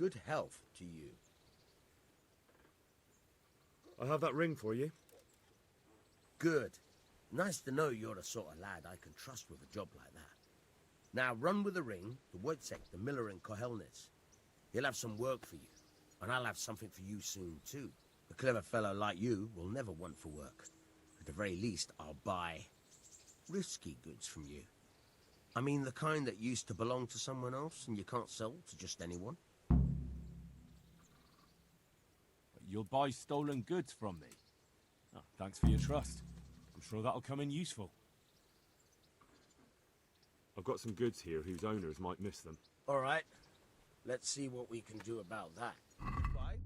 good health to you. I have that ring for you. Good. Nice to know you're the sort of lad I can trust with a job like that. Now run with the ring to Wojciech, the miller in Kohelnitz. He'll have some work for you, and I'll have something for you soon too. A clever fellow like you will never want for work. At the very least, I'll buy risky goods from you. I mean the kind that used to belong to someone else and you can't sell to just anyone. You'll buy stolen goods from me. Oh, thanks for your trust. I'm sure that'll come in useful. I've got some goods here whose owners might miss them. All right. Let's see what we can do about that. Bye.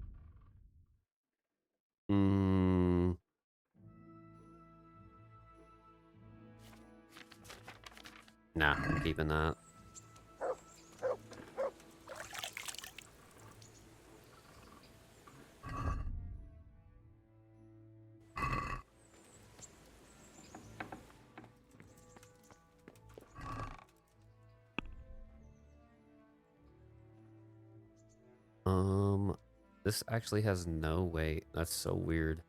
Nah, I'm keeping that. This actually has no weight. That's so weird.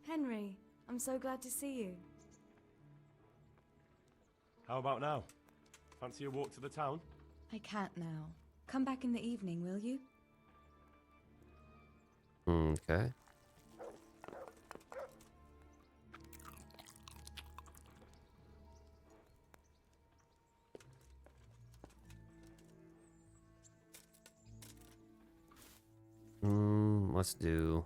Henry, I'm so glad to see you. How about now? Fancy a walk to the town? I can't now. Come back in the evening, will you? Okay. Let's do...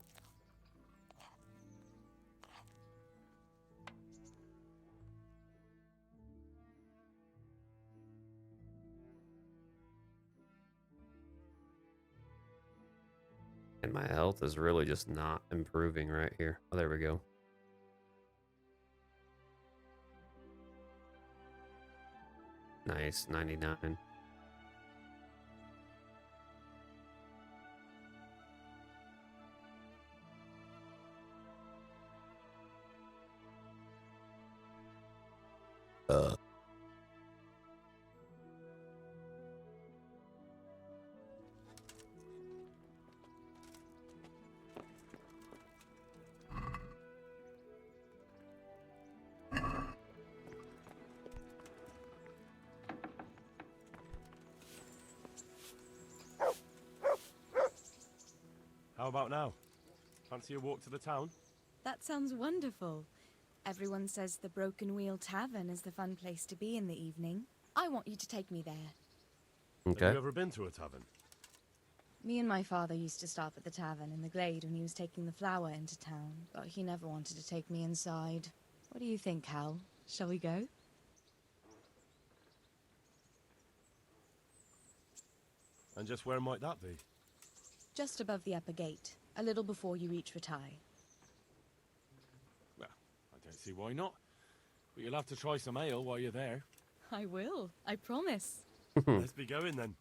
And my health is really just not improving right here. Oh, there we go. Nice, 99. How about now? Fancy a walk to the town? That sounds wonderful. Everyone says the Broken Wheel Tavern is the fun place to be in the evening. I want you to take me there. Okay. Have you ever been to a tavern? Me and my father used to stop at the tavern in the Glade when he was taking the flour into town, but he never wanted to take me inside. What do you think, Hal? Shall we go? And just where might that be? Just above the upper gate, a little before you reach Ratai. Well, I don't see why not. But you'll have to try some ale while you're there. I will, I promise. Let's be going then.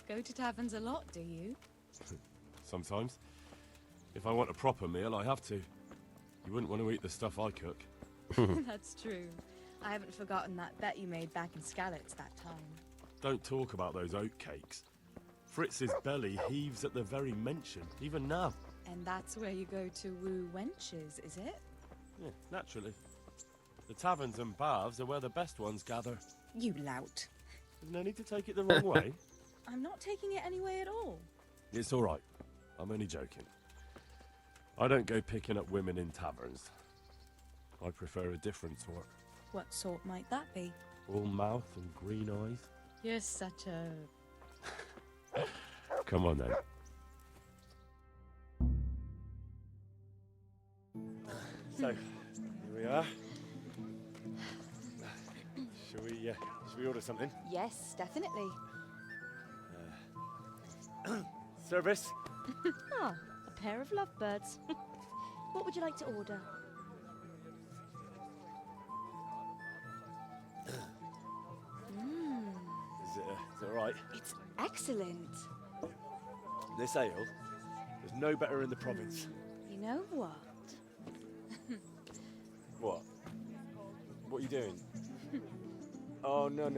Go to taverns a lot, do you? Sometimes. If I want a proper meal, I have to. You wouldn't want to eat the stuff I cook. That's true. I haven't forgotten that bet you made back in Skalitz that time. Don't talk about those oat cakes. Fritz's belly heaves at the very mention, even now. And that's where you go to woo wenches, is it? Yeah, naturally. The taverns and baths are where the best ones gather. You lout. There's no need to take it the wrong way. I'm not taking it any way at all. It's all right. I'm only joking. I don't go picking up women in taverns. I prefer a different sort. What sort might that be? All mouth and green eyes. You're such a... Come on then. So, here we are. Shall we order something? Yes, definitely. Service? Ah, a pair of lovebirds. What would you like to order? Is it all right? It's excellent. This ale, there's no better in the province. You know what? What? What are you doing? Oh, no.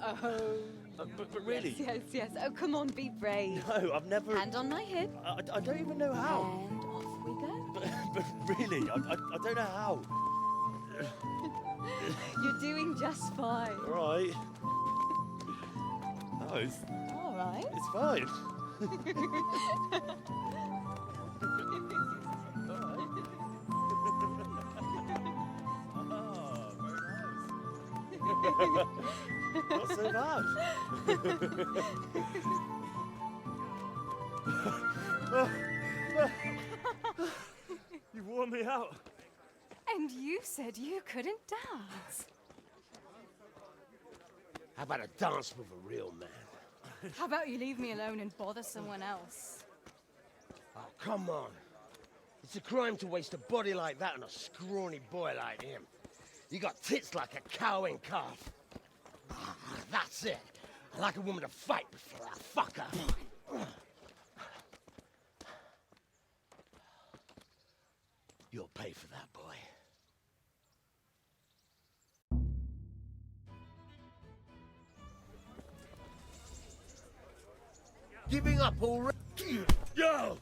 Oh. But really? Yes. Oh, come on, be brave. No, I've never... Hand on my hip. I don't even know how. And off we go. But really, I don't know how. You're doing just fine. All right. No, All right. it's fine. Not so bad. You wore me out. And you said you couldn't dance. How about a dance with a real man? How about you leave me alone and bother someone else? Oh, come on. It's a crime to waste a body like that on a scrawny boy like him. You got tits like a cow in calf. Ah, that's it. I like a woman to fight before I fuck her. You'll pay for that, boy. Giving up already? Yo!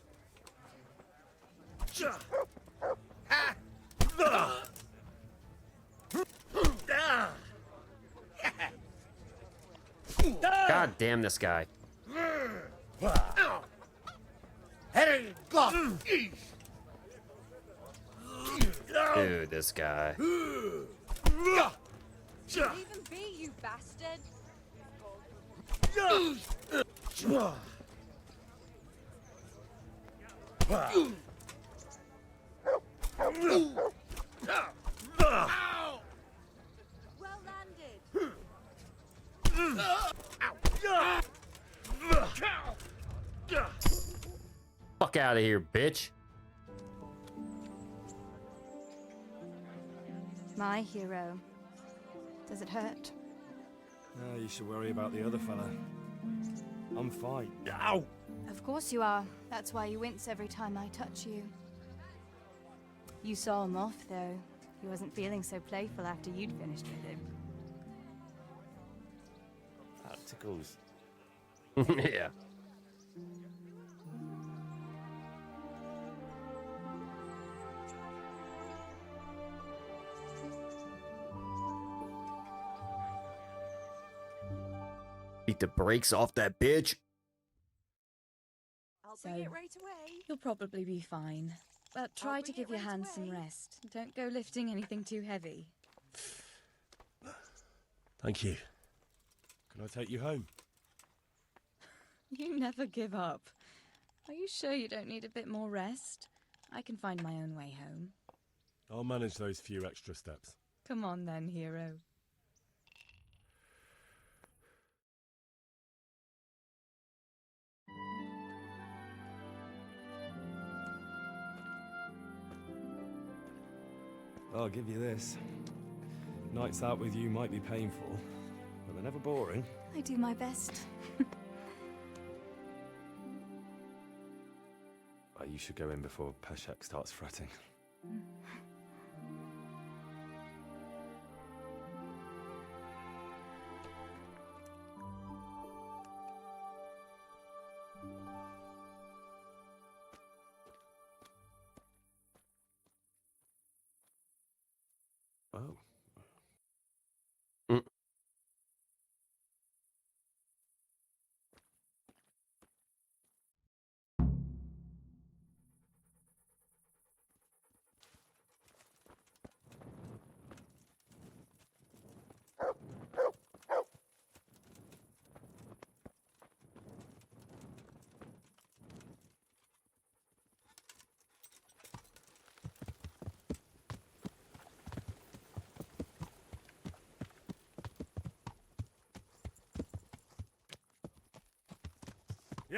God damn this guy. Head of golf. Dude, this guy. Even be, you bastard! Well landed. Fuck out of here, bitch. My hero. Does it hurt? You should worry about the other fella. I'm fine. Ow! Of course you are. That's why you wince every time I touch you. You saw him off, though. He wasn't feeling so playful after you'd finished with him. That tickles. Yeah. Beat the brakes off that bitch. I'll So- bring it right away. You'll probably be fine. But try to bring give it your right hands some away. rest. Don't go lifting anything too heavy. Thank you. Can I take you home? You never give up. Are you sure you don't need a bit more rest? I can find my own way home. I'll manage those few extra steps. Come on then, hero. I'll give you this. Nights out with you might be painful, but they're never boring. I do my best. You should go in before Peshek starts fretting. Oh.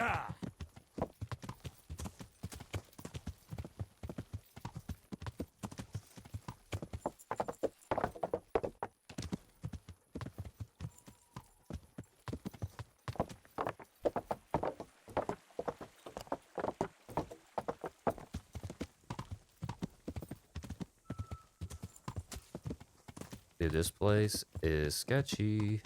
Yeah. Dude, this place is sketchy.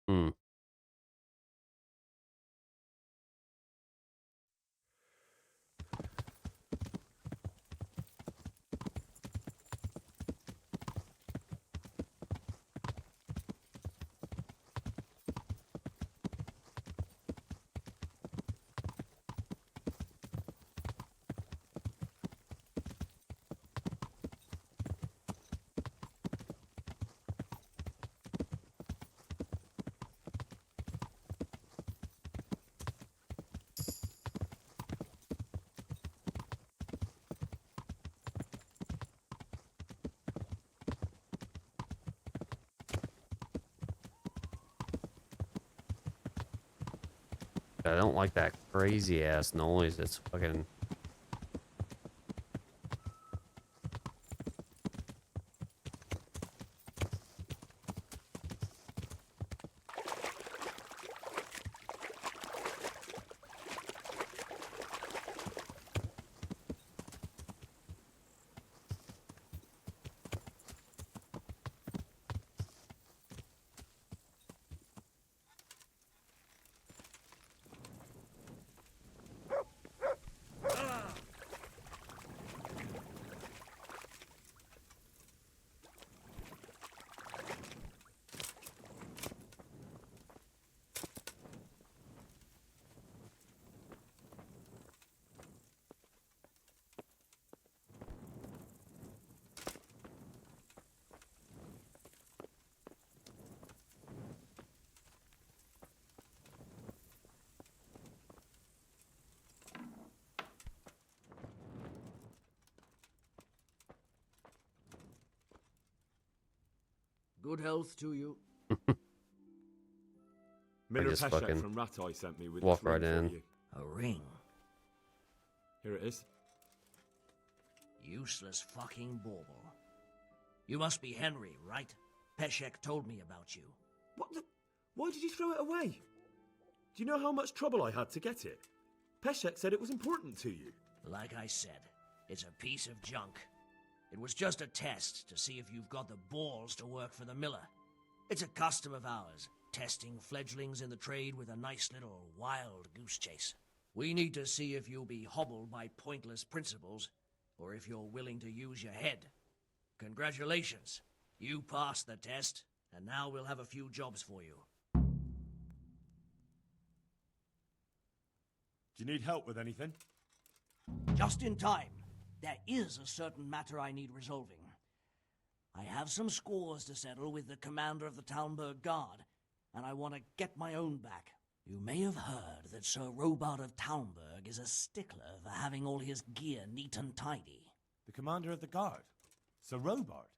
Hmm. I don't like that crazy ass noise. It's fucking. Good health to you. Miller just Peshek fucking from Ratai sent me with walk this ring right for in. you. A ring. Here it is. Useless fucking bauble. You must be Henry, right? Peshek told me about you. What the? Why did you throw it away? Do you know how much trouble I had to get it? Peshek said it was important to you. Like I said, it's a piece of junk. It was just a test to see if you've got the balls to work for the miller. It's a custom of ours, testing fledglings in the trade with a nice little wild goose chase. We need to see if you'll be hobbled by pointless principles, or if you're willing to use your head. Congratulations. You passed the test, and now we'll have a few jobs for you. Do you need help with anything? Just in time. There is a certain matter I need resolving. I have some scores to settle with the commander of the Talmberg Guard, and I want to get my own back. You may have heard that Sir Robard of Talmberg is a stickler for having all his gear neat and tidy. The commander of the guard? Sir Robard?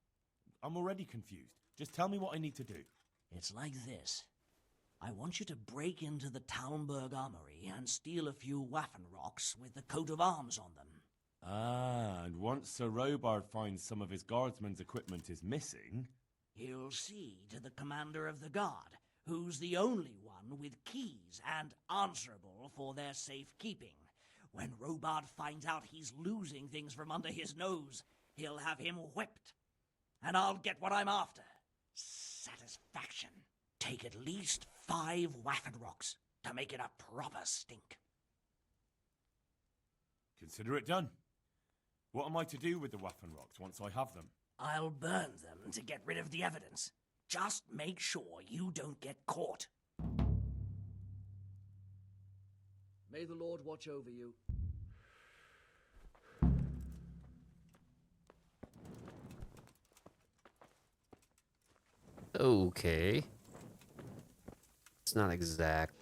I'm already confused. Just tell me what I need to do. It's like this. I want you to break into the Talmberg armory and steal a few Waffenrocks with the coat of arms on them. Ah, and once Sir Robard finds some of his guardsmen's equipment is missing... He'll see to the commander of the guard, who's the only one with keys and answerable for their safekeeping. When Robard finds out he's losing things from under his nose, he'll have him whipped. And I'll get what I'm after. Satisfaction. Take at least 5 Waffenrocks to make it a proper stink. Consider it done. What am I to do with the Waffenrocks once I have them? I'll burn them to get rid of the evidence. Just make sure you don't get caught. May the Lord watch over you. Okay. It's not exact.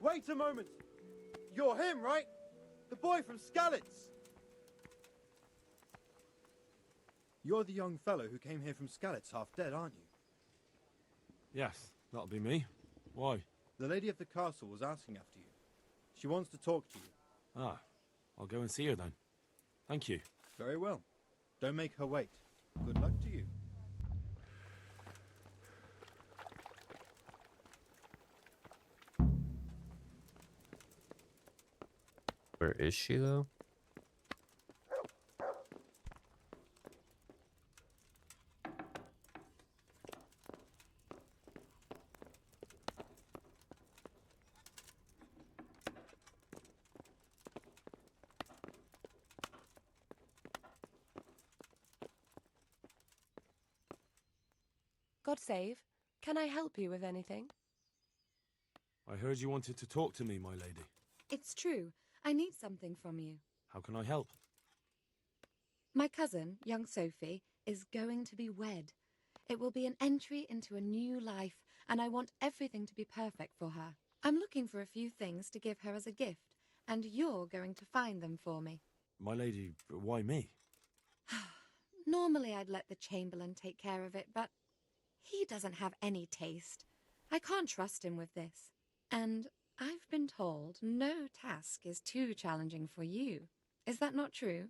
Wait a moment! You're him, right? The boy from Skalitz! You're the young fellow who came here from Skalitz half dead, aren't you? Yes, that'll be me. Why? The lady of the castle was asking after you. She wants to talk to you. Ah, I'll go and see her then. Thank you. Very well. Don't make her wait. Good luck to you. Where is she, though? God save. Can I help you with anything? I heard you wanted to talk to me, my lady. It's true. I need something from you. How can I help? My cousin, young Sophie, is going to be wed. It will be an entry into a new life, and I want everything to be perfect for her. I'm looking for a few things to give her as a gift, and you're going to find them for me. My lady, why me? Normally I'd let the Chamberlain take care of it, but he doesn't have any taste. I can't trust him with this. And I've been told no task is too challenging for you. Is that not true?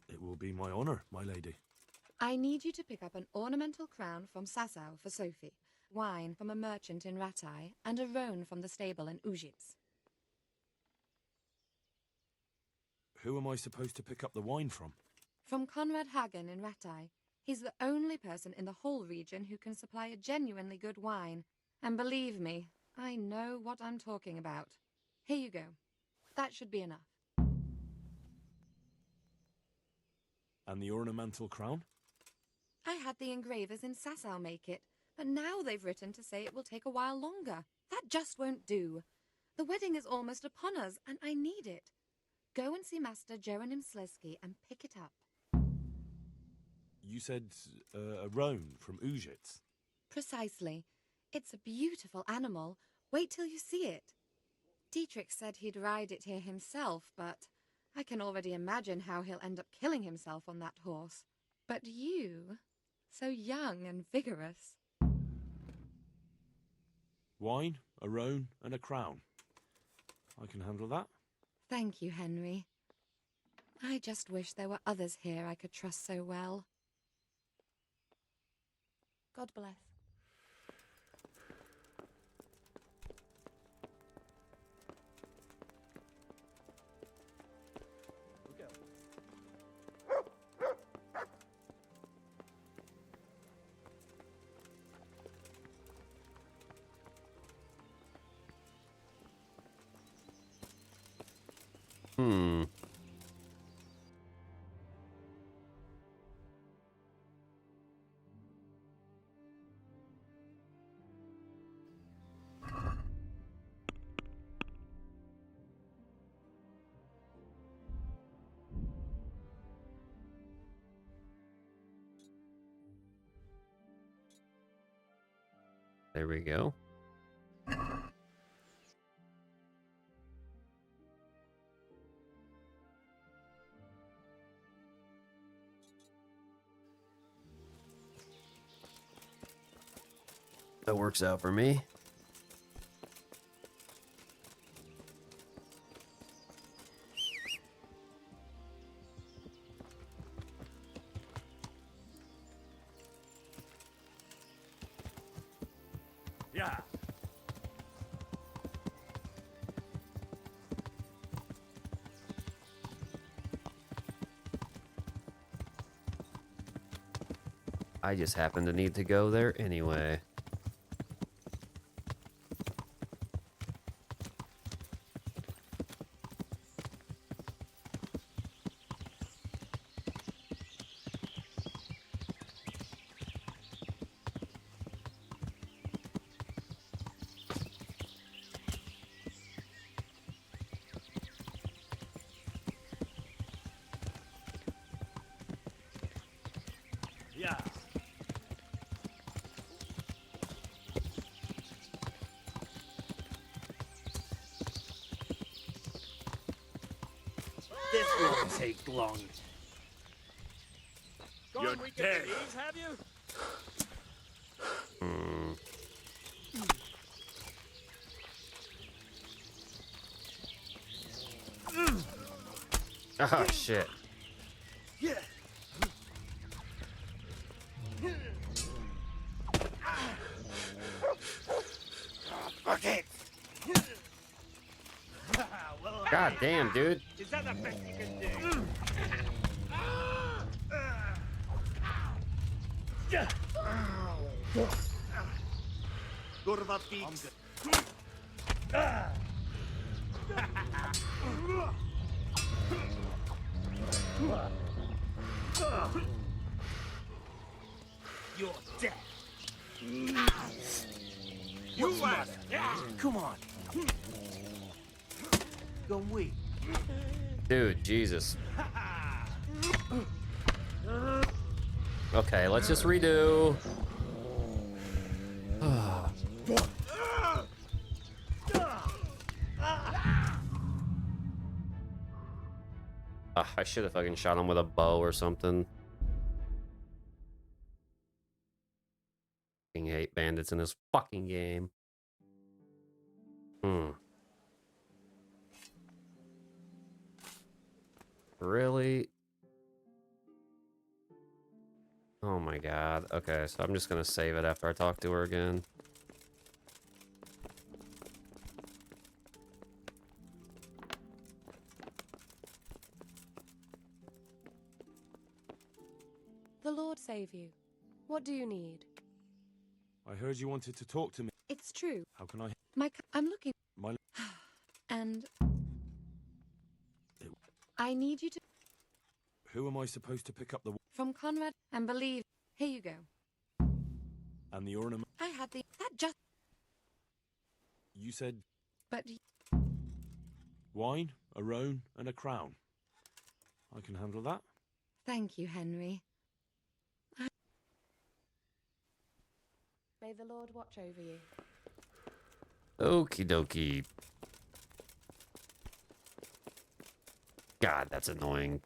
It will be my honor, my lady. I need you to pick up an ornamental crown from Sasau for Sophie, wine from a merchant in Ratai, and a roan from the stable in Ujits. Who am I supposed to pick up the wine from? From Conrad Hagen in Ratai. He's the only person in the whole region who can supply a genuinely good wine. And believe me, I know what I'm talking about. Here you go. That should be enough. And the ornamental crown? I had the engravers in Sasau make it, but now they've written to say it will take a while longer. That just won't do. The wedding is almost upon us, and I need it. Go and see Master Jeronim Slesky and pick it up. You said a roan from Ujits. Precisely. It's a beautiful animal. Wait till you see it. Dietrich said he'd ride it here himself, but I can already imagine how he'll end up killing himself on that horse. But you, so young and vigorous. Wine, a roan, and a crown. I can handle that. Thank you, Henry. I just wish there were others here I could trust so well. God bless. There we go. That works out for me. Yeah. I just happen to need to go there anyway. Yeah. This won't take long. You're dead. These, have you? Oh shit. Yeah. Fuck it. Well, God damn, dude. is that the best you can do? Kurva fix. You're dead. You must. Come on. Don't wait. Dude, Jesus. Okay, let's just redo. I should have fucking shot him with a bow or something. Fucking hate bandits in this fucking game. Really? Oh my god. Okay, so I'm just gonna save it after I talk to her again. The Lord save you. What do you need? I heard you wanted to talk to me. It's true. How can I? I'm looking. My. And I need you to Who am I supposed to pick up the? from Conrad and believe. Here you go. And the ornament. I had that just. You said But wine, a roan, and a crown. I can handle that. thank you, Henry. May the Lord watch over you. Okie dokie. God, that's annoying.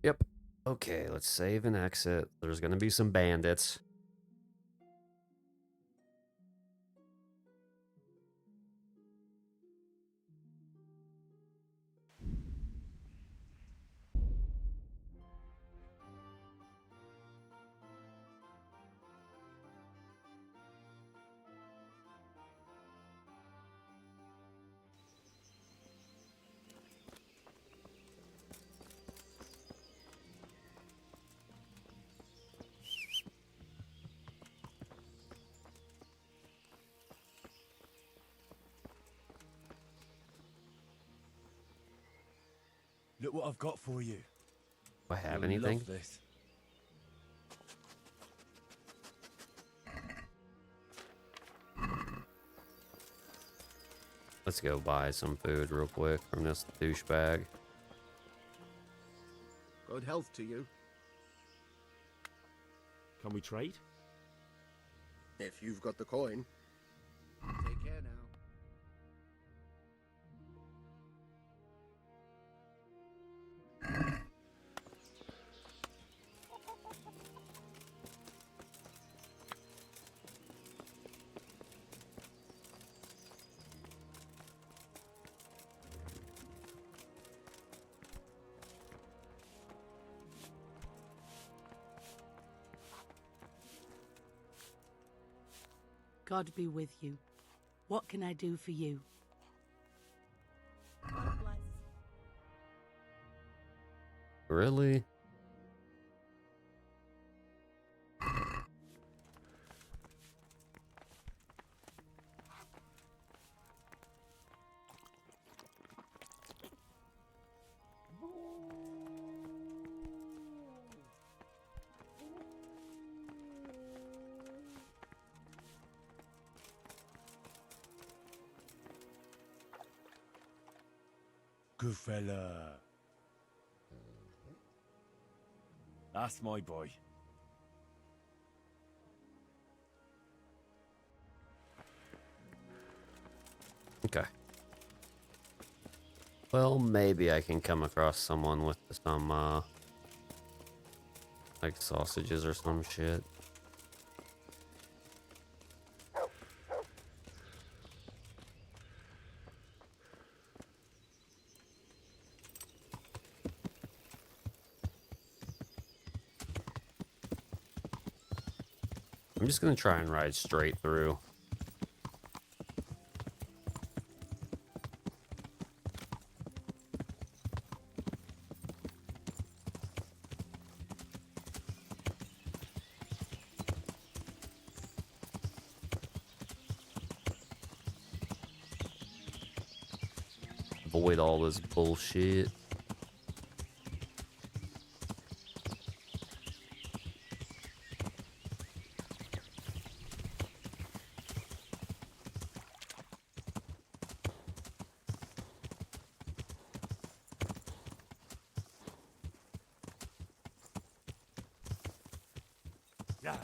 Yep. Okay, let's save and exit. There's gonna be some bandits. Look what I've got for you. Do I have You'll anything? love this. Let's go buy some food real quick from this douchebag. Good health to you. Can we trade? If you've got the coin. Take care now. God be with you. What can I do for you? Really? Good fella. That's my boy. Okay. Well, maybe I can come across someone with some, like sausages or some shit. I'm just gonna try and ride straight through. Avoid all this bullshit. Yeah.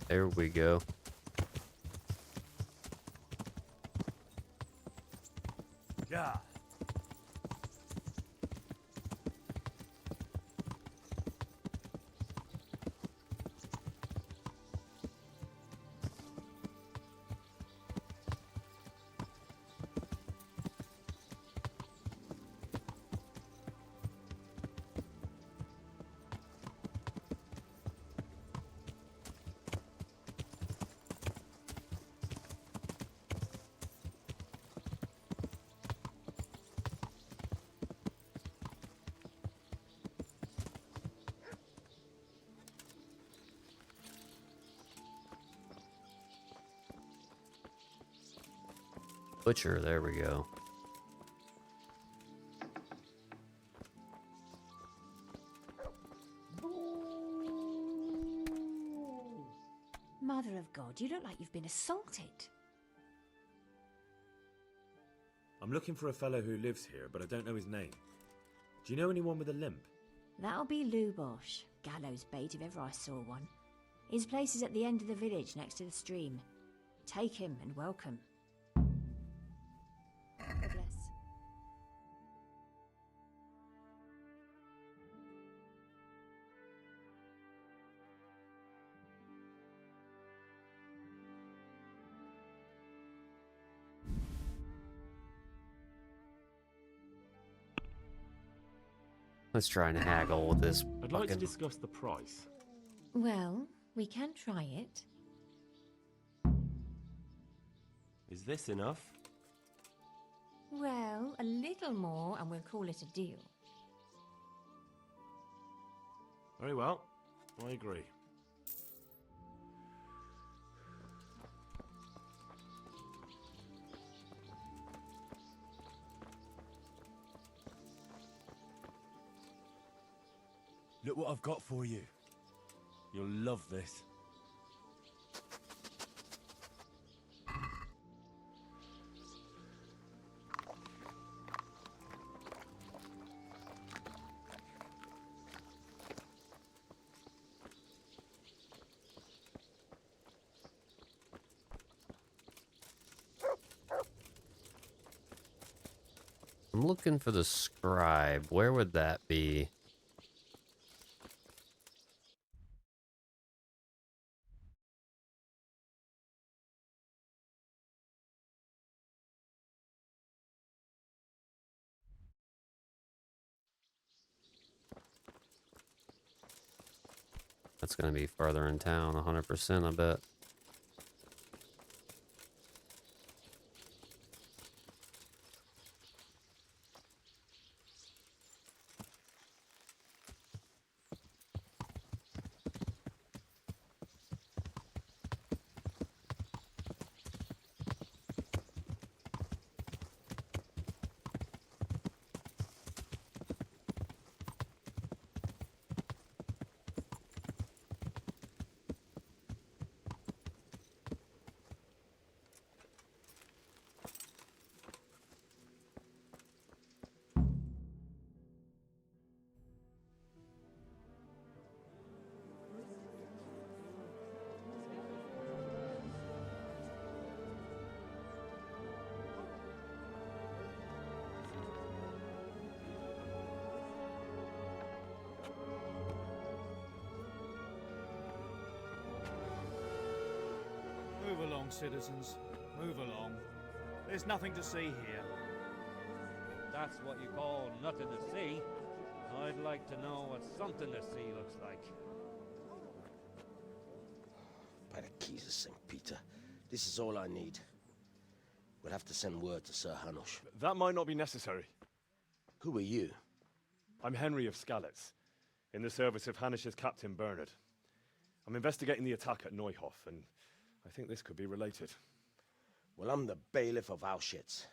There we go. Yeah. Butcher, there we go. Mother of God, you look like you've been assaulted. I'm looking for a fellow who lives here, but I don't know his name. Do you know anyone with a limp? That'll be Lou Bosch, gallows bait if ever I saw one. His place is at the end of the village next to the stream. Take him and welcome. God bless. Let's try and haggle with this. I'd like to fucking... discuss the price. Well, we can try it. Is this enough? Well, a little more and we'll call it a deal. Very well. I agree. Look what I've got for you. You'll love this. I'm looking for the scribe. Where would that be? That's going to be farther in town, 100%, I bet. Move along, citizens. Move along. There's nothing to see here. That's what you call nothing to see. I'd like to know what something to see looks like. By the keys of St. Peter, this is all I need. We'll have to send word to Sir Hanush. That might not be necessary. Who are you? I'm Henry of Skalitz, in the service of Hanush's Captain Bernard. I'm investigating the attack at Neuhof, and I think this could be related. Well, I'm the bailiff of Auschwitz.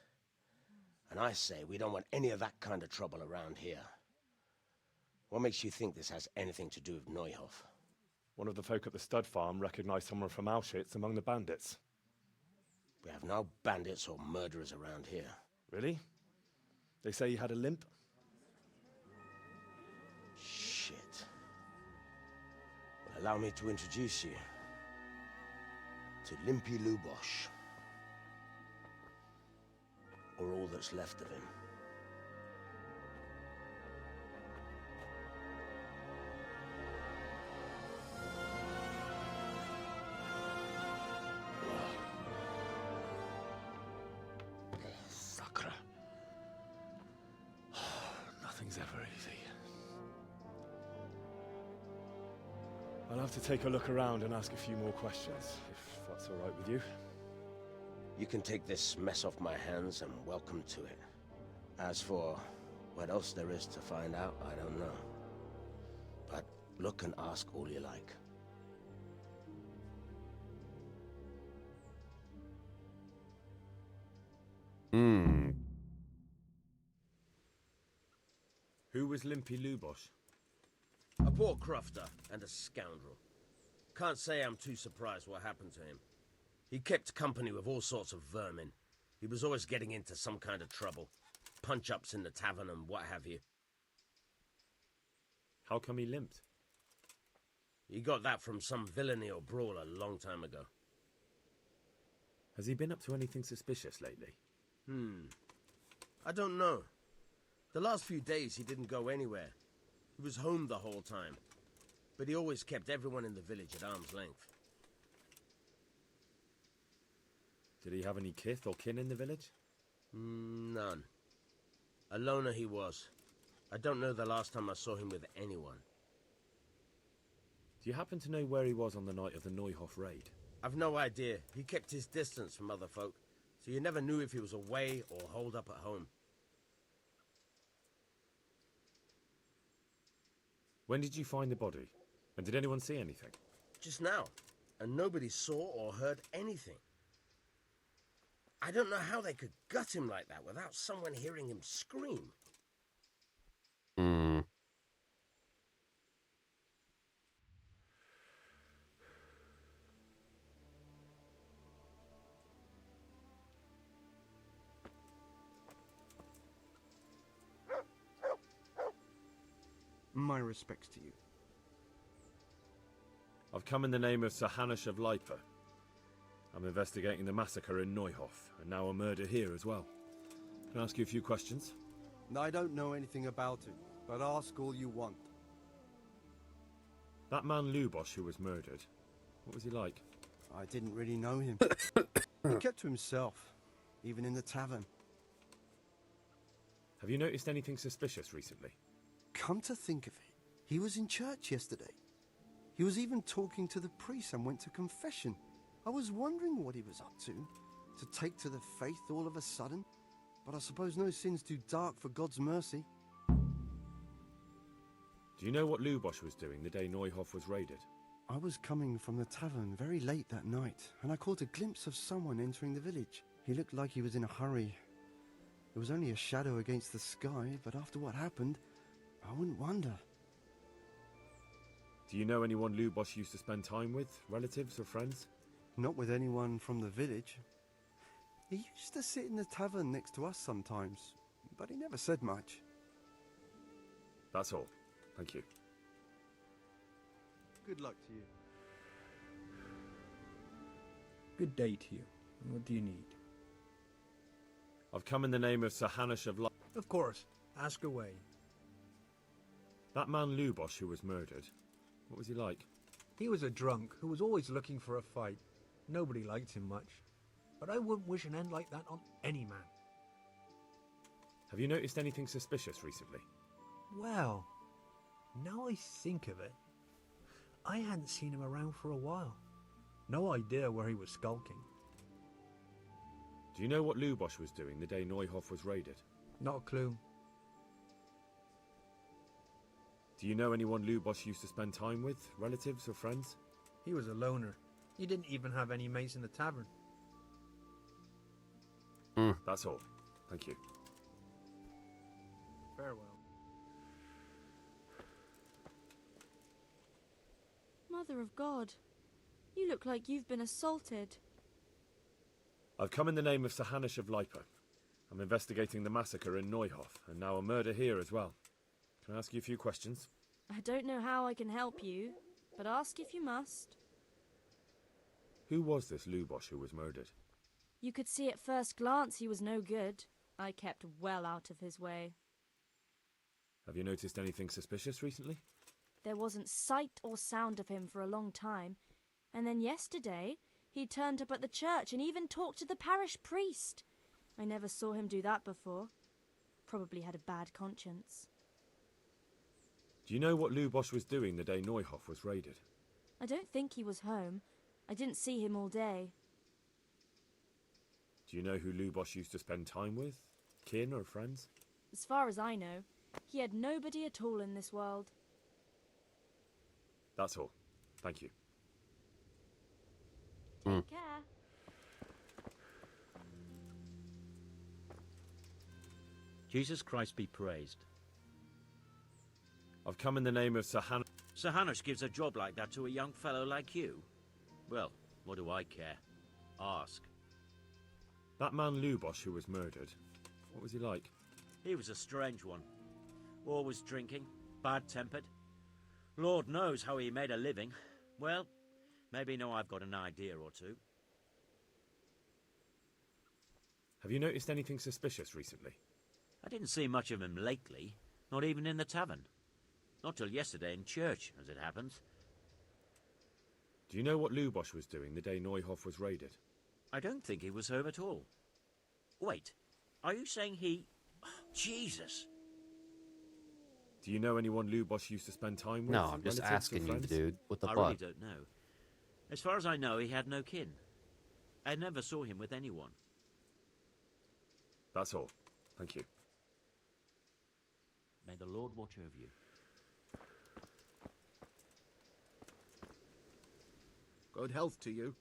And I say we don't want any of that kind of trouble around here. What makes you think this has anything to do with Neuhof? One of the folk at the stud farm recognized someone from Auschwitz among the bandits. We have no bandits or murderers around here. Really? They say he had a limp? Shit. Well, allow me to introduce you to Limpy Lubosh. Or all that's left of him. Sakra. Nothing's ever easy. I'll have to take a look around and ask a few more questions, if that's all right with you. You can take this mess off my hands and welcome to it. As for what else there is to find out, I don't know. But look and ask all you like. Who was Limpy Lubosh? A poor crofter and a scoundrel. Can't say I'm too surprised what happened to him. He kept company with all sorts of vermin. He was always getting into some kind of trouble. Punch-ups in the tavern and what have you. How come he limped? He got that from some villainy or brawl a long time ago. Has he been up to anything suspicious lately? I don't know. The last few days he didn't go anywhere. He was home the whole time. But he always kept everyone in the village at arm's length. Did he have any kith or kin in the village? None. A loner he was. I don't know the last time I saw him with anyone. Do you happen to know where he was on the night of the Neuhof raid? I've no idea. He kept his distance from other folk, so you never knew if he was away or holed up at home. When did you find the body? And did anyone see anything? Just now. And nobody saw or heard anything. I don't know how they could gut him like that without someone hearing him scream. My respects to you. I've come in the name of Sir Hanush of Lipa. I'm investigating the massacre in Neuhof, and now a murder here as well. Can I ask you a few questions? I don't know anything about it, but ask all you want. That man Lubosh who was murdered, what was he like? I didn't really know him. He kept to himself, even in the tavern. Have you noticed anything suspicious recently? Come to think of it, he was in church yesterday. He was even talking to the priest and went to confession. I was wondering what he was up to take to the faith all of a sudden. But I suppose no sin's too dark for God's mercy. Do you know what Lubosh was doing the day Neuhof was raided? I was coming from the tavern very late that night, and I caught a glimpse of someone entering the village. He looked like he was in a hurry. It was only a shadow against the sky, but after what happened, I wouldn't wonder. Do you know anyone Lubosh used to spend time with? Relatives or friends? Not with anyone from the village. He used to sit in the tavern next to us sometimes, but he never said much. That's all. Thank you. Good luck to you. Good day to you. What do you need? I've come in the name of Sir Hanush of Of course. Ask away. That man Lubosh who was murdered, what was he like? He was a drunk who was always looking for a fight. Nobody liked him much. But I wouldn't wish an end like that on any man. Have you noticed anything suspicious recently? Well, now I think of it, I hadn't seen him around for a while. No idea where he was skulking. Do you know what Lubosh was doing the day Neuhof was raided? Not a clue. Do you know anyone Lubosh used to spend time with? Relatives or friends? He was a loner. He didn't even have any mates in the tavern. That's all. Thank you. Farewell. Mother of God, you look like you've been assaulted. I've come in the name of Sir Hanush of Lipa. I'm investigating the massacre in Neuhof, and now a murder here as well. Can I ask you a few questions? I don't know how I can help you, but ask if you must. Who was this Lubosh who was murdered? You could see at first glance he was no good. I kept well out of his way. Have you noticed anything suspicious recently? There wasn't sight or sound of him for a long time, and then yesterday he turned up at the church and even talked to the parish priest. I never saw him do that before. Probably had a bad conscience. Do you know what Lubosh was doing the day Neuhof was raided? I don't think he was home. I didn't see him all day. Do you know who Lubosh used to spend time with? Kin or friends? As far as I know, he had nobody at all in this world. That's all. Thank you. Take care. Jesus Christ be praised. I've come in the name of Sir Hanush. Sir Hanush gives a job like that to a young fellow like you? Well, what do I care? Ask. That man Lubosh who was murdered, what was he like? He was a strange one. Always drinking, bad-tempered. Lord knows how he made a living. Well, maybe now I've got an idea or two. Have you noticed anything suspicious recently? I didn't see much of him lately, not even in the tavern. Not till yesterday in church, as it happens. Do you know what Lubosh was doing the day Neuhof was raided? I don't think he was home at all. Wait, are you saying he... Oh, Jesus! Do you know anyone Lubosh used to spend time with? No, I'm just relatives or asking you, friends? dude. What the I fuck? really don't know. As far as I know, he had no kin. I never saw him with anyone. That's all. Thank you. May the Lord watch over you. Good health to you.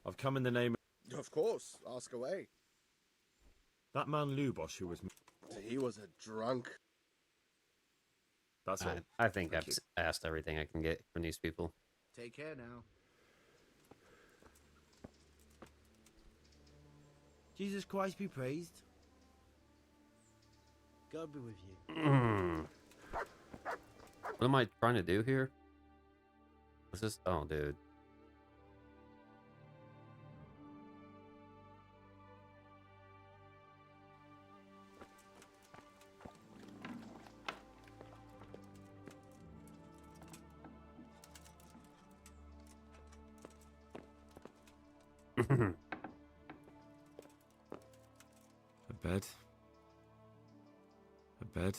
I've come in the name Of course, ask away. That man Lubosh who was... He was a drunk. That's all. I think Thank I've you. asked everything I can get from these people. Take care now. Jesus Christ be praised. God be with you. What am I trying to do here? What's this? Oh, dude. A bed. A bed.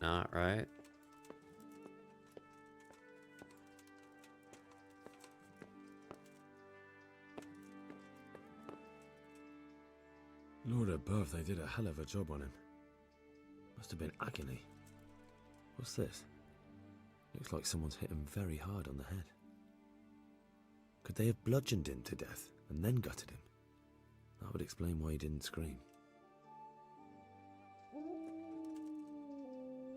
Not right. Lord above, they did a hell of a job on him. Must have been agony. What's this? Looks like someone's hit him very hard on the head. Could they have bludgeoned him to death and then gutted him? That would explain why he didn't scream.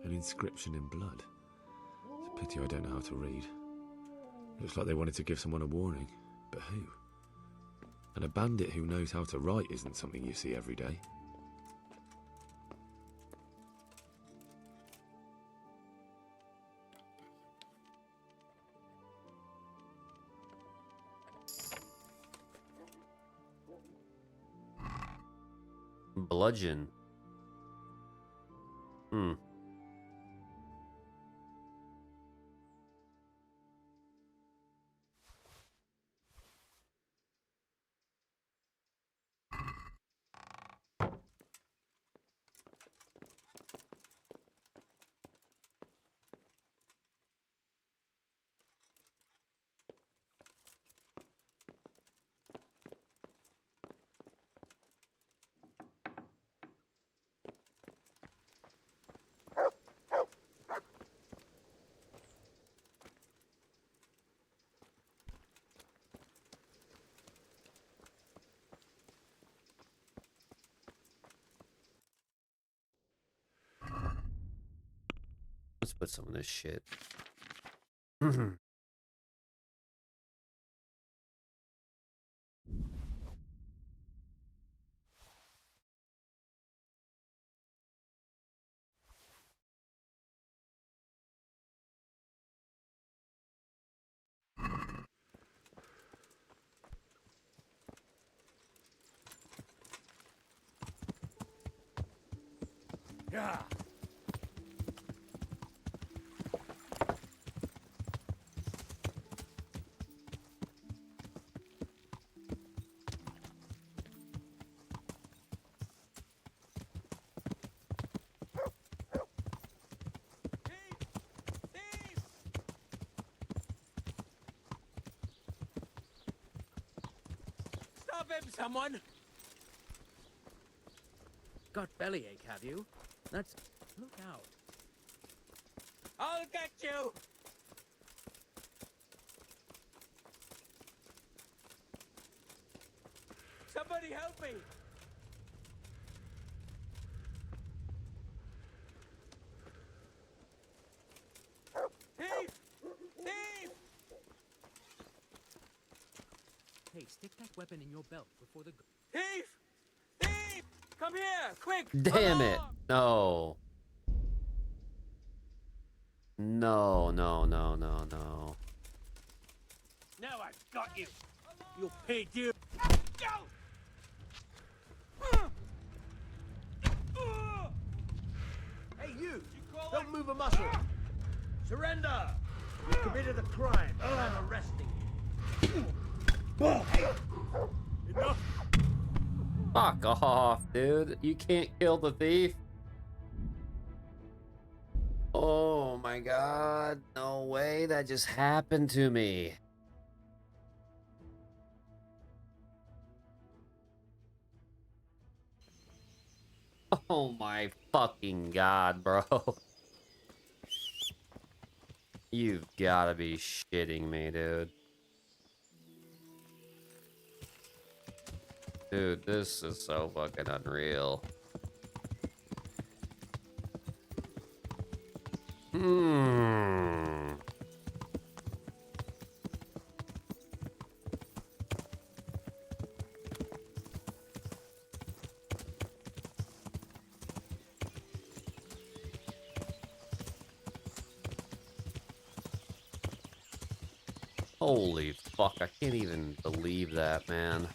An inscription in blood. It's a pity I don't know how to read. Looks like they wanted to give someone a warning, but who? And a bandit who knows how to write isn't something you see every day. Bludgeon. Let's put some of this shit. Yeah. Stop him, someone! Got bellyache, have you? That's... Look out. I'll get you! Somebody help me! Thief! Thief! Hey, stick that weapon in your belt before the... Thief! Thief! Come here, quick! Damn it. No. No, no, no, no, no. Now I've got you! You'll pay dear! Hey, you! Don't move a muscle! Surrender! You committed a crime, and I'm arresting you. Enough! Fuck off, dude. You can't kill the thief. Oh my god. No way. That just happened to me. Oh my fucking god, bro. You've gotta be shitting me, dude. Dude, this is so fucking unreal. Hmm. Holy fuck, I can't even believe that, man.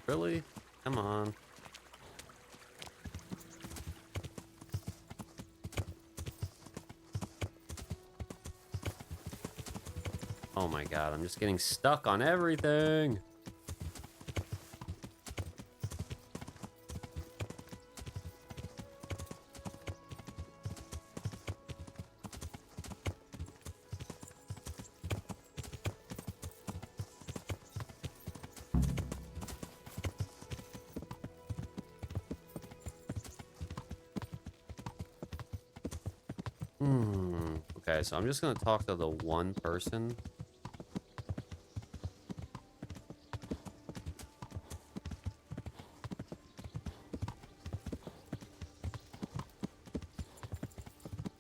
Really? Come on. Oh my god, I'm just getting stuck on everything. Okay, so I'm just gonna talk to the one person.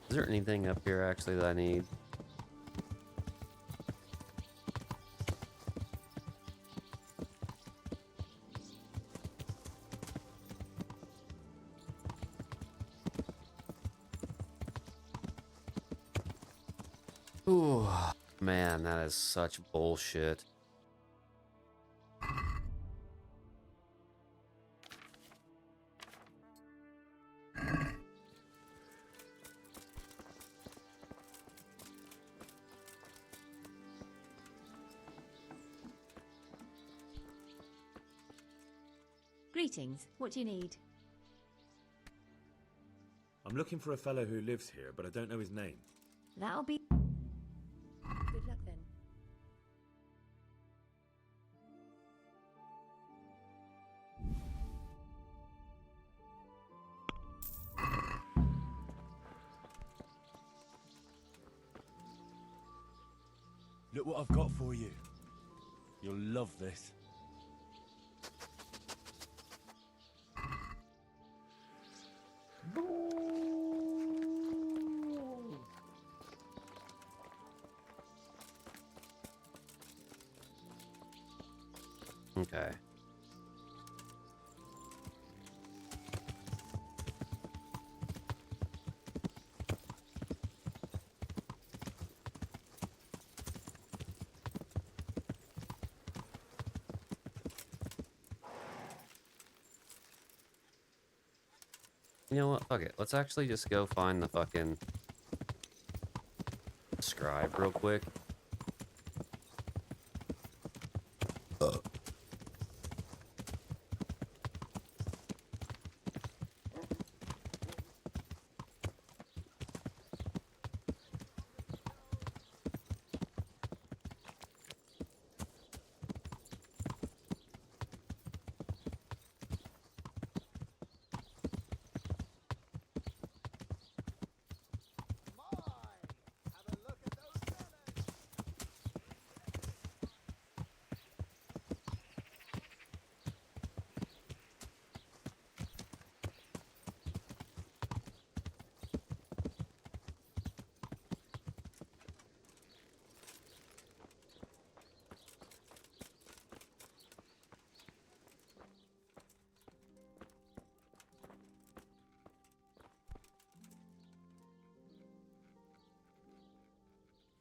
Is there anything up here actually that I need? Ooh, man, that is such bullshit. Greetings. What do you need? I'm looking for a fellow who lives here, but I don't know his name. That'll be... Good luck then. Look what I've got for you. You'll love this. Okay. You know what? Fuck it. Let's actually just go find the fucking scribe real quick.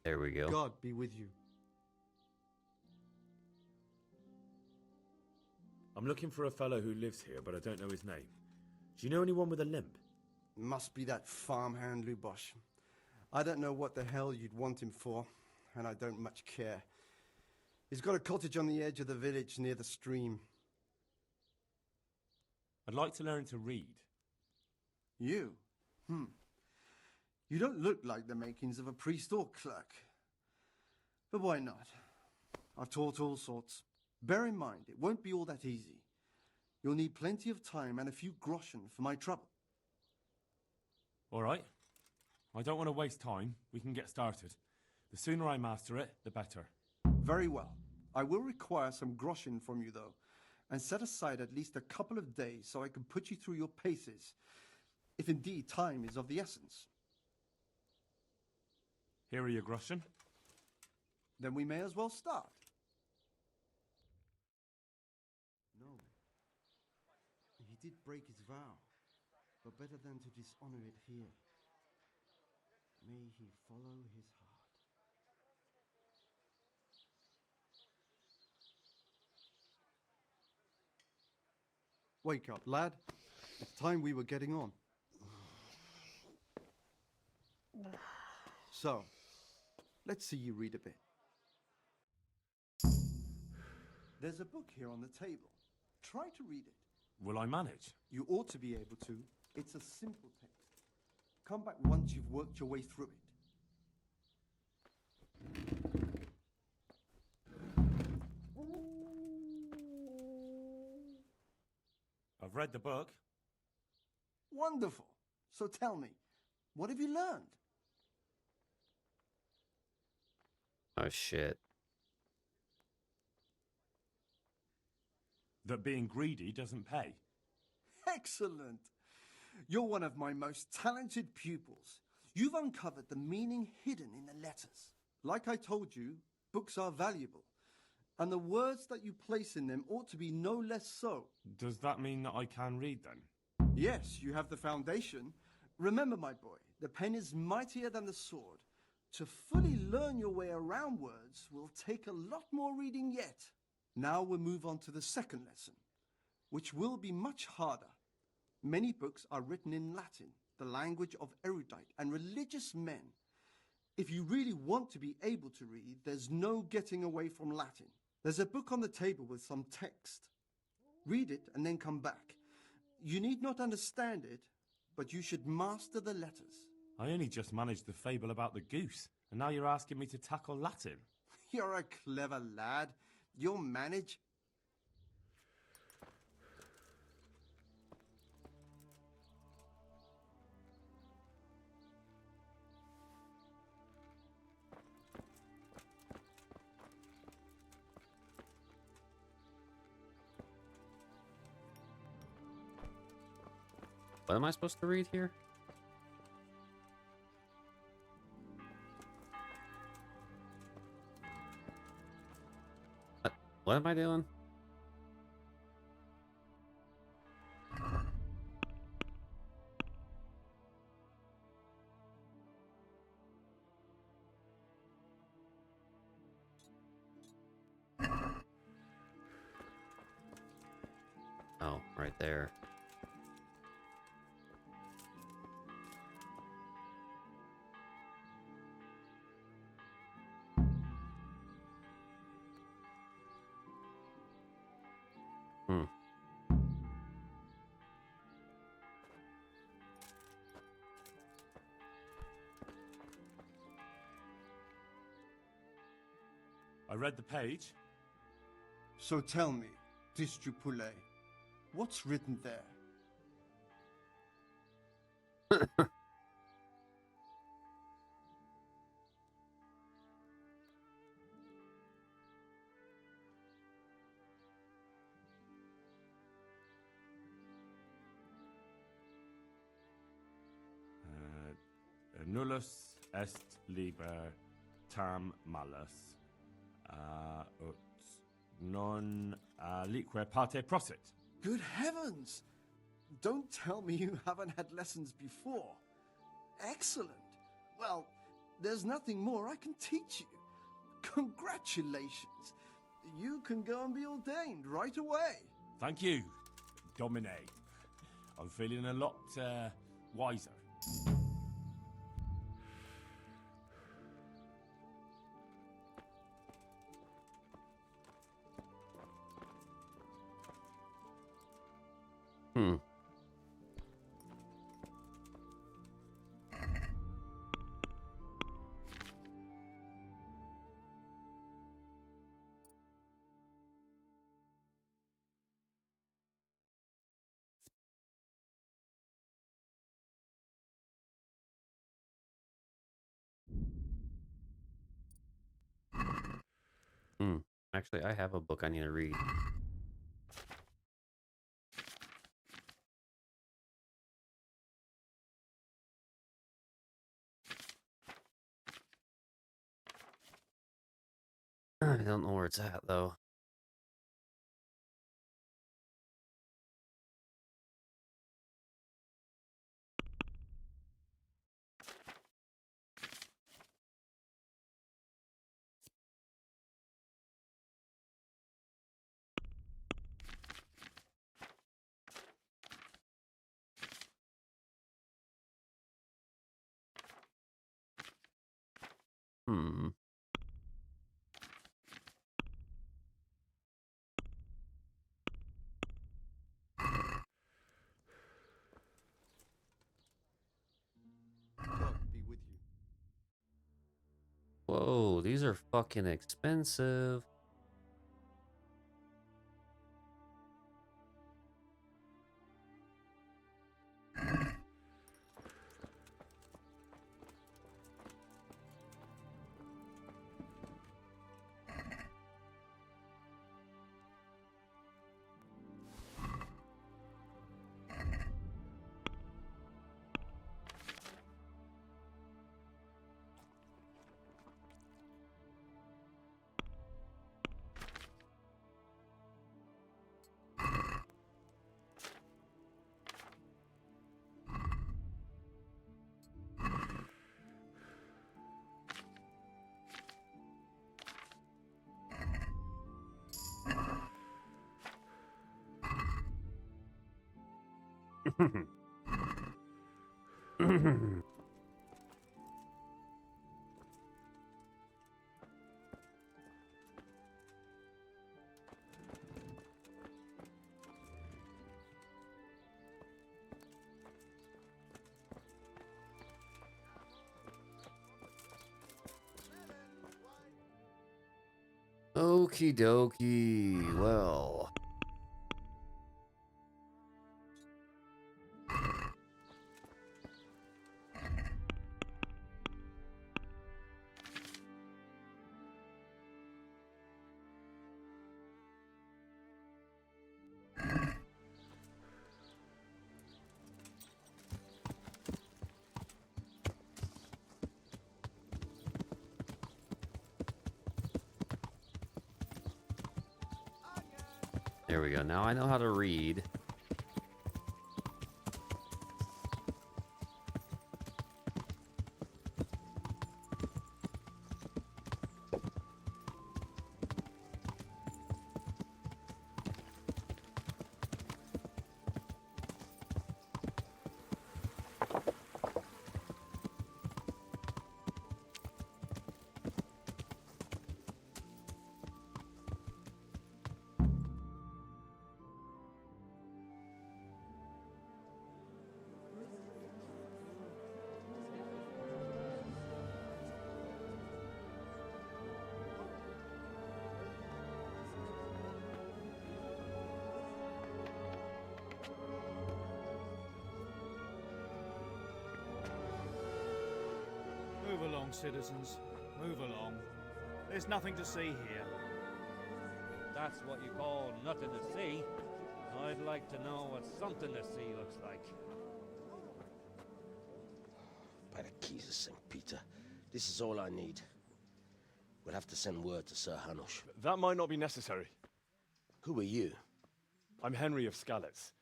There we go. God be with you. I'm looking for a fellow who lives here, but I don't know his name. Do you know anyone with a limp? Must be that farmhand Lubosh. I don't know what the hell you'd want him for, and I don't much care. He's got a cottage on the edge of the village near the stream. I'd like to learn to read. You? You don't look like the makings of a priest or clerk. But why not? I've taught all sorts. Bear in mind, it won't be all that easy. You'll need plenty of time and a few groschen for my trouble. All right. I don't want to waste time. We can get started. The sooner I master it, the better. Very well. I will require some groschen from you, though, and set aside at least a couple of days so I can put you through your paces, if indeed time is of the essence. Here are your groschen. Then we may as well start. No. He did break his vow, but better than to dishonor it here. May he follow his heart. Wake up, lad. It's time we were getting on. So, let's see you read a bit. There's a book here on the table. Try to read it. Will I manage? You ought to be able to. It's a simple text. Come back once you've worked your way through it. I've read the book. Wonderful. So tell me, what have you learned? Oh, shit. That being greedy doesn't pay. Excellent. You're one of my most talented pupils. You've uncovered the meaning hidden in the letters. Like I told you, books are valuable, and the words that you place in them ought to be no less so. Does that mean that I can read then? Yes, you have the foundation. Remember, my boy, the pen is mightier than the sword. To fully learn your way around words will take a lot more reading yet. Now we'll move on to the second lesson, which will be much harder. Many books are written in Latin, the language of erudite and religious men. If you really want to be able to read, there's no getting away from Latin. There's a book on the table with some text. Read it and then come back. You need not understand it, but you should master the letters. I only just managed the fable about the goose, and now you're asking me to tackle Latin. You're a clever lad. You'll manage. What am I supposed to read here? What am I doing? Oh, right there. I read the page. So tell me, Distrupule, what's written there? Nullus est liber tam malus, ut non alique parte prosit. Good heavens! Don't tell me you haven't had lessons before. Excellent. Well, there's nothing more I can teach you. Congratulations. You can go and be ordained right away. Thank you, Domine. I'm feeling a lot wiser. Hmm. Hmm. Actually, I have a book I need to read. I don't know where it's at, though. Hmm. God be with you. Whoa, these are fucking expensive. Okie dokie. Well. There we go. Now I know how to read. Move along, citizens. Move along. There's nothing to see here. That's what you call nothing to see. I'd like to know what something to see looks like. By the keys of St. Peter, this is all I need. We'll have to send word to Sir Hanush. That might not be necessary. Who are you? I'm Henry of Skalitz,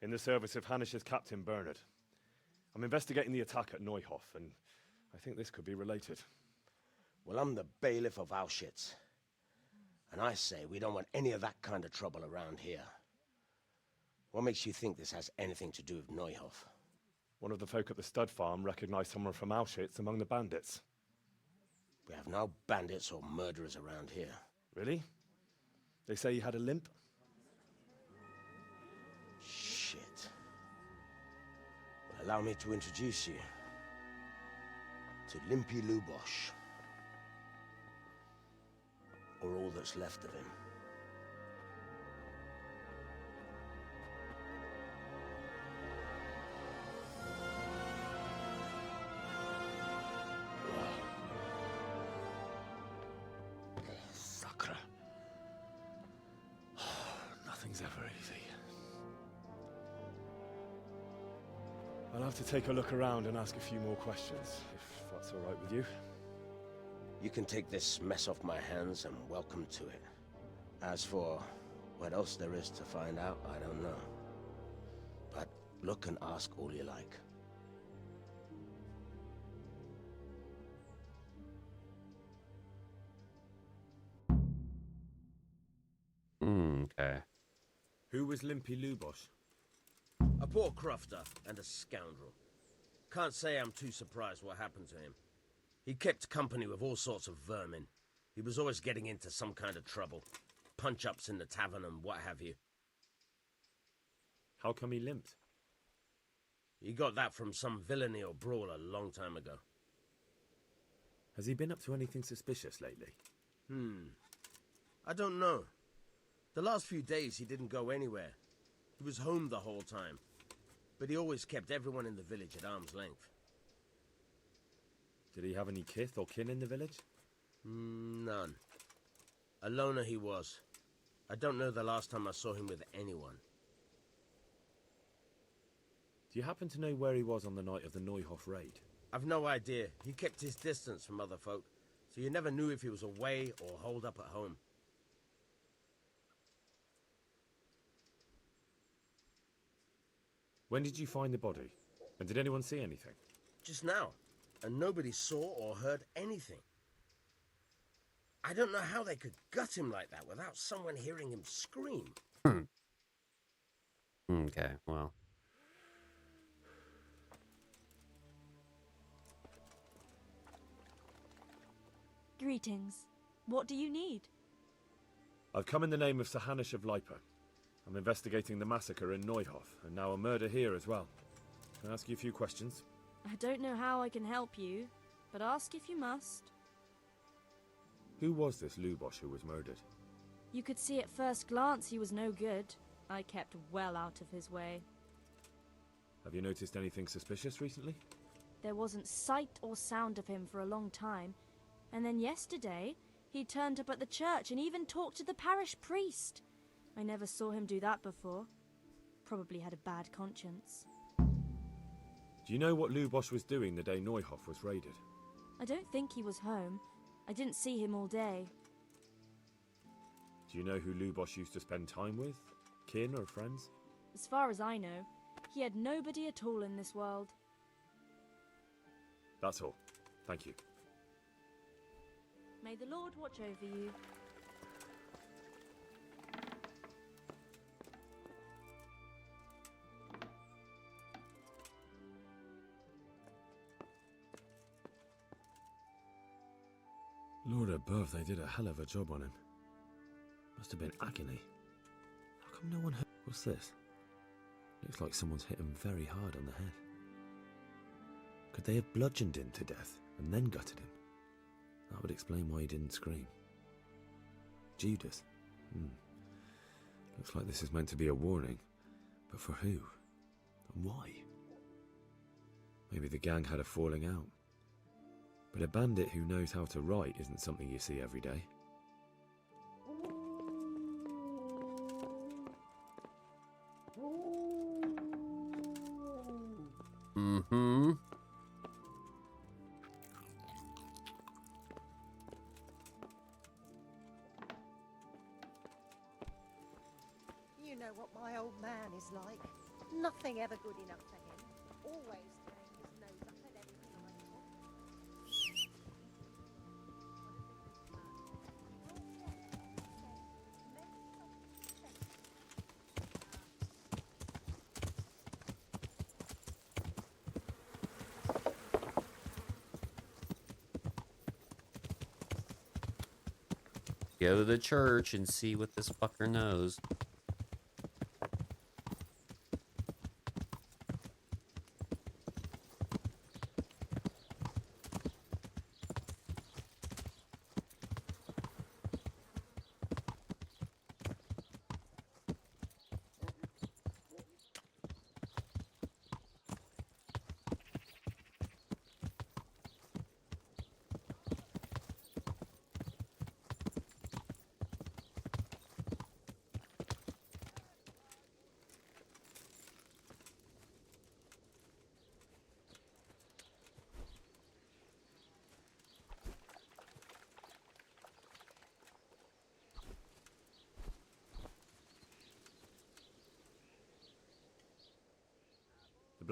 in the service of Hanush's captain Bernard. I'm investigating the attack at Neuhof, and I think this could be related. Well, I'm the bailiff of Auschwitz. And I say we don't want any of that kind of trouble around here. What makes you think this has anything to do with Neuhof? One of the folk at the stud farm recognized someone from Auschwitz among the bandits. We have no bandits or murderers around here. Really? They say he had a limp? Shit. Allow me to introduce you to Limpy Lubosh, or all that's left of him. Sacre. Nothing's ever easy. I'll have to take a look around and ask a few more questions, if that's all right with you. You can take this mess off my hands and welcome to it. As for what else there is to find out, I don't know. But look and ask all you like. Okay. Who was Limpy Lubosh? A poor crofter and a scoundrel. Can't say I'm too surprised what happened to him. He kept company with all sorts of vermin. He was always getting into some kind of trouble. Punch-ups in the tavern and what have you. How come he limped? He got that from some villainy or brawl a long time ago. Has he been up to anything suspicious lately? I don't know. The last few days he didn't go anywhere. He was home the whole time. But he always kept everyone in the village at arm's length. Did he have any kith or kin in the village? None. A loner he was. I don't know the last time I saw him with anyone. Do you happen to know where he was on the night of the Neuhof raid? I've no idea. He kept his distance from other folk, so you never knew if he was away or holed up at home. When did you find the body? And did anyone see anything? Just now. And nobody saw or heard anything. I don't know how they could gut him like that without someone hearing him scream. Okay, well. Greetings. What do you need? I've come in the name of Sir Hanish of Lipa. I'm investigating the massacre in Neuhof, and now a murder here as well. Can I ask you a few questions? I don't know how I can help you, but ask if you must. Who was this Lubosh who was murdered? You could see at first glance he was no good. I kept well out of his way. Have you noticed anything suspicious recently? There wasn't sight or sound of him for a long time, and then yesterday he turned up at the church and even talked to the parish priest. I never saw him do that before. Probably had a bad conscience. Do you know what Lubosh was doing the day Neuhof was raided? I don't think he was home. I didn't see him all day. Do you know who Lubosh used to spend time with? Kin or friends? As far as I know, he had nobody at all in this world. That's all. Thank you. May the Lord watch over you. Lord above, they did a hell of a job on him. Must have been agony. How come no one heard? What's this? Looks like someone's hit him very hard on the head. Could they have bludgeoned him to death and then gutted him? That would explain why he didn't scream. Judas. Looks like this is meant to be a warning. But for who? And why? Maybe the gang had a falling out. But a bandit who knows how to write isn't something you see every day. Mm-hmm. You know what my old man is like. Nothing ever good enough for him. Always turning his nose up at everything I do. Go to the church and see what this fucker knows.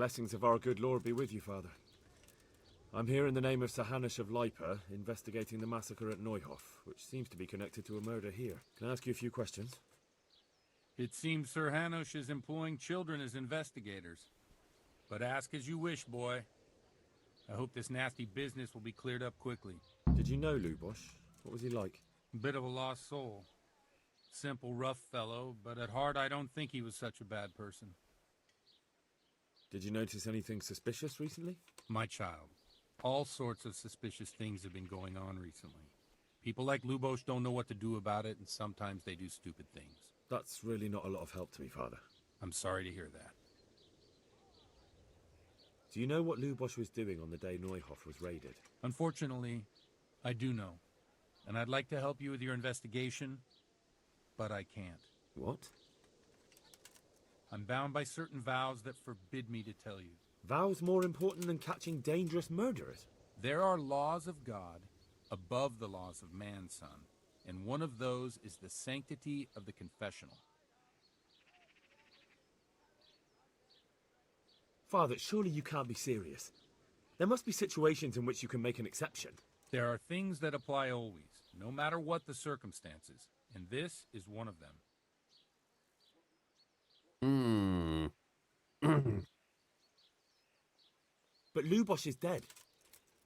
blessings of our good Lord be with you, Father. I'm here in the name of Sir Hanush of Lipa, investigating the massacre at Neuhof, which seems to be connected to a murder here. Can I ask you a few questions? It seems Sir Hanush is employing children as investigators. But ask as you wish, boy. I hope this nasty business will be cleared up quickly. Did you know Lubosh? What was he like? Bit of a lost soul. Simple, rough fellow, but at heart I don't think he was such a bad person. Did you notice anything suspicious recently? My child, all sorts of suspicious things have been going on recently. People like Lubosh don't know what to do about it, and sometimes they do stupid things. That's really not a lot of help to me, Father. I'm sorry to hear that. Do you know what Lubosh was doing on the day Neuhof was raided? Unfortunately, I do know. And I'd like to help you with your investigation, but I can't. What? I'm bound by certain vows that forbid me to tell you. Vows more important than catching dangerous murderers? There are laws of God above the laws of man, son. And one of those is the sanctity of the confessional. Father, surely you can't be serious. There must be situations in which you can make an exception. There are things that apply always, no matter what the circumstances, and this is one of them. But Lubosh is dead.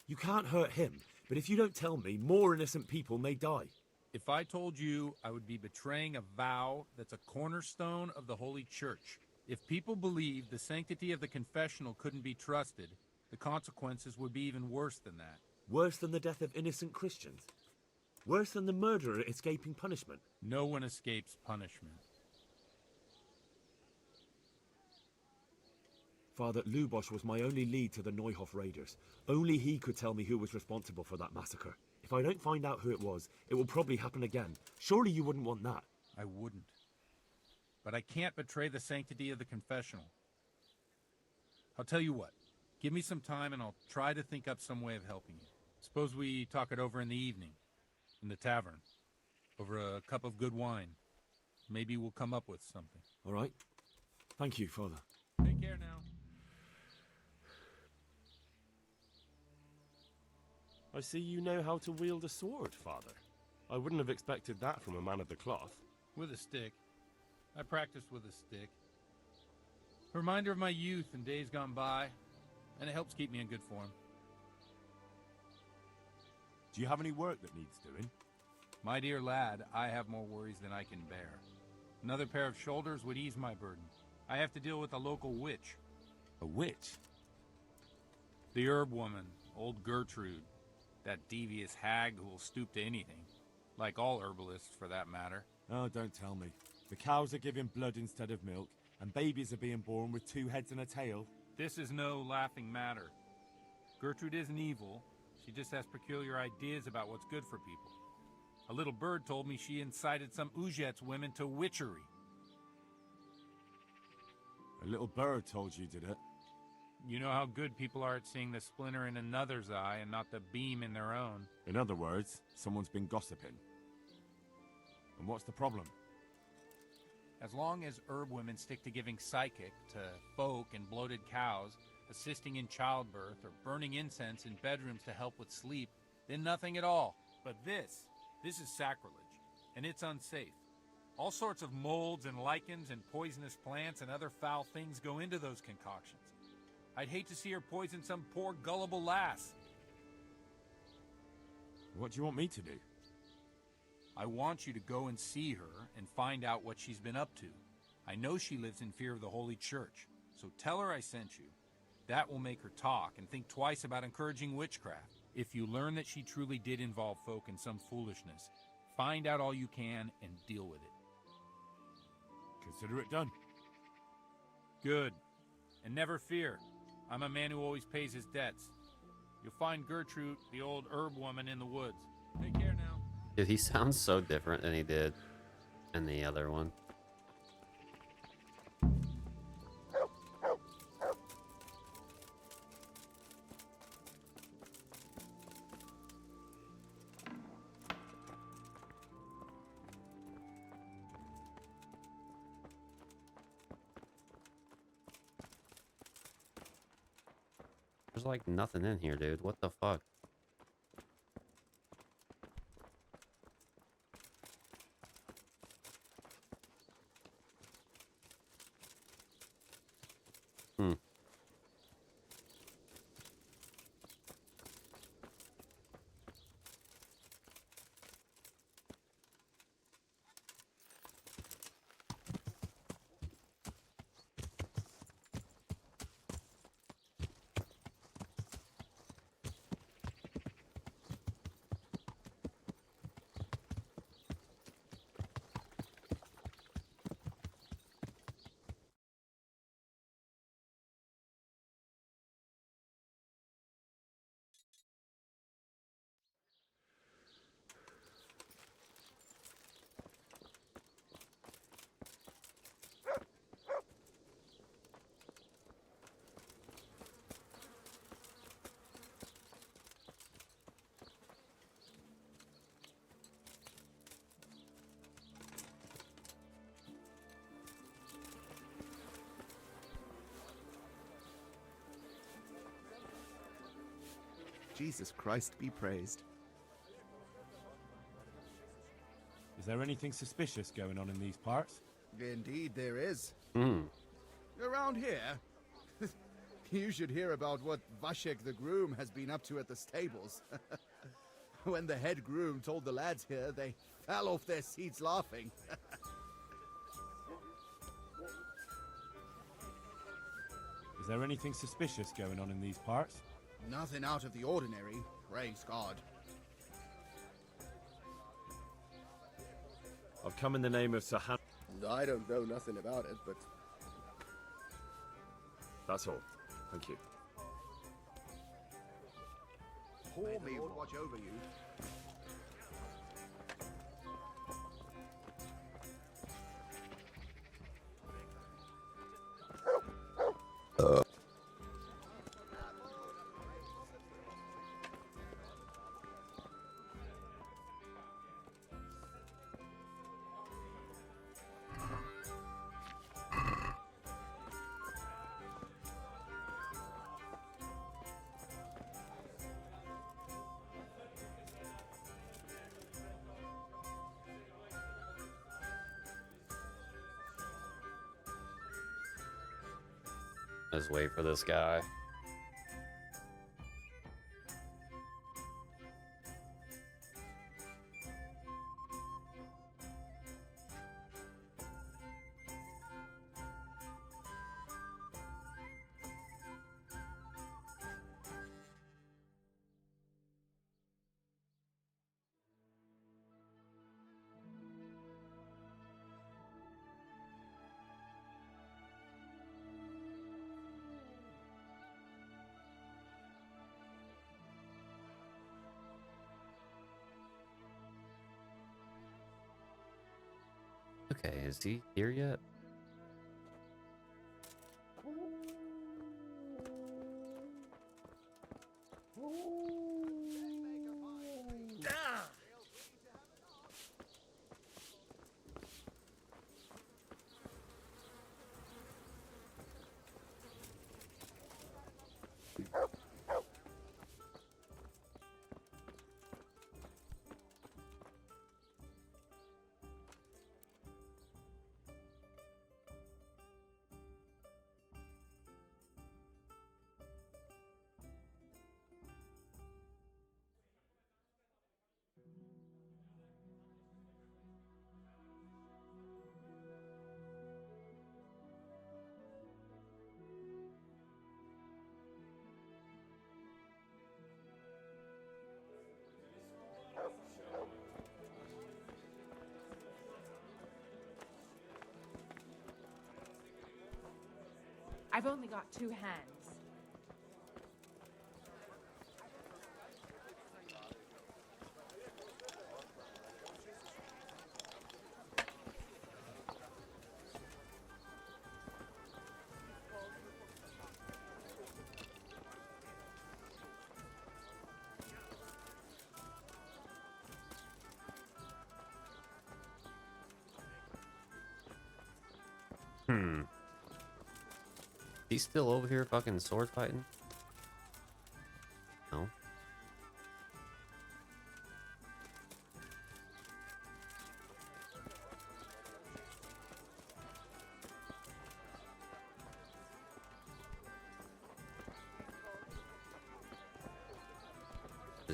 You can't hurt him, but if you don't tell me, more innocent people may die. If I told you, I would be betraying a vow that's a cornerstone of the Holy Church. If people believed the sanctity of the confessional couldn't be trusted, the consequences would be even worse than that. Worse than the death of innocent Christians? Worse than the murderer escaping punishment? No one escapes punishment. Father, Lubosh was my only lead to the Neuhof raiders. Only he could tell me who was responsible for that massacre. If I don't find out who it was, it will probably happen again. Surely you wouldn't want that. I wouldn't. But I can't betray the sanctity of the confessional. I'll tell you what. Give me some time and I'll try to think up some way of helping you. Suppose we talk it over in the evening, in the tavern, over a cup of good wine. Maybe we'll come up with something. All right. Thank you, Father. Take care now. I see you know how to wield a sword, Father. I wouldn't have expected that from a man of the cloth. With a stick. I practiced with a stick. A reminder of my youth and days gone by, and it helps keep me in good form. Do you have any work that needs doing? My dear lad, I have more worries than I can bear. Another pair of shoulders would ease my burden. I have to deal with a local witch. A witch? The herb woman, old Gertrude. That devious hag who will stoop to anything. Like all herbalists, for that matter. Oh, don't tell me. The cows are giving blood instead of milk, and babies are being born with 2 heads and a tail. This is no laughing matter. Gertrude isn't evil. She just has peculiar ideas about what's good for people. A little bird told me she incited some Ujet's women to witchery. A little bird told you, did it? You know how good people are at seeing the splinter in another's eye and not the beam in their own. In other words, someone's been gossiping. And what's the problem? As long as herb women stick to giving psychic to folk and bloated cows, assisting in childbirth, or burning incense in bedrooms to help with sleep, then nothing at all. But this is sacrilege, and it's unsafe. All sorts of molds and lichens and poisonous plants and other foul things go into those concoctions. I'd hate to see her poison some poor gullible lass. What do you want me to do? I want you to go and see her and find out what she's been up to. I know she lives in fear of the Holy Church, so tell her I sent you. That will make her talk and think twice about encouraging witchcraft. If you learn that she truly did involve folk in some foolishness, find out all you can and deal with it. Consider it done. Good. And never fear. I'm a man who always pays his debts. You'll find Gertrude, the old herb woman, in the woods. Take care now. Dude, he sounds so different than he did in the other one. like nothing in here, dude. What the fuck? Hmm. Jesus Christ be praised. Is there anything suspicious going on in these parts? Indeed there is. Hmm. Around here, you should hear about what Vashek the groom has been up to at the stables. When the head groom told the lads here, they fell off their seats laughing. Is there anything suspicious going on in these parts? Nothing out of the ordinary, praise God. I've come in the name of Sir Han. I don't know nothing about it, but... That's all. Thank you. May the Lord watch over you. Let's wait for this guy. Okay, is he here yet? I've only got 2 hands. He's still over here fucking sword fighting?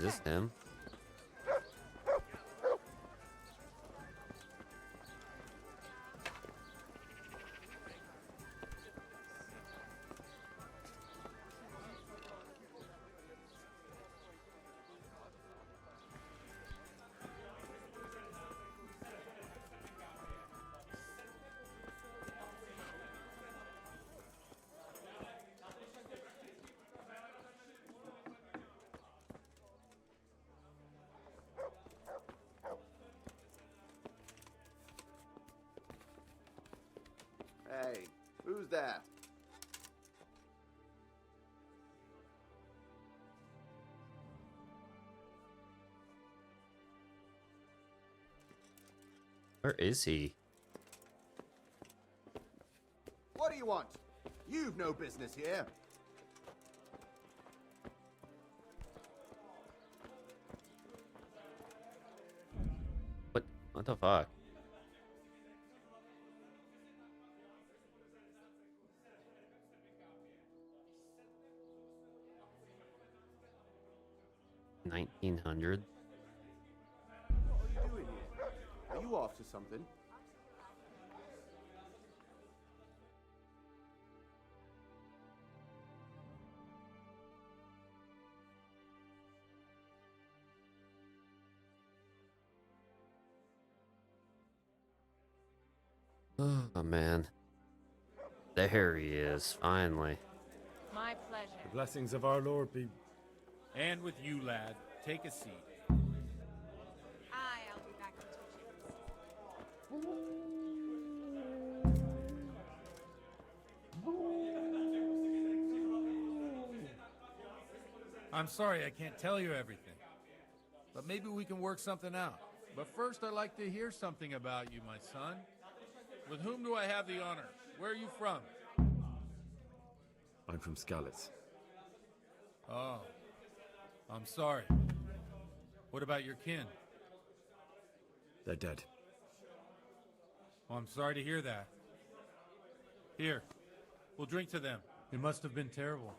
this him? Hey, who's there? Where is he? What do you want? You've no business here. What the fuck? $1900. What are you doing here? Are you after something? Oh man. There he is, finally. My pleasure. The blessings of our Lord be... And with you, lad. Take a seat. I'll be back in 2 seconds. I'm sorry I can't tell you everything. But maybe we can work something out. But first I'd like to hear something about you, my son. With whom do I have the honor? Where are you from? I'm from Skalitz. Oh, I'm sorry. What about your kin? They're dead. Oh, I'm sorry to hear that. Here, we'll drink to them. It must have been terrible.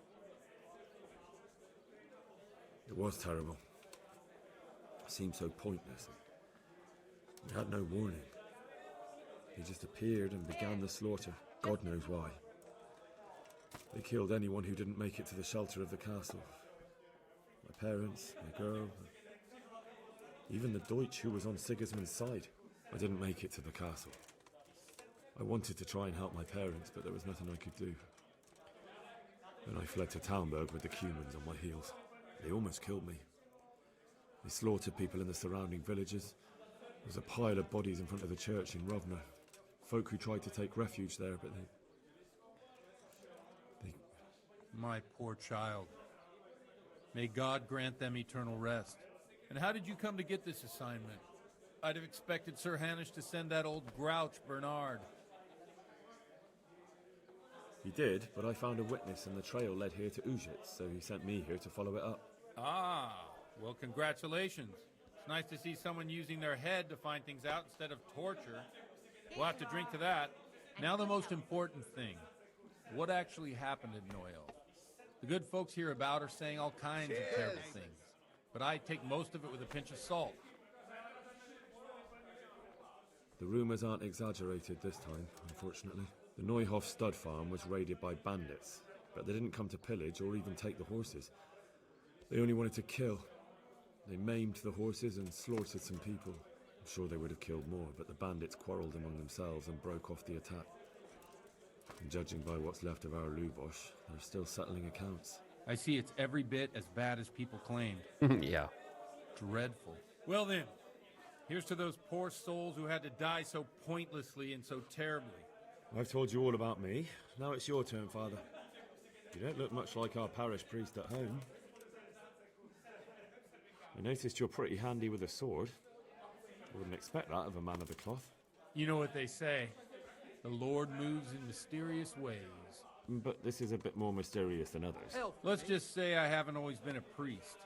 It was terrible. It seemed so pointless. We had no warning. They just appeared and began the slaughter. God knows why. They killed anyone who didn't make it to the shelter of the castle. My parents, my girl, even the Deutsch who was on Sigismund's side. I didn't make it to the castle. I wanted to try and help my parents, but there was nothing I could do. Then I fled to Talmberg with the Cumans on my heels. They almost killed me. They slaughtered people in the surrounding villages. There was a pile of bodies in front of the church in Rovna. Folk who tried to take refuge there, but they... My poor child. May God grant them eternal rest. And how did you come to get this assignment? I'd have expected Sir Hanish to send that old grouch, Bernard. He did, but I found a witness and the trail led here to Ujitz, so he sent me here to follow it up. Ah, well, congratulations. It's nice to see someone using their head to find things out instead of torture. We'll have to drink to that. Now the most important thing. What actually happened in Noel? The good folks hereabout are saying all kinds of terrible things, but I take most of it with a pinch of salt. The rumours aren't exaggerated this time, unfortunately. The Neuhof stud farm was raided by bandits, but they didn't come to pillage or even take the horses. They only wanted to kill. They maimed the horses and slaughtered some people. I'm sure they would have killed more, but the bandits quarrelled among themselves and broke off the attack. And judging by what's left of our Lubosh, they're still settling accounts. I see it's every bit as bad as people claimed. Yeah. Dreadful. Well then, here's to those poor souls who had to die so pointlessly and so terribly. I've told you all about me. Now it's your turn, Father. You don't look much like our parish priest at home. I noticed you're pretty handy with a sword. I wouldn't expect that of a man of the cloth. You know what they say. The Lord moves in mysterious ways. But this is a bit more mysterious than others. Let's just say I haven't always been a priest.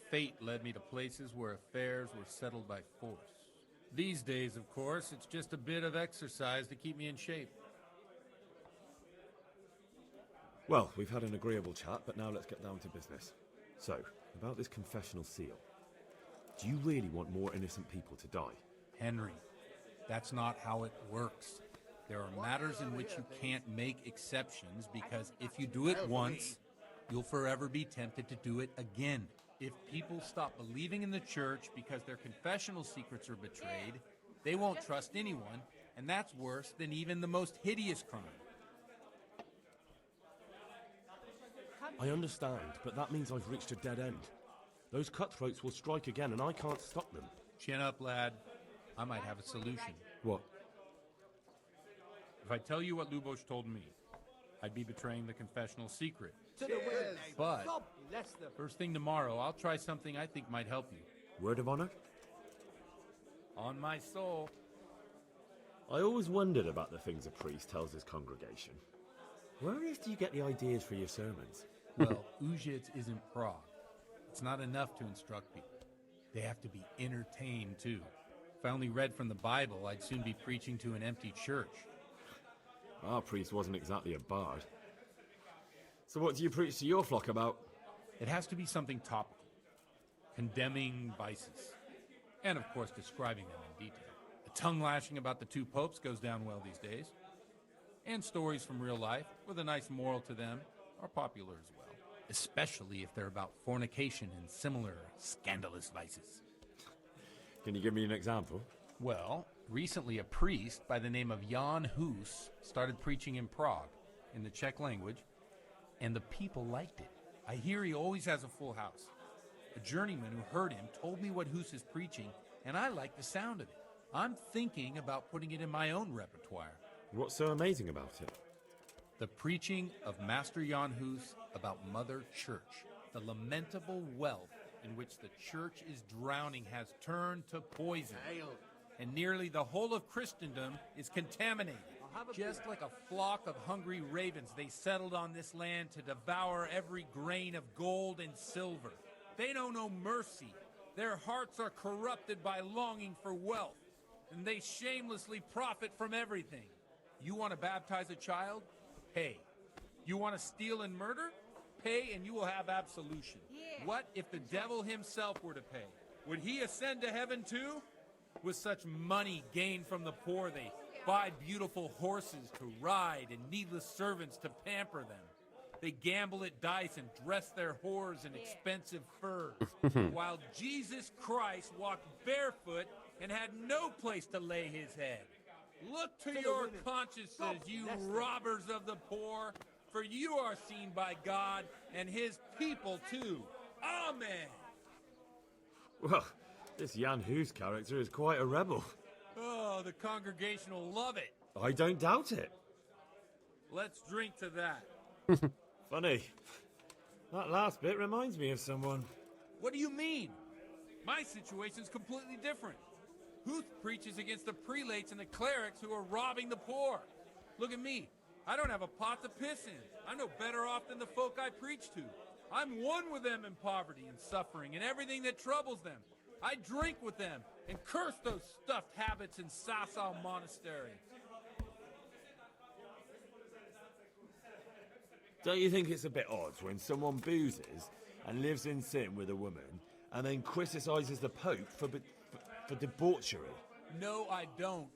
Fate led me to places where affairs were settled by force. These days, of course, it's just a bit of exercise to keep me in shape. Well, we've had an agreeable chat, but now let's get down to business. So, About this confessional seal. Do you really want more innocent people to die? Henry, that's not how it works. There are matters in which you can't make exceptions because if you do it once, you'll forever be tempted to do it again. If people stop believing in the church because their confessional secrets are betrayed, they won't trust anyone, and that's worse than even the most hideous crime. I understand, but that means I've reached a dead end. Those cutthroats will strike again, and I can't stop them. Chin up, lad. I might have a solution. What? If I tell you what Lubosh told me, I'd be betraying the confessional secret. To the wind, But God bless them. first thing tomorrow, I'll try something I think might help you. Word of honor? On my soul. I always wondered about the things a priest tells his congregation. Where on earth do you get the ideas for your sermons? Well, Ujits isn't Prague. It's not enough to instruct people. They have to be entertained, too. If I only read from the Bible, I'd soon be preaching to an empty church. Our priest wasn't exactly a bard. So what do you preach to your flock about? It has to be something topical. Condemning vices. And, of course, describing them in detail. The tongue lashing about the two popes goes down well these days. And stories from real life, with a nice moral to them, are popular as well. Especially if they're about fornication and similar scandalous vices. Can you give me an example? Well, recently a priest by the name of Jan Hus started preaching in Prague, in the Czech language, and the people liked it. I hear he always has a full house. A journeyman who heard him told me what Hus is preaching, and I like the sound of it. I'm thinking about putting it in my own repertoire. What's so amazing about it? The preaching of Master Jan Hus about Mother Church. The lamentable wealth in which the church is drowning has turned to poison. And nearly the whole of Christendom is contaminated. Just like a flock of hungry ravens, they settled on this land to devour every grain of gold and silver. They know no mercy. Their hearts are corrupted by longing for wealth, and they shamelessly profit from everything. You want to baptize a child? Pay. You want to steal and murder? Pay and you will have absolution. What if the devil himself were to pay? Would he ascend to heaven too? With such money gained from the poor, they buy beautiful horses to ride and needless servants to pamper them. They gamble at dice and dress their whores in expensive furs, while Jesus Christ walked barefoot and had no place to lay his head. Look to your consciences, you robbers of the poor, for you are seen by God and his people too. Amen. Well, this Jan Hus character is quite a rebel. Oh, the congregation will love it. I don't doubt it. Let's drink to that. Funny. That last bit reminds me of someone. What do you mean? My situation's completely different. Huth preaches against the prelates and the clerics who are robbing the poor. Look at me. I don't have a pot to piss in. I'm no better off than the folk I preach to. I'm one with them in poverty and suffering and everything that troubles them. I drink with them and curse those stuffed habits in Sasau Monastery. Don't you think it's a bit odd when someone boozes and lives in sin with a woman and then criticises the Pope for debauchery? No, I don't.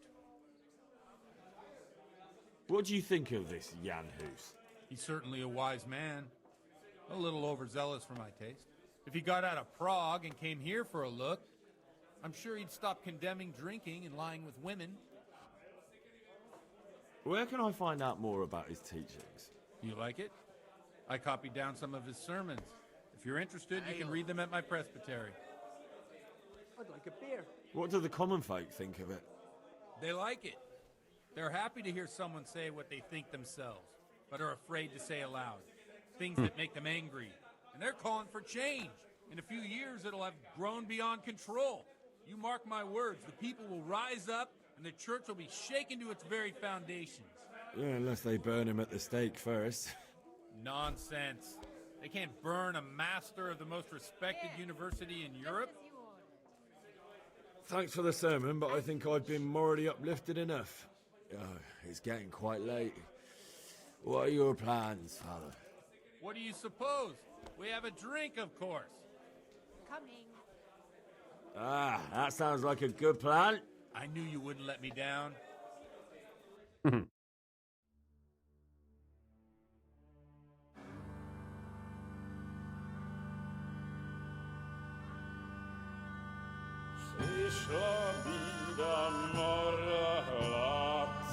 What do you think of this Jan Hus? He's certainly a wise man. A little overzealous for my taste. If he got out of Prague and came here for a look, I'm sure he'd stop condemning drinking and lying with women. Where can I find out more about his teachings? You like it? I copied down some of his sermons. If you're interested, you can read them at my presbytery. I'd like a beer. What do the common folk think of it? They like it. They're happy to hear someone say what they think themselves, but are afraid to say aloud. Things that make them angry. And they're calling for change. In a few years, it'll have grown beyond control. You mark my words, the people will rise up, and the church will be shaken to its very foundations. Yeah, unless they burn him at the stake first. Nonsense. They can't burn a master of the most respected university in Europe. Thanks for the sermon, but I think I've been morally uplifted enough. Oh, it's getting quite late. What are your plans, Father? What do you suppose? We have a drink, of course. coming. Ah, that sounds like a good plan. I knew you wouldn't let me down. Przyszła bida mora lat,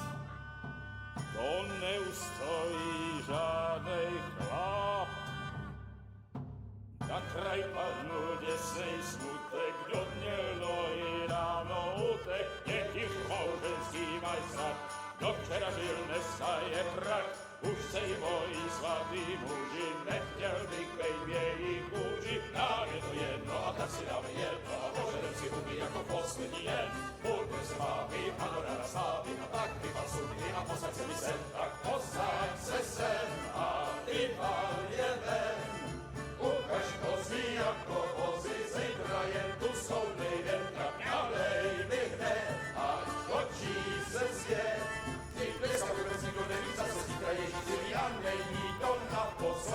to nie ustoi żadnej chlap. Na kraj panuje sej smutek, godnielo i rano utek, niech ich małżeński majstak, do wczera żylne staje prak. Už sej moji svatý muži, nechtěl bych bejbě jich kůži. Nám je to jedno a tak si dáme jedno a požadem si huby jako poslední jen. Půjďme se mámy, panorama slávy a tak vypal sudy a posaď se mi sem. Tak posaď se sem a vypal je ven. Ukaž kozy jako vozy, zítra jen tu jsou nejden, tak nalej mi hned, ať točí se svět.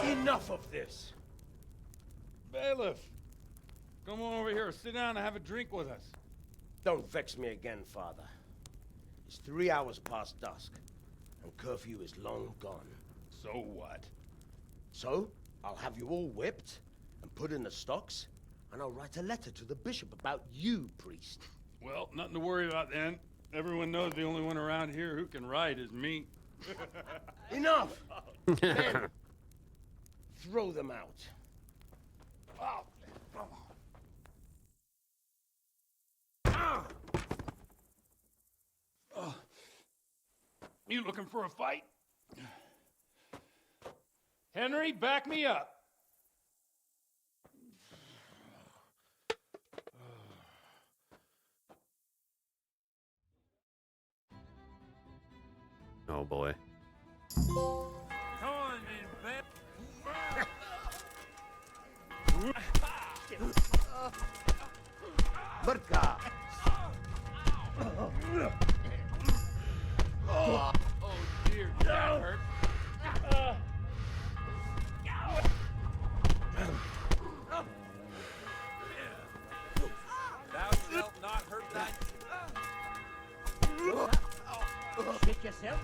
Enough of this! Bailiff! Come on over here, sit down and have a drink with us. Don't vex me again, Father. It's 3 hours past dusk, and curfew is long gone. So what? So, I'll have you all whipped and put in the stocks, and I'll write a letter to the bishop about you, priest. Well, nothing to worry about then. Everyone knows the only one around here who can write is me. Enough! Men, throw them out. You looking for a fight? Henry, back me up. Oh boy. Come on, man. Berka! Oh dear, that hurt. Thou shalt not hurt that. Shake yourself.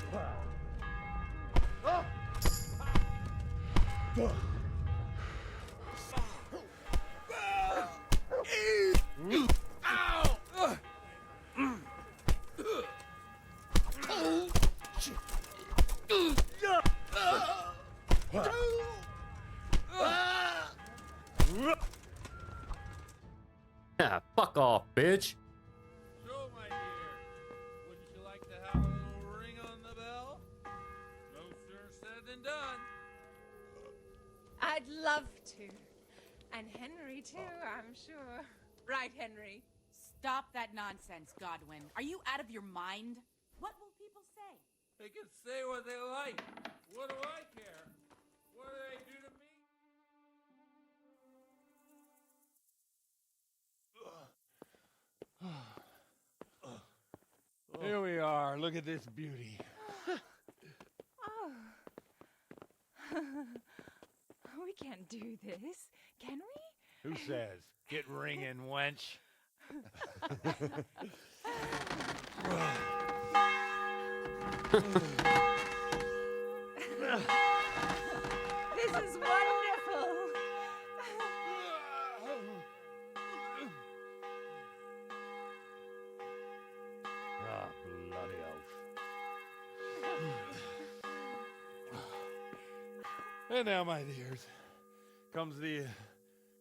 Yeah, fuck off, bitch. So, my dear, wouldn't you like to have a little ring on the bell? No sooner said than done. I'd love to. And Henry, too, I'm sure. Right, Henry? Stop that nonsense, Godwin. Are you out of your mind? What will people say? They can say what they like. What do I care? What do they do to me? Here we are. Look at this beauty. Oh. We can't do this, can we? Who says? Get ringing, wench. This is wonderful. Ah, bloody oath. And now, my dears, comes the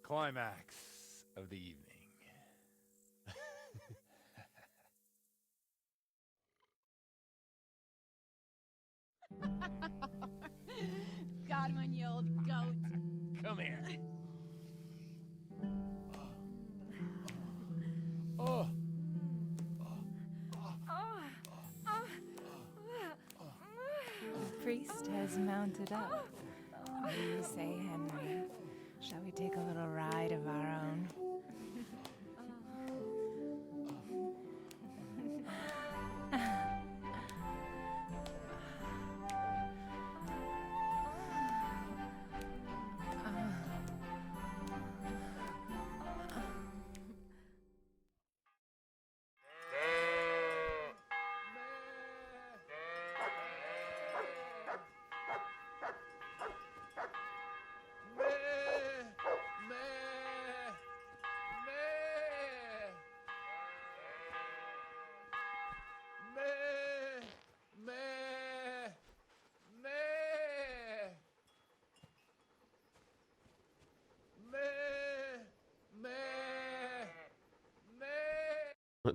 climax of the evening. Godwin, you old goat. Come here. Oh. The priest has mounted up. What do you say, Henry? Shall we take a little ride of our own?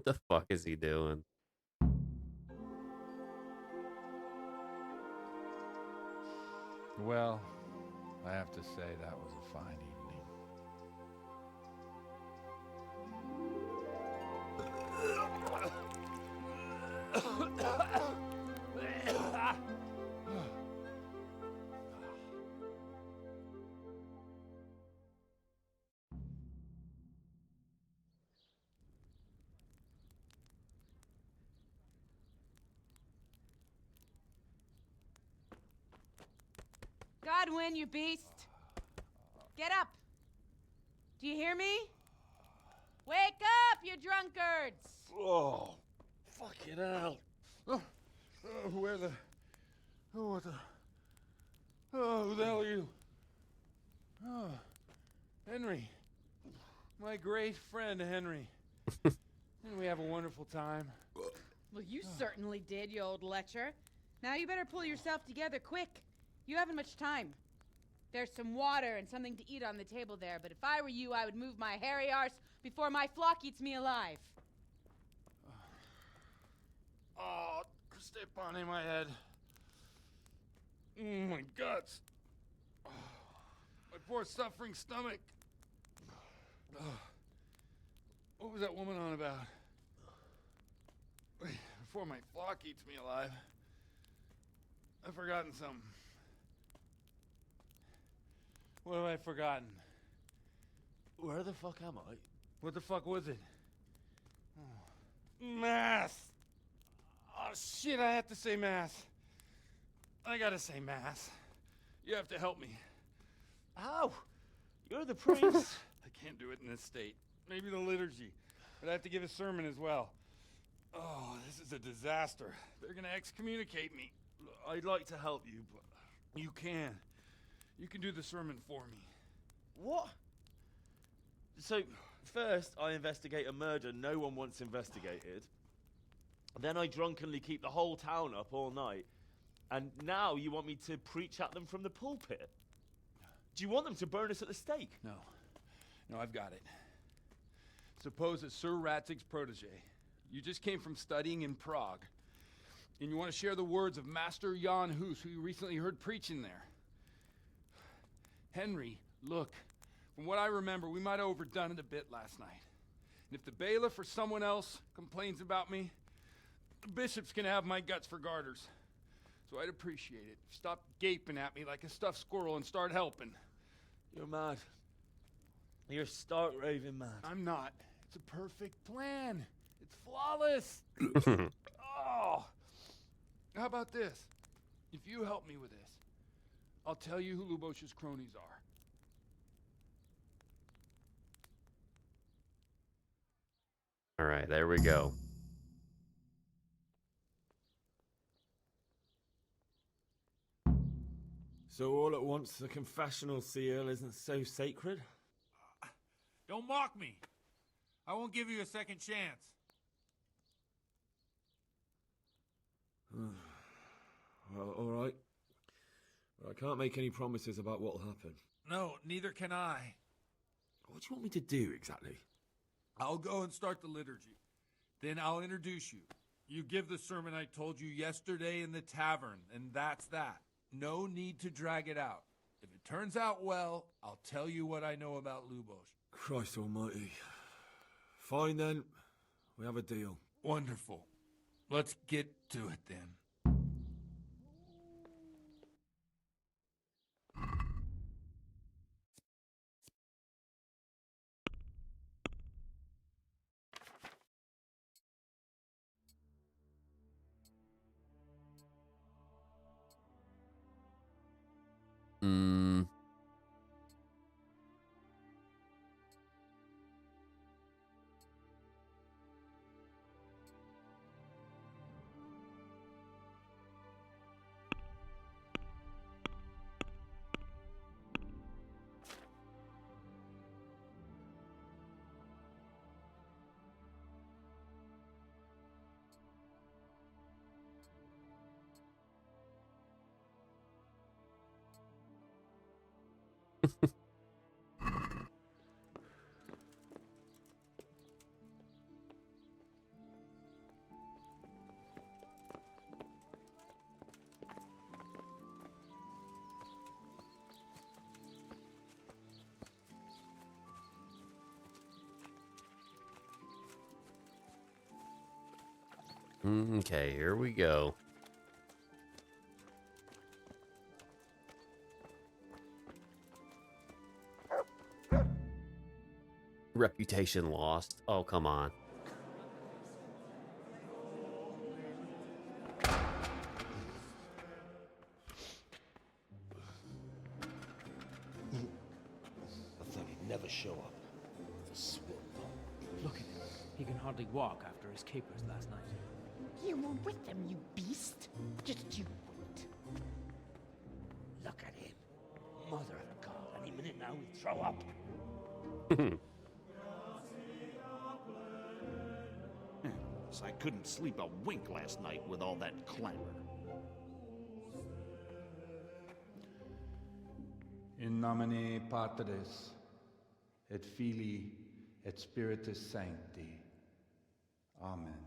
the fuck is he doing? Well, I have to say that was a fine evening. Godwin, you beast! Get up! Do you hear me? Wake up, you drunkards! Oh, fucking hell. Where the... Oh, what the... Oh, who the hell are you? Oh, Henry. My great friend, Henry. Didn't we have a wonderful time? Well, you certainly did, you old lecher. Now you better pull yourself together quick. You haven't much time. There's some water and something to eat on the table there, but if I were you, I would move my hairy arse before my flock eats me alive. Oh, step on in my head. My guts. Oh, my poor suffering stomach. Oh, what was that woman on about? Wait, before my flock eats me alive. I've forgotten something. What have I forgotten? Where the fuck am I? What the fuck was it? Oh. Mass! Oh shit, I have to say mass. I gotta say mass. You have to help me. How? You're the priest. I can't do it in this state. Maybe the liturgy. But I have to give a sermon as well. Oh, this is a disaster. They're gonna excommunicate me. I'd like to help you, but you can. You can do the sermon for me. What? So, first I investigate a murder no one wants investigated. Then I drunkenly keep the whole town up all night. And now you want me to preach at them from the pulpit? Do you want them to burn us at the stake? No. No, I've got it. Suppose that Sir Ratzig's protege. You just came from studying in Prague. And you want to share the words of Master Jan Hus, who you recently heard preaching there. Henry, look, from what I remember, we might have overdone it a bit last night. And if the bailiff or someone else complains about me, the bishops can have my guts for garters. So I'd appreciate it. Stop gaping at me like a stuffed squirrel and start helping. You're mad. You're stark raving mad. I'm not. It's a perfect plan. It's flawless. Oh. How about this? If you help me with this, I'll tell you who Lubosh's cronies are. All right, there we go. So all at once the confessional seal isn't so sacred? Don't mock me. I won't give you a second chance. Well, all right. But I can't make any promises about what'll happen. No, neither can I. What do you want me to do exactly? I'll go and start the liturgy. Then I'll introduce you. You give the sermon I told you yesterday in the tavern, and that's that. No need to drag it out. If it turns out well, I'll tell you what I know about Lubosh. Christ almighty. Fine then. We have a deal. Wonderful. Let's get to it then. Okay, here we go. Reputation lost. Oh, come on. I thought he'd never show up. The swimp. Look at him. He can hardly walk after his capers last night. You were with them, you beast. Just you wait. Look at him. Mother of God, any minute now he'll throw up. So I couldn't sleep a wink last night with all that clamor. In nomine Patris, et Filii, et Spiritus Sancti. Amen.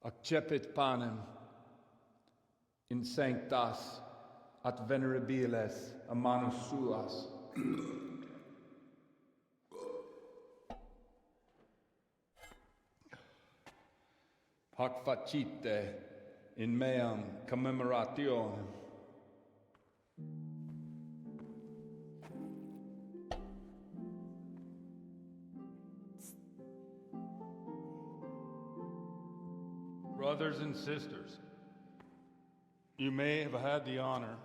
Accepit panem in sanctas at venerabiles a manus suas. Hac facite in meam commemorationem. Brothers and sisters, you may have had the honor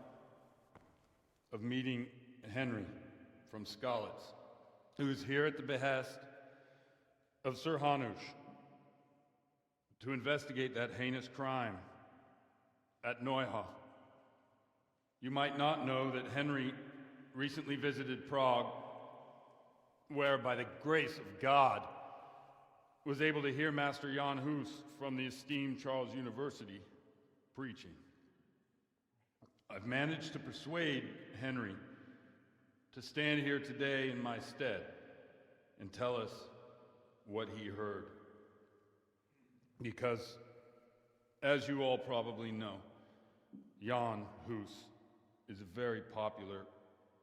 of meeting Henry from Skalitz, who is here at the behest of Sir Hanush to investigate that heinous crime at Neuhof. You might not know that Henry recently visited Prague, where, by the grace of God, was able to hear Master Jan Hus from the esteemed Charles University preaching. I've managed to persuade Henry to stand here today in my stead and tell us what he heard. Because, as you all probably know, Jan Hus is a very popular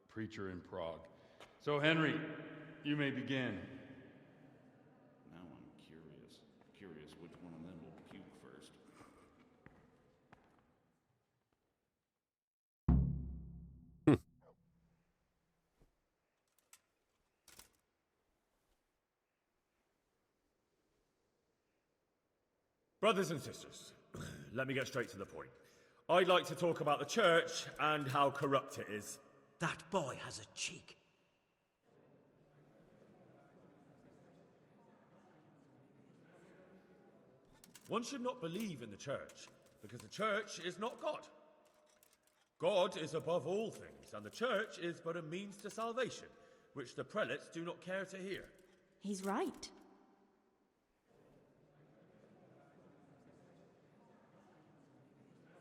preacher in Prague. So, Henry, you may begin. Now I'm curious which one of them will puke first. Brothers and sisters, let me get straight to the point. I'd like to talk about the church and how corrupt it is. That boy has a cheek. One should not believe in the church, because the church is not God. God is above all things, and the church is but a means to salvation, which the prelates do not care to hear. He's right.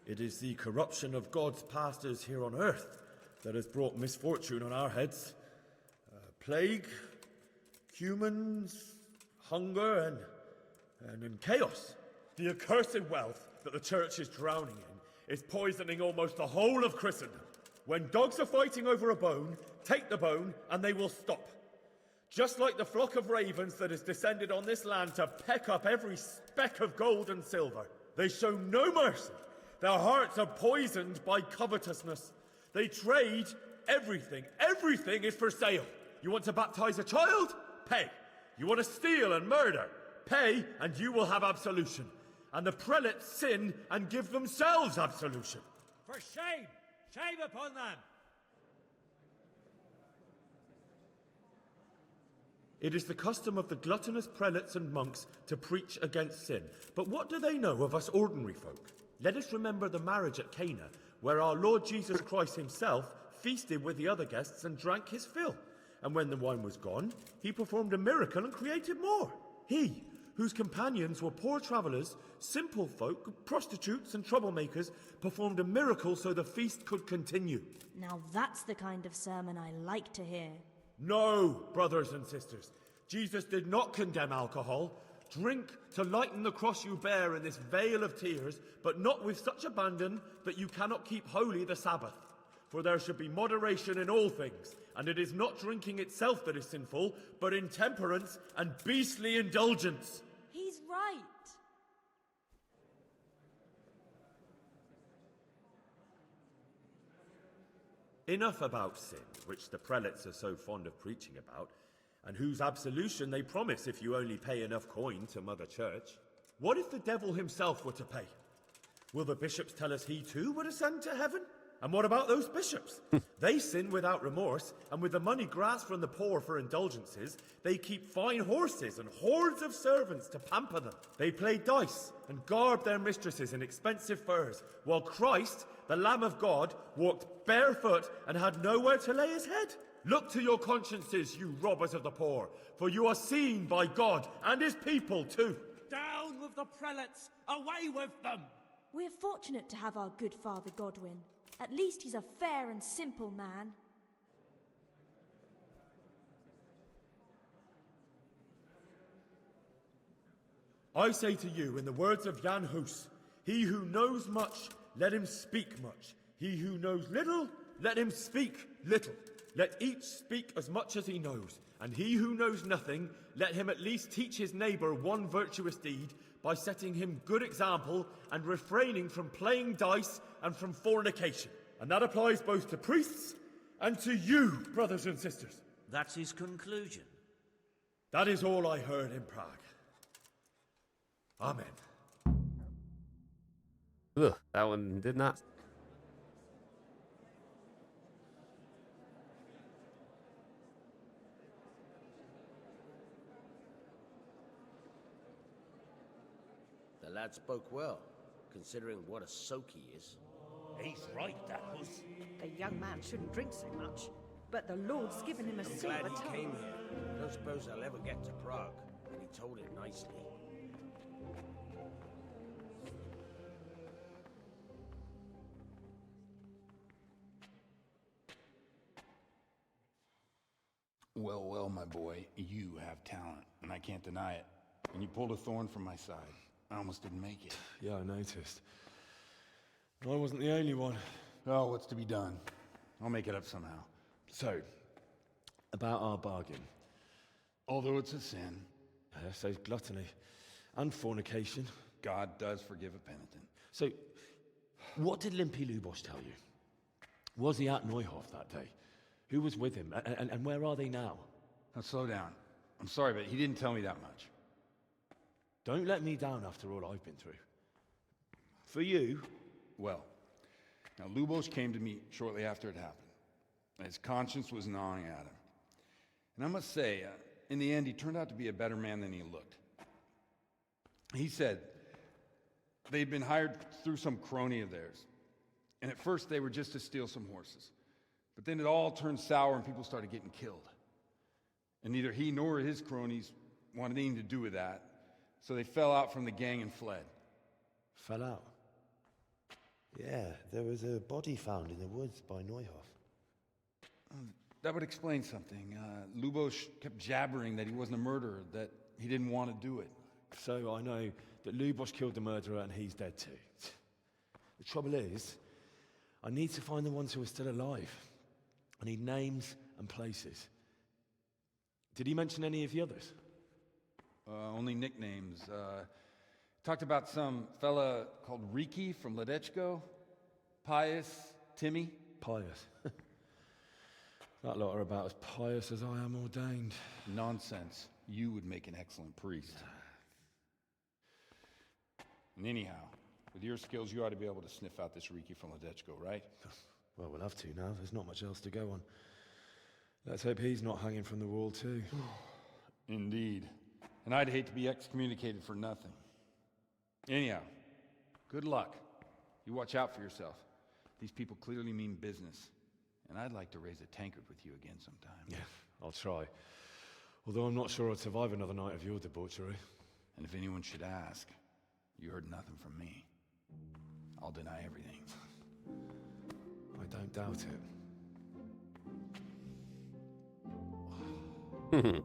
It is the corruption of God's pastors here on earth that has brought misfortune on our heads. Plague, humans, hunger, and chaos. The accursed wealth that the church is drowning in is poisoning almost the whole of Christendom. When dogs are fighting over a bone, take the bone and they will stop. Just like the flock of ravens that has descended on this land to peck up every speck of gold and silver. They show no mercy. Their hearts are poisoned by covetousness. They trade everything. Everything is for sale. You want to baptize a child? Pay. You want to steal and murder? Pay, and you will have absolution. And the prelates sin and give themselves absolution. For shame! Shame upon them! It is the custom of the gluttonous prelates and monks to preach against sin. But what do they know of us ordinary folk? Let us remember the marriage at Cana, where our Lord Jesus Christ himself feasted with the other guests and drank his fill. And when the wine was gone, he performed a miracle and created more. He, whose companions were poor travellers, simple folk, prostitutes and troublemakers, performed a miracle so the feast could continue. Now that's the kind of sermon I like to hear. No, brothers and sisters. Jesus did not condemn alcohol. Drink to lighten the cross you bear in this vale of tears, but not with such abandon that you cannot keep holy the Sabbath. For there should be moderation in all things, and it is not drinking itself that is sinful, but intemperance and beastly indulgence. He's right. Enough about sin, which the prelates are so fond of preaching about, and whose absolution they promise if you only pay enough coin to Mother Church. What if the devil himself were to pay? Will the bishops tell us he too would ascend to heaven? And what about those bishops? They sin without remorse, and with the money grasped from the poor for indulgences, they keep fine horses and hordes of servants to pamper them. They play dice and garb their mistresses in expensive furs, while Christ, the Lamb of God, walked barefoot and had nowhere to lay his head. Look to your consciences, you robbers of the poor, for you are seen by God and his people too. Down with the prelates! Away with them! We're fortunate to have our good Father Godwin. At least he's a fair and simple man. I say to you, in the words of Jan Hus, he who knows much, let him speak much. He who knows little, let him speak little. Let each speak as much as he knows. And he who knows nothing, let him at least teach his neighbour one virtuous deed by setting him good example and refraining from playing dice and from fornication. And that applies both to priests and to you, brothers and sisters. That's his conclusion. That is all I heard in Prague. Amen. Ugh, that one did not. The lad spoke well, considering what a soak he is. He's right, that was. The young man shouldn't drink so much, but the Lord's given him a I'm silver glad he tongue. came here. I don't suppose I'll ever get to Prague, and he told it nicely. Well, well, my boy, you have talent, and I can't deny it. And you pulled a thorn from my side. I almost didn't make it. Yeah, I noticed. I wasn't the only one. Oh, what's to be done? I'll make it up somehow. So, about our bargain. Although it's a sin. So's gluttony. And fornication. God does forgive a penitent. So, what did Limpy Lubos tell you? Was he at Neuhof that day? Who was with him? And where are they now? Now, slow down. I'm sorry, but he didn't tell me that much. Don't let me down after all I've been through. For you... Well, now Lubos came to me shortly after it happened. His conscience was gnawing at him. And I must say, in the end, he turned out to be a better man than he looked. He said they'd been hired through some crony of theirs. And at first they were just to steal some horses. But then it all turned sour and people started getting killed. And neither he nor his cronies wanted anything to do with that. So they fell out from the gang and fled. Fell out? Yeah, there was a body found in the woods by Neuhof. That would explain something. Lubos kept jabbering that he wasn't a murderer, that he didn't want to do it. So I know that Lubos killed the murderer and he's dead too. The trouble is, I need to find the ones who are still alive. I need names and places. Did he mention any of the others? Only nicknames. Talked about some fella called Riki from Ledechko, Pius, Timmy. Pius. That lot are about as pious as I am ordained. Nonsense. You would make an excellent priest. And anyhow, with your skills, you ought to be able to sniff out this Riki from Ledechko, right? Well, we'll have to now. There's not much else to go on. Let's hope he's not hanging from the wall too. Indeed. And I'd hate to be excommunicated for nothing. Anyhow, good luck. You watch out for yourself. These people clearly mean business. And I'd like to raise a tankard with you again sometime. Yeah, I'll try. Although I'm not sure I'd survive another night of your debauchery. And if anyone should ask, you heard nothing from me. I'll deny everything. I don't doubt it.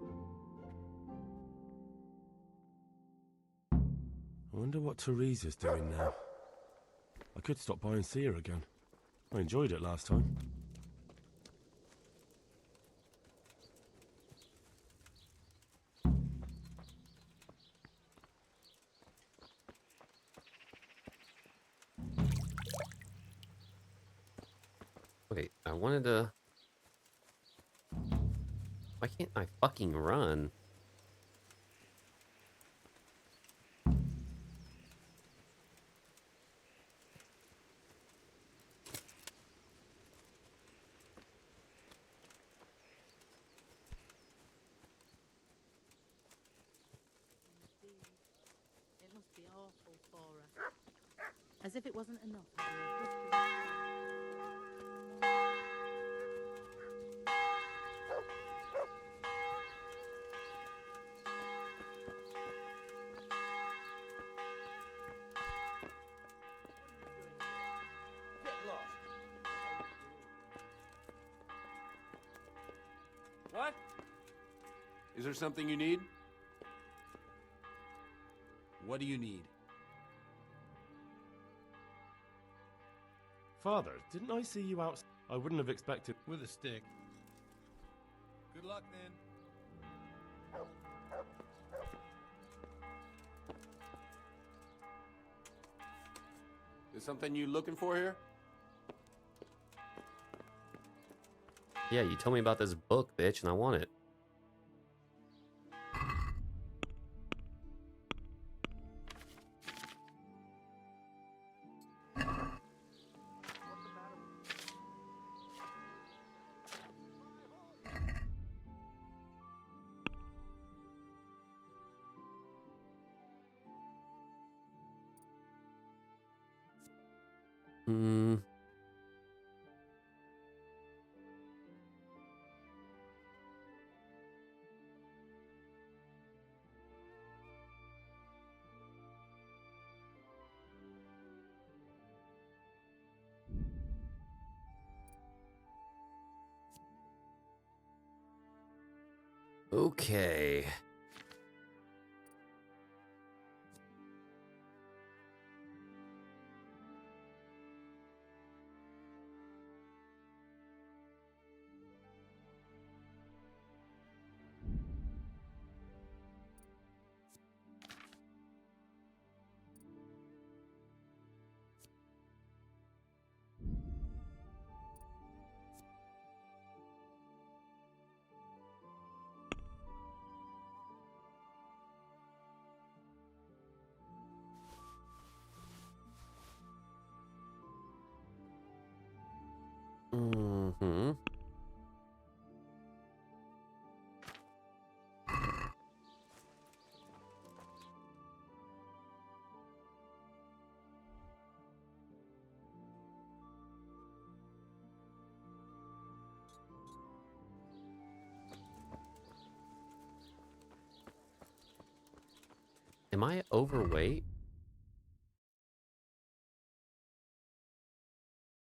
I wonder what Teresa's doing now. I could stop by and see her again. I enjoyed it last time. Wait, I wanted to... Why can't I fucking run? It must be awful for her. As if it wasn't enough. Get lost. What? Is there something you need? What do you need? Father, didn't I see you out? I wouldn't have expected... With a stick. Good luck, then. Is something you looking for here? Yeah, you told me about this book, bitch, and I want it. Hmm. Okay. Mm-hmm. Am I overweight?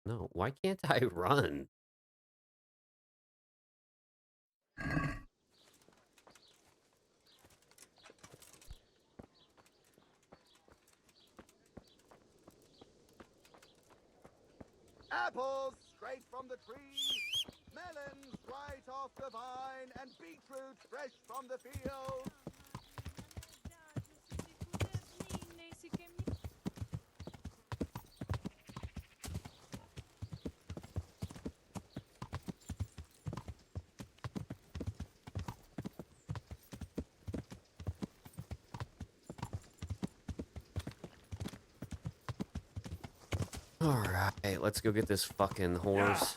No, why can't I run? Apples straight from the tree, melons right off the vine, and beetroot fresh from the field. Alright, let's go get this fucking horse.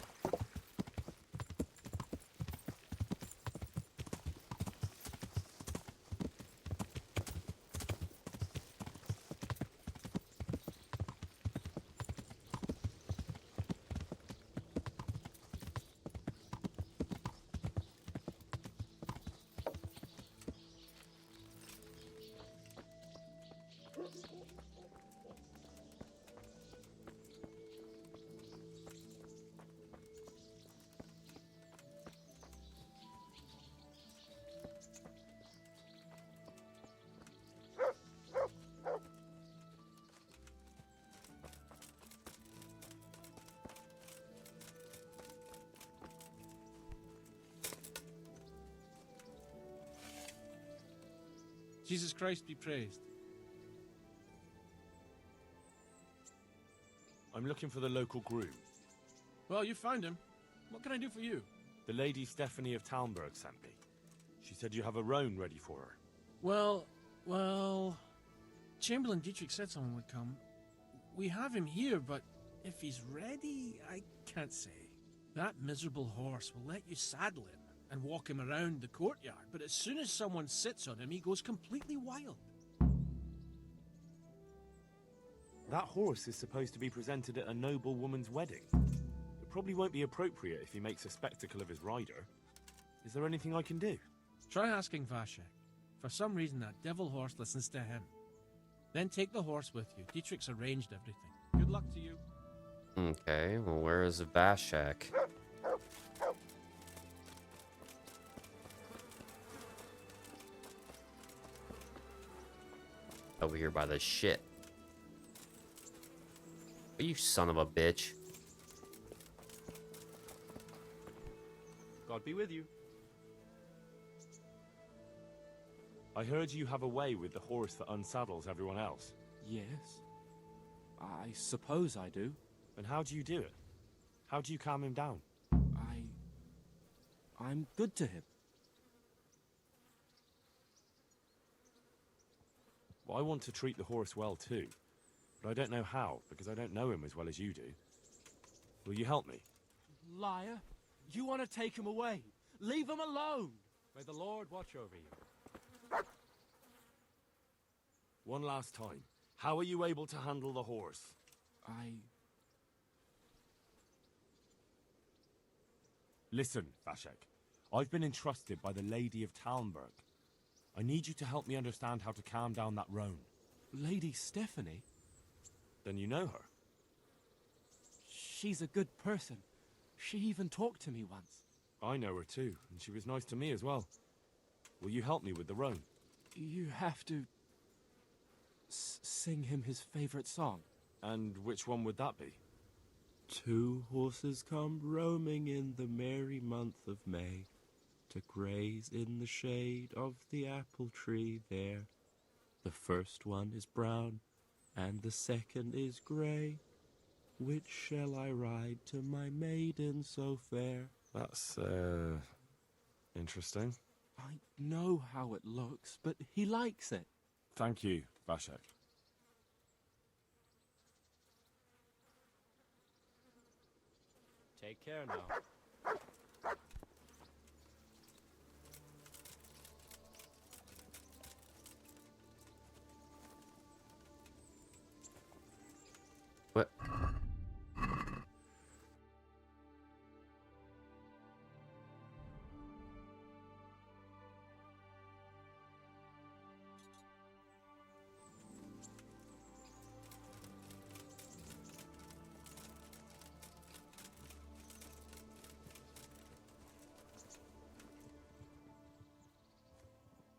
Jesus Christ be praised. I'm looking for the local groom. Well, you found him. What can I do for you? The Lady Stephanie of Talmberg sent me. She said you have a roan ready for her. Well, Chamberlain Dietrich said someone would come. We have him here, but if he's ready, I can't say. That miserable horse will let you saddle him and walk him around the courtyard, but as soon as someone sits on him, he goes completely wild. That horse is supposed to be presented at a noble woman's wedding. It probably won't be appropriate if he makes a spectacle of his rider. Is there anything I can do? Try asking Vashek. For some reason, that devil horse listens to him. Then take the horse with you. Dietrich's arranged everything. Good luck to you. Okay, well, where is Vashek? Over here by the shit. You son of a bitch. God be with you. I heard you have a way with the horse that unsaddles everyone else. Yes. I suppose I do. And how do you do it? How do you calm him down? I'm good to him. Well, I want to treat the horse well too. But I don't know how, because I don't know him as well as you do. Will you help me? Liar. You want to take him away. Leave him alone. May the Lord watch over you. One last time. How are you able to handle the horse? Listen, Vashek. I've been entrusted by the Lady of Talmberg. I need you to help me understand how to calm down that roan. Lady Stephanie? Then you know her. She's a good person. She even talked to me once. I know her too, and she was nice to me as well. Will you help me with the roan? You have to sing him his favorite song. And which one would that be? 2 horses come roaming in the merry month of May, to graze in the shade of the apple tree there. The first one is brown, and the second is grey. Which shall I ride to my maiden so fair? That's, interesting. I know how it looks, but he likes it. Thank you, Vashek. Take care now. What?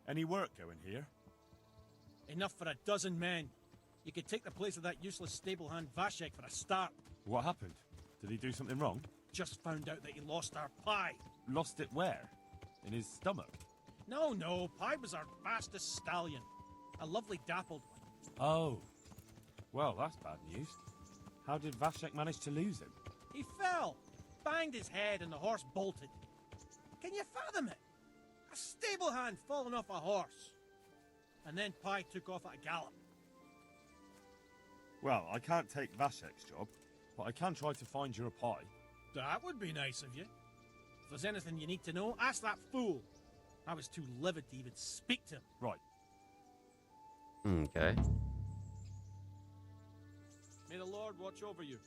Any work going here? Enough for a dozen men. You could take the place of that useless stable hand Vashek for a start. What happened? Did he do something wrong? Just found out that he lost our pie. Lost it where? In his stomach? No, Pie was our fastest stallion. A lovely dappled one. Oh. Well, that's bad news. How did Vashek manage to lose him? He fell, banged his head, and the horse bolted. Can you fathom it? A stable hand falling off a horse. And then Pie took off at a gallop. Well, I can't take Vashek's job, but I can try to find your pie. That would be nice of you. If there's anything you need to know, ask that fool. I was too livid to even speak to him. Right. Okay. May the Lord watch over you.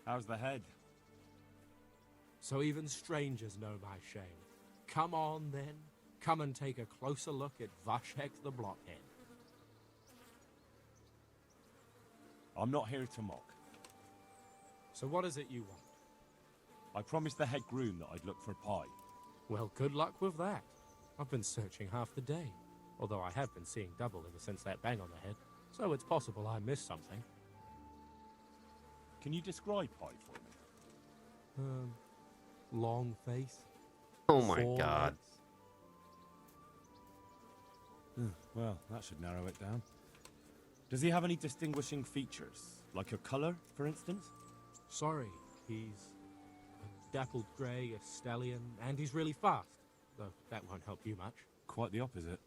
How's the head? So even strangers know my shame. Come on, then. Come and take a closer look at Vashek the Blockhead. I'm not here to mock. So what is it you want? I promised the head groom that I'd look for pie. Well, good luck with that. I've been searching half the day, although I have been seeing double ever since that bang on the head, so it's possible I missed something. Can you describe pie for me? Long face. Oh my 4 God. legs, Well, that should narrow it down. Does he have any distinguishing features? Like a colour, for instance? Sorry, he's a dappled grey, a stallion, and he's really fast. Though that won't help you much. Quite the opposite.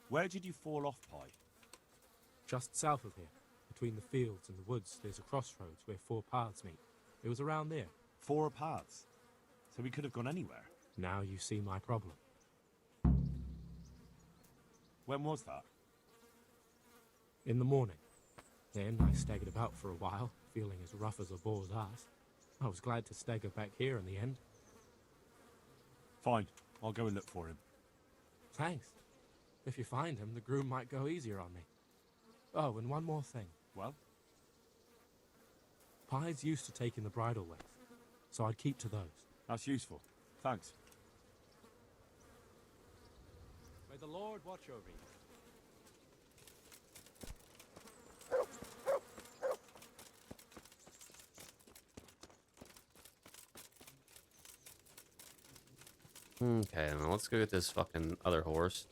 Where did you fall off, Pi? Just south of here, between the fields and the woods, there's a crossroads where 4 paths meet. It was around there. 4 paths? So we could have gone anywhere. Now you see my problem. When was that? In the morning. Then I staggered about for a while, feeling as rough as a boar's ass. I was glad to stagger back here in the end. Fine, I'll go and look for him. Thanks. If you find him, the groom might go easier on me. Oh, and one more thing. Well? Pies used to take in the bridal ways, so I'd keep to those. That's useful. Thanks. May the Lord watch over you. Okay, now let's go get this fucking other horse.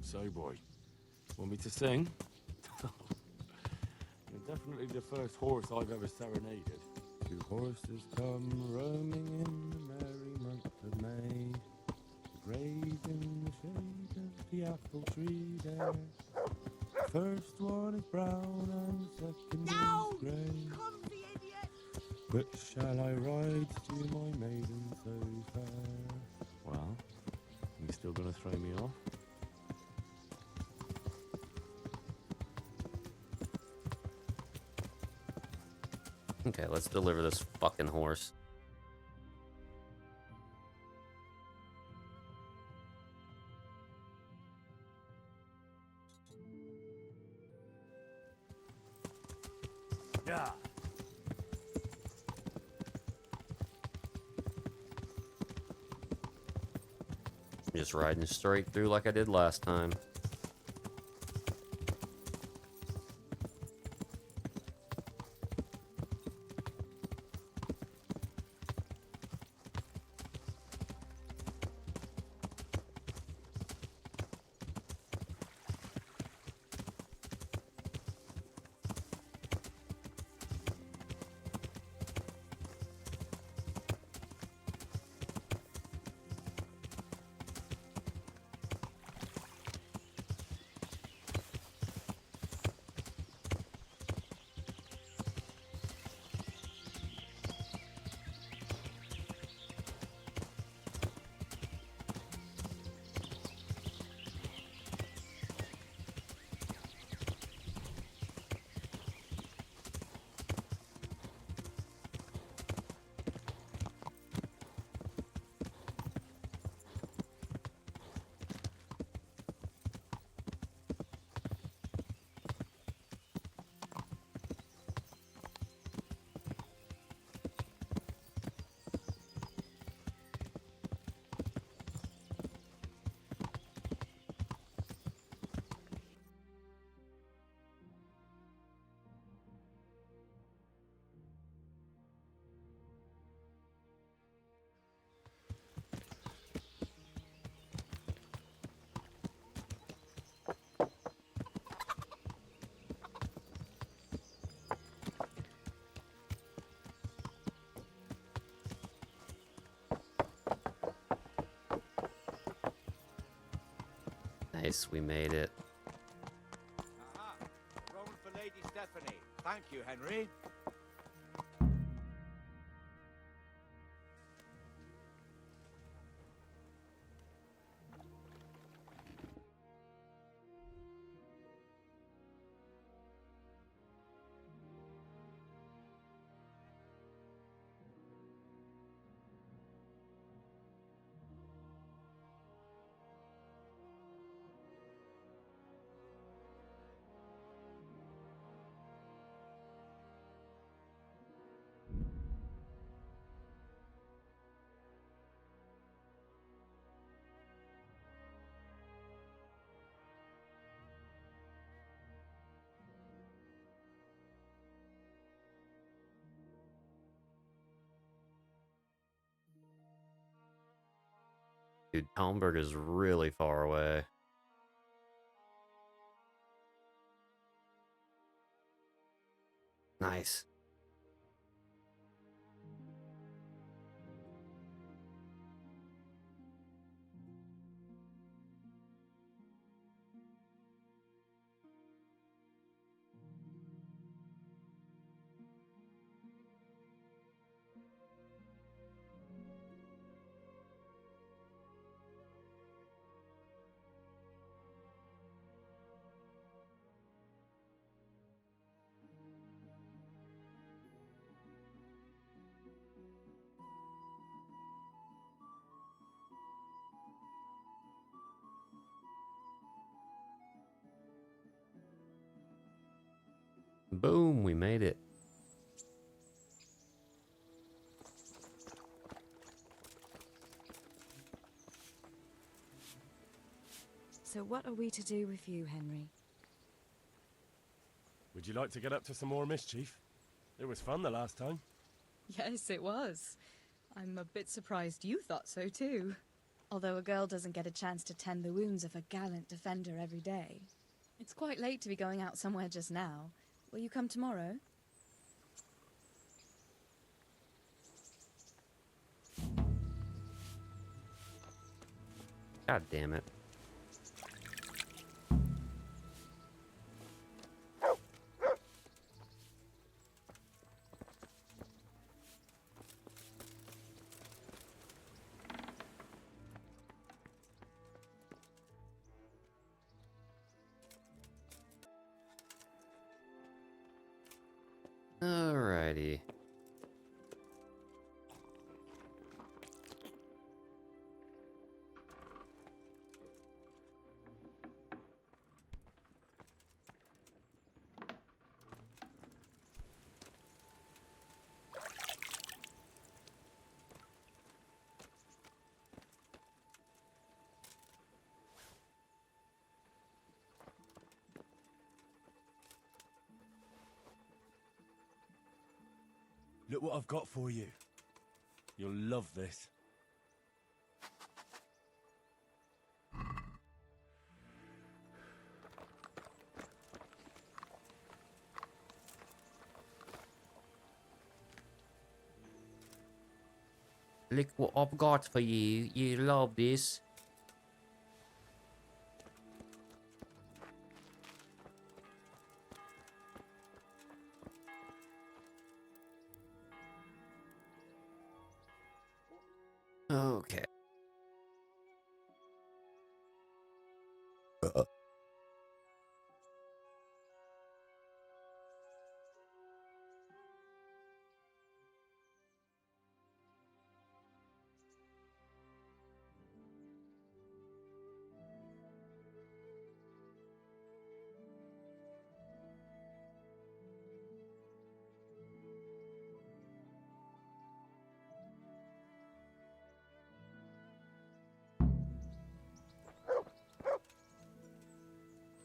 So, boy, want me to sing? You're definitely the first horse I've ever serenaded. 2 horses come roaming in the merry month of May. Graze in the shade of the apple tree there. First one is brown and second is grey. Clumsy idiot! Which shall I ride to my maiden so fair? Well, you still gonna throw me off? Okay, let's deliver this fucking horse. Yeah. Just riding straight through like I did last time. Nice, we made it. Aha! Rowan for Lady Stephanie. Thank you, Henry. Dude, Talmberg is really far away. Nice. Boom, we made it. So what are we to do with you, Henry? Would you like to get up to some more mischief? It was fun the last time. Yes, it was. I'm a bit surprised you thought so too. Although a girl doesn't get a chance to tend the wounds of a gallant defender every day. It's quite late to be going out somewhere just now. Will you come tomorrow? God damn it. Alrighty. Look what I've got for you. You'll love this. Look what I've got for you. You love this. Okay.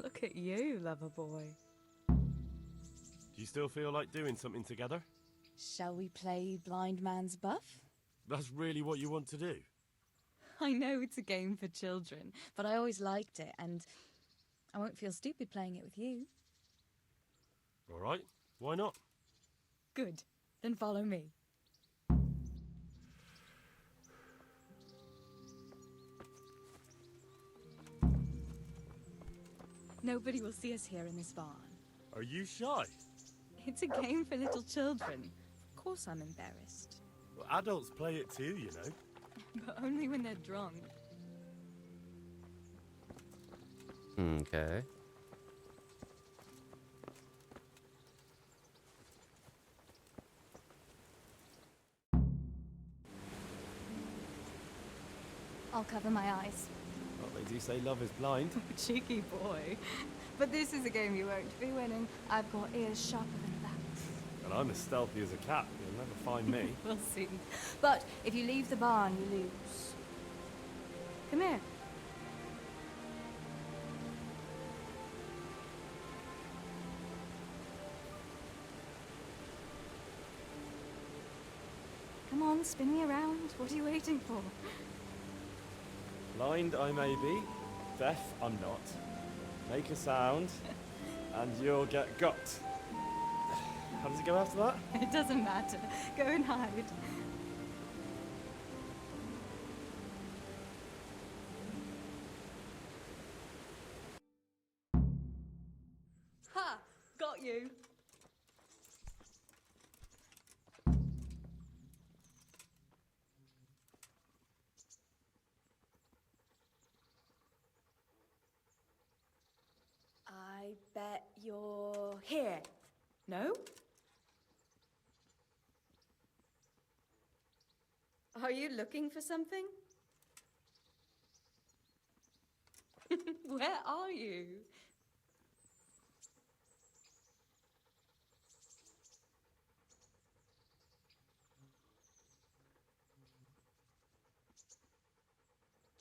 Look at you, lover boy. Do you still feel like doing something together? Shall we play blind man's buff? That's really what you want to do? I know it's a game for children, but I always liked it, and I won't feel stupid playing it with you. All right, why not? Good. Then follow me. Nobody will see us here in this barn. Are you shy? It's a game for little children. Of course I'm embarrassed. Well, adults play it too, you know. But only when they're drunk. Okay. I'll cover my eyes. Well, they do say love is blind. Cheeky boy. But this is a game you won't be winning. I've got ears sharper than that. And I'm as stealthy as a cat. You'll never find me. We'll see. But if you leave the barn, you lose. Come here. Come on, spin me around. What are you waiting for? Blind I may be, deaf I'm not. Make a sound, and you'll get got. How does it go after that? It doesn't matter. Go and hide. Ha! Got you. I bet you're here. No? Are you looking for something? Where are you?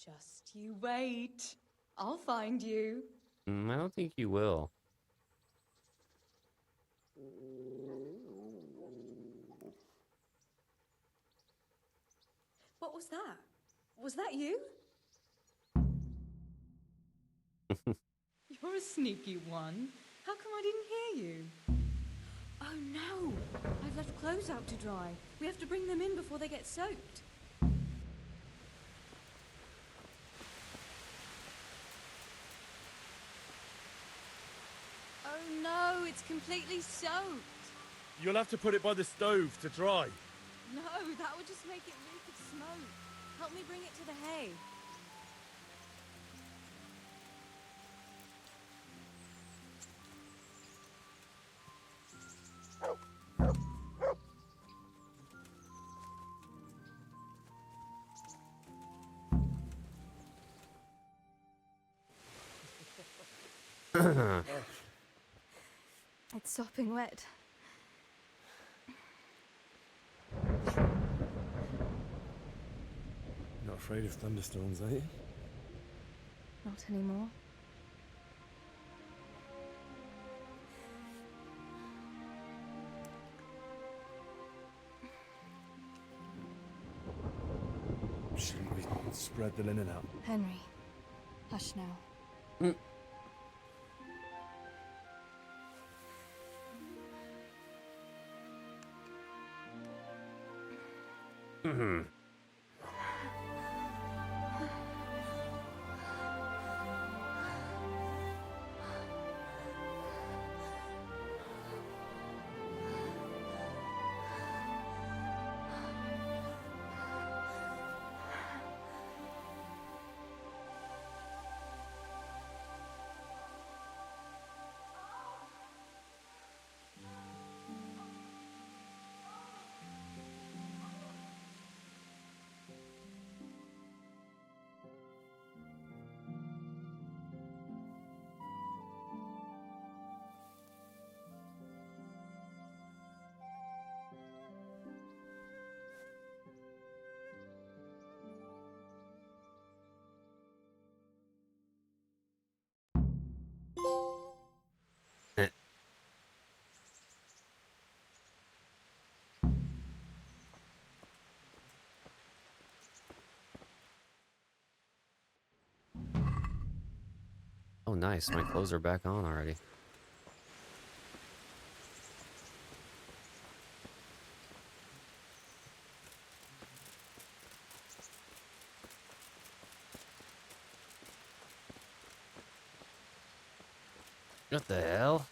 Just you wait. I'll find you. I don't think you will. What was that? Was that you? You're a sneaky one. How come I didn't hear you? Oh no! I've left clothes out to dry. We have to bring them in before they get soaked. Oh no, it's completely soaked. You'll have to put it by the stove to dry. No, that would just make it reek of smoke. Help me bring it to the hay. It's sopping wet. Not afraid of thunderstorms, are you? Not anymore. Shouldn't we spread the linen out? Henry, hush now. Oh, nice. My clothes are back on already. What the hell?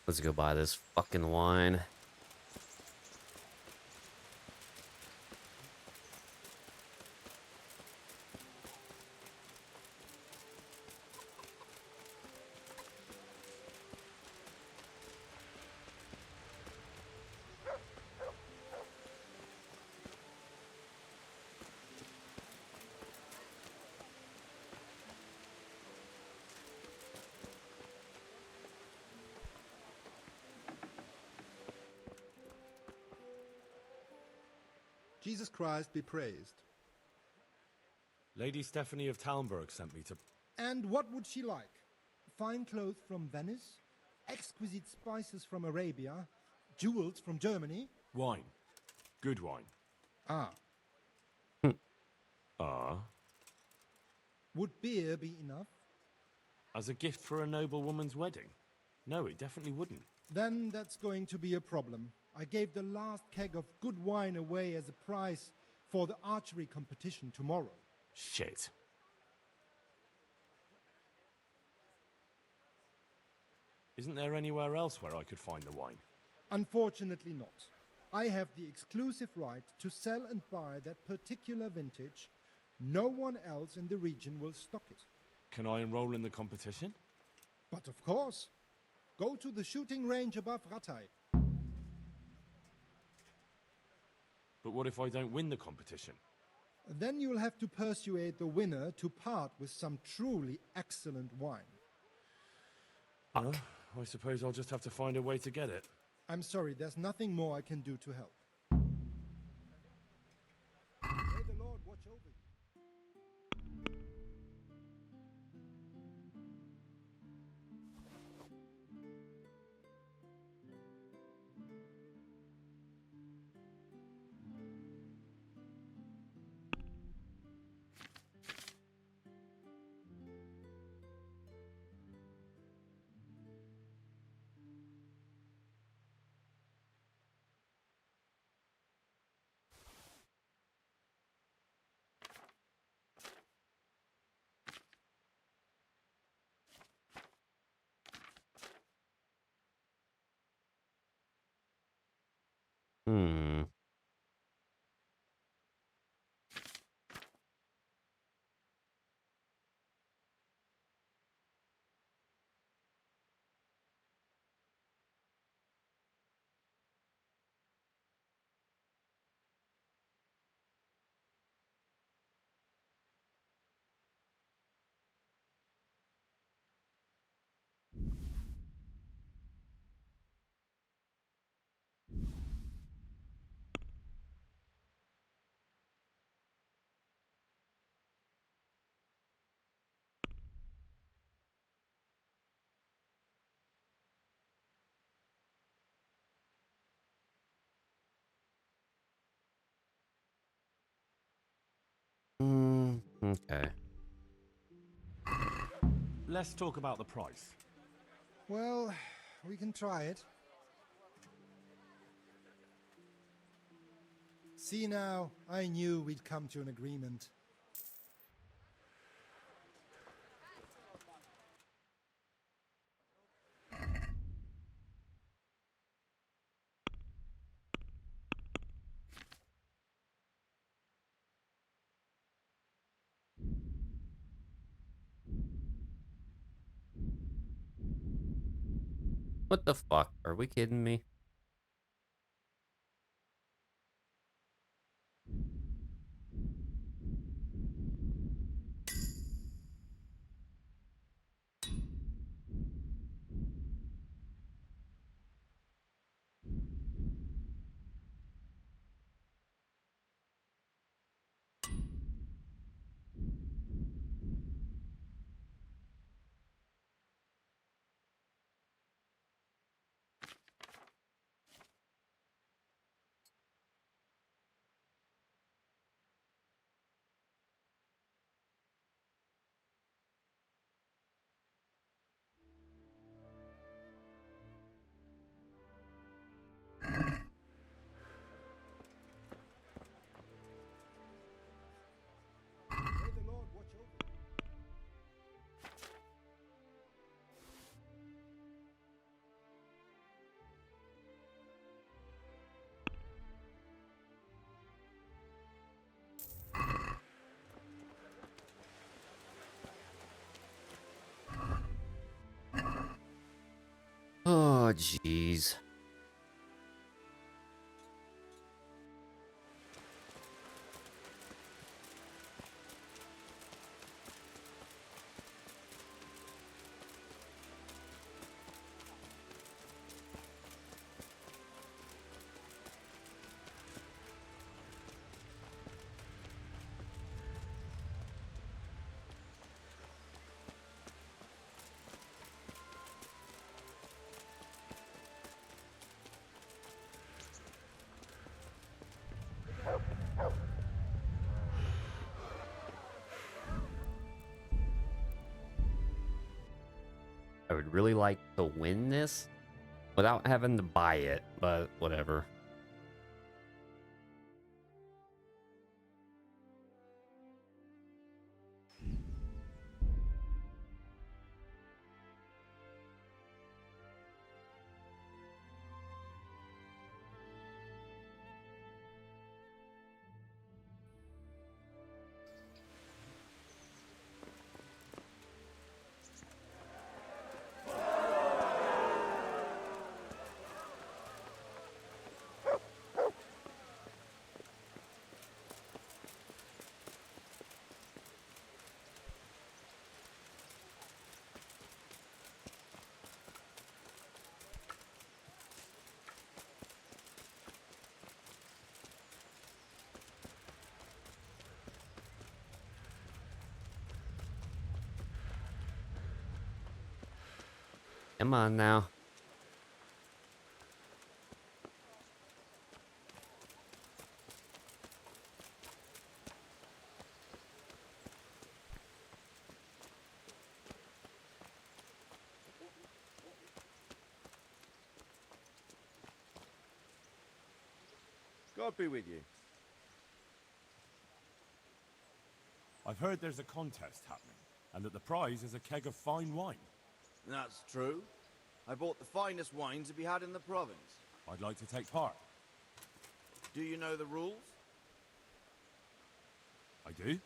Let's go buy this fucking wine. Jesus Christ be praised. Lady Stephanie of Talmberg sent me to... And what would she like? Fine clothes from Venice? Exquisite spices from Arabia? Jewels from Germany? Wine. Good wine. Ah. Ah. Would beer be enough? As a gift for a noble woman's wedding? No, it definitely wouldn't. Then that's going to be a problem. I gave the last keg of good wine away as a prize for the archery competition tomorrow. Shit. Isn't there anywhere else where I could find the wine? Unfortunately not. I have the exclusive right to sell and buy that particular vintage. No one else in the region will stock it. Can I enroll in the competition? But of course. Go to the shooting range above Rattay. But what if I don't win the competition? Then you'll have to persuade the winner to part with some truly excellent wine. I suppose I'll just have to find a way to get it. I'm sorry, there's nothing more I can do to help. May the Lord watch over you. Hmm. Okay. Let's talk about the price. Well, we can try it. See now, I knew we'd come to an agreement. What the fuck? Are we kidding me? May the Lord watch over you. Oh, jeez. would really like to win this without having to buy it, but whatever. Come on now. God be with you. I've heard there's a contest happening, and that the prize is a keg of fine wine. That's true. I bought the finest wine to be had in the province. I'd like to take part. Do you know the rules? I do?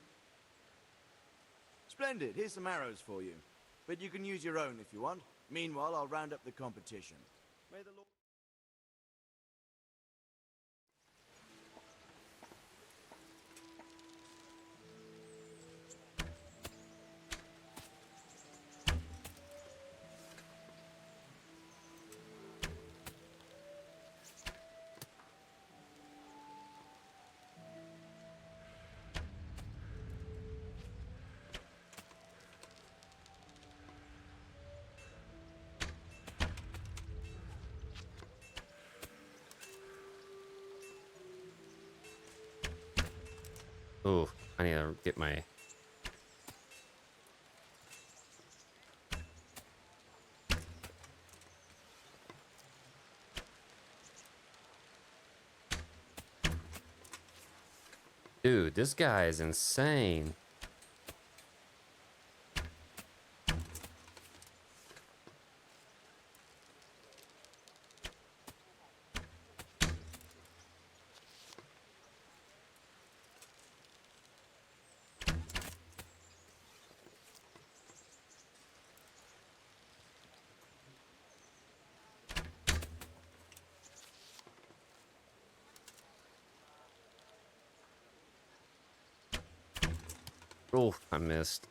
Splendid. Here's some arrows for you. But you can use your own if you want. Meanwhile, I'll round up the competition. May the Lord... Ooh, I need to get my... Dude, this guy is insane. Oh, I missed.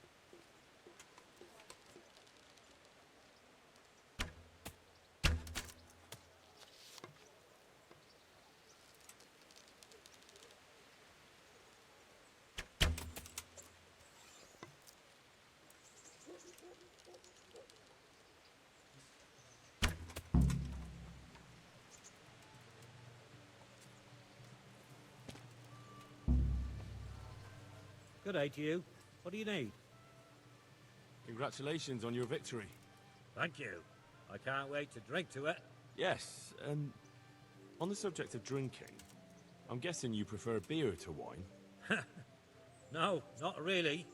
Good day to you. What do you need? Congratulations on your victory. Thank you. I can't wait to drink to it. Yes, on the subject of drinking, I'm guessing you prefer beer to wine? No, not really.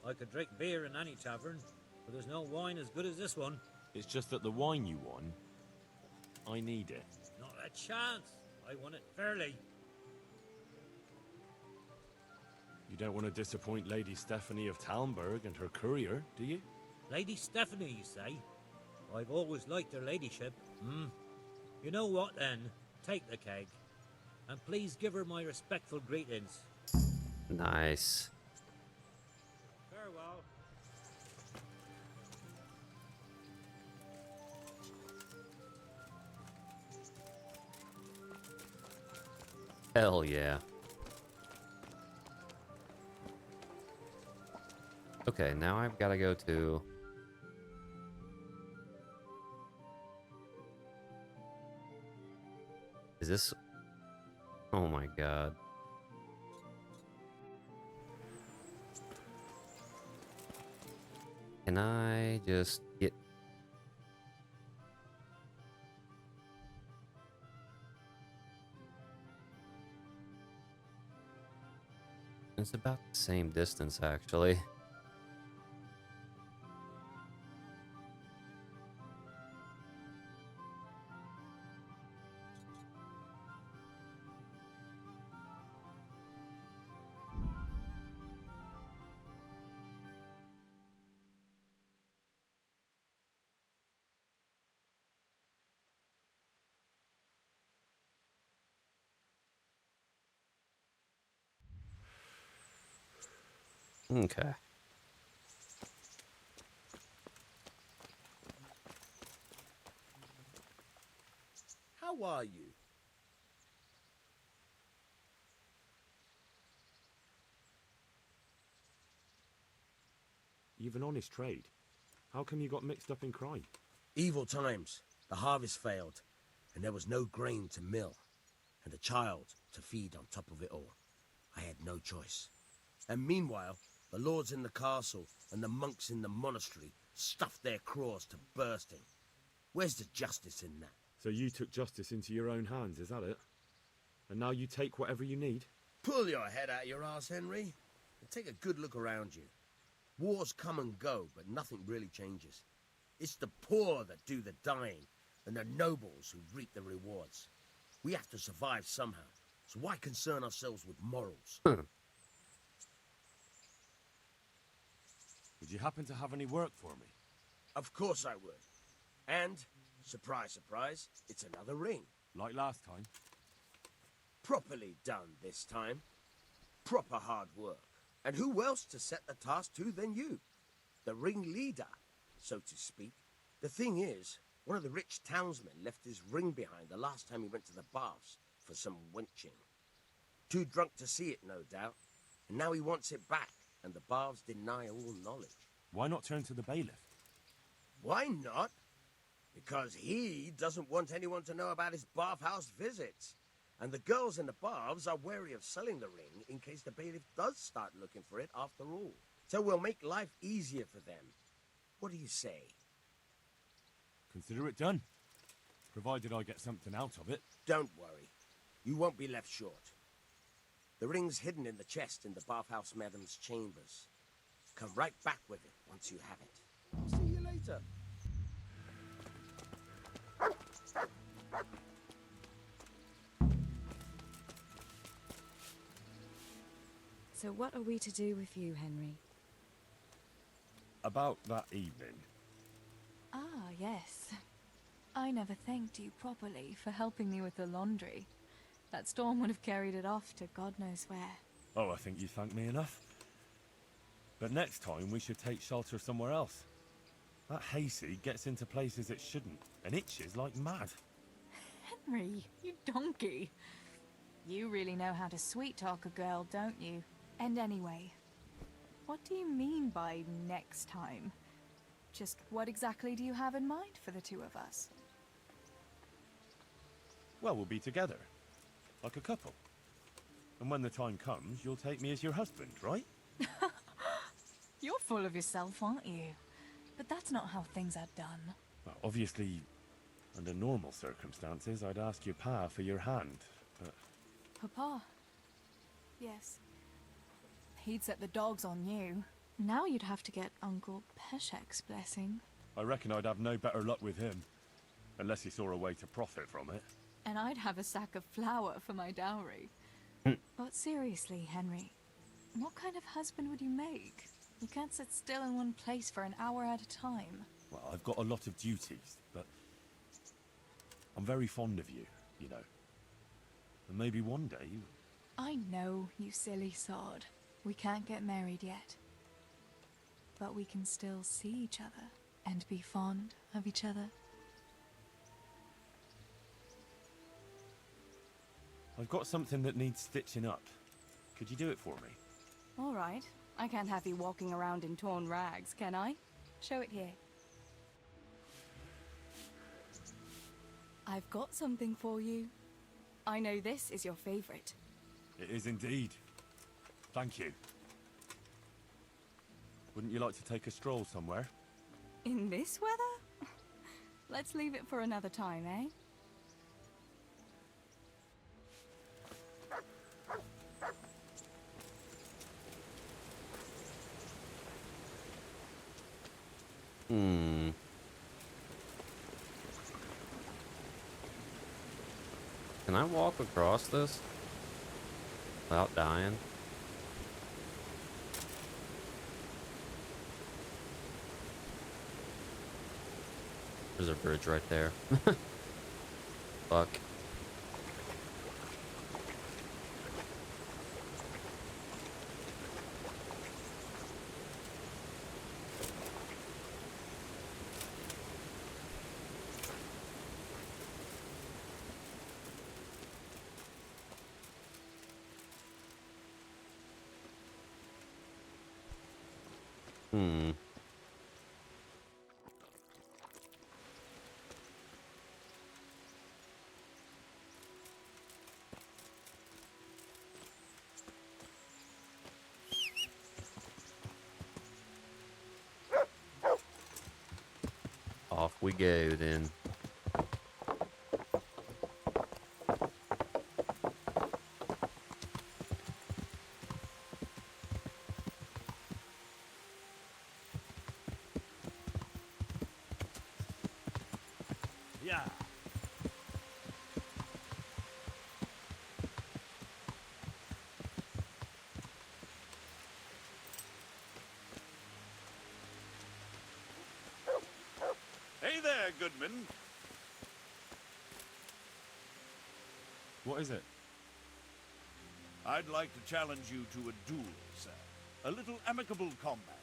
I could drink beer in any tavern, but there's no wine as good as this one. It's just that the wine you won, I need it. Not a chance. I won it fairly. You don't want to disappoint Lady Stephanie of Talmberg and her courier, do you? Lady Stephanie, you say? I've always liked her ladyship. You know what, then? Take the keg. And please give her my respectful greetings. Nice. Farewell. Hell yeah. Okay, now I've got to go to... Is this... Oh my god. Can I just get It's about the same distance, actually. Okay. How are you? You've an honest trade. How come you got mixed up in crime? Evil times. The harvest failed, and there was no grain to mill, and a child to feed on top of it all. I had no choice. And meanwhile, the lords in the castle and the monks in the monastery stuffed their craws to bursting. Where's the justice in that? So you took justice into your own hands, is that it? And now you take whatever you need? Pull your head out your arse, Henry, and take a good look around you. Wars come and go, but nothing really changes. It's the poor that do the dying, and the nobles who reap the rewards. We have to survive somehow, so why concern ourselves with morals? Would you happen to have any work for me? Of course I would. And, surprise, surprise, it's another ring. Like last time? Properly done this time. Proper hard work. And who else to set the task to than you? The ringleader, so to speak. The thing is, one of the rich townsmen left his ring behind the last time he went to the baths for some wenching. Too drunk to see it, no doubt. And now he wants it back, and the baths deny all knowledge. Why not turn to the bailiff? Why not? Because he doesn't want anyone to know about his bathhouse visits. And the girls in the baths are wary of selling the ring in case the bailiff does start looking for it after all. So we'll make life easier for them. What do you say? Consider it done. Provided I get something out of it. Don't worry. You won't be left short. The ring's hidden in the chest in the bathhouse madam's chambers. Come right back with it once you have it. See you later. So what are we to do with you, Henry? About that evening. Ah, yes. I never thanked you properly for helping me with the laundry. That storm would have carried it off to God knows where. Oh, I think you thanked me enough. But next time we should take shelter somewhere else. That hayseed gets into places it shouldn't, and itches like mad. Henry, you donkey. You really know how to sweet-talk a girl, don't you? And anyway, what do you mean by next time? Just what exactly do you have in mind for the two of us? Well, we'll be together. Like a couple. And when the time comes, you'll take me as your husband, right? You're full of yourself, aren't you? But that's not how things are done. Well, obviously, under normal circumstances, I'd ask your pa for your hand, but... Papa? Yes. He'd set the dogs on you. Now you'd have to get Uncle Peshek's blessing. I reckon I'd have no better luck with him. Unless he saw a way to profit from it. And I'd have a sack of flour for my dowry. But seriously, Henry, what kind of husband would you make? You can't sit still in one place for an hour at a time. Well, I've got a lot of duties, but... I'm very fond of you, you know. And maybe one day you... I know, you silly sod. We can't get married yet. But we can still see each other and be fond of each other. I've got something that needs stitching up. Could you do it for me? All right. I can't have you walking around in torn rags, can I? Show it here. I've got something for you. I know this is your favorite. It is indeed. Thank you. Wouldn't you like to take a stroll somewhere? In this weather? Let's leave it for another time, eh? Hmm. Can I walk across this without dying? There's a bridge right there. Fuck. Hmm. Off we go then. Yeah. Hey there, Goodman. What is it? I'd like to challenge you to a duel, sir. A little amicable combat.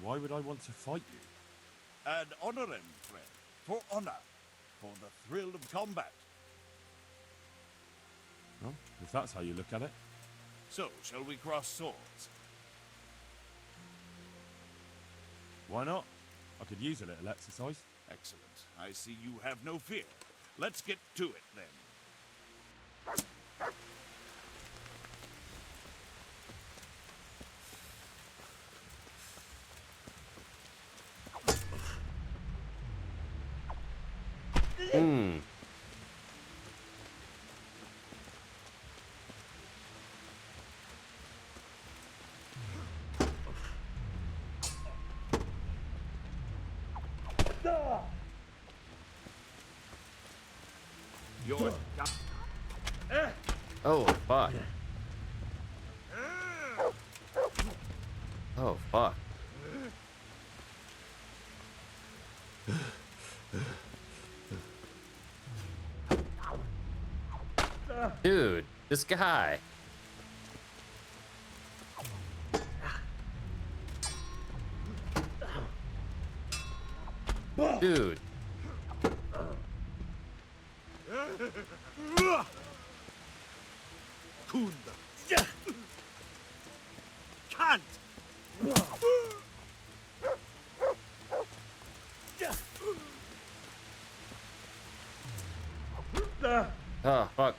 Why would I want to fight you? Ad honorem, friend. For honor. For the thrill of combat. Well, if that's how you look at it. So, shall we cross swords? Why not? I could use a little exercise. Excellent. I see you have no fear. Let's get to it, then. Hmm. You're... Oh, fuck. Oh, fuck. Dude, this guy. Dude. Kunda. Can't. Oh, fuck.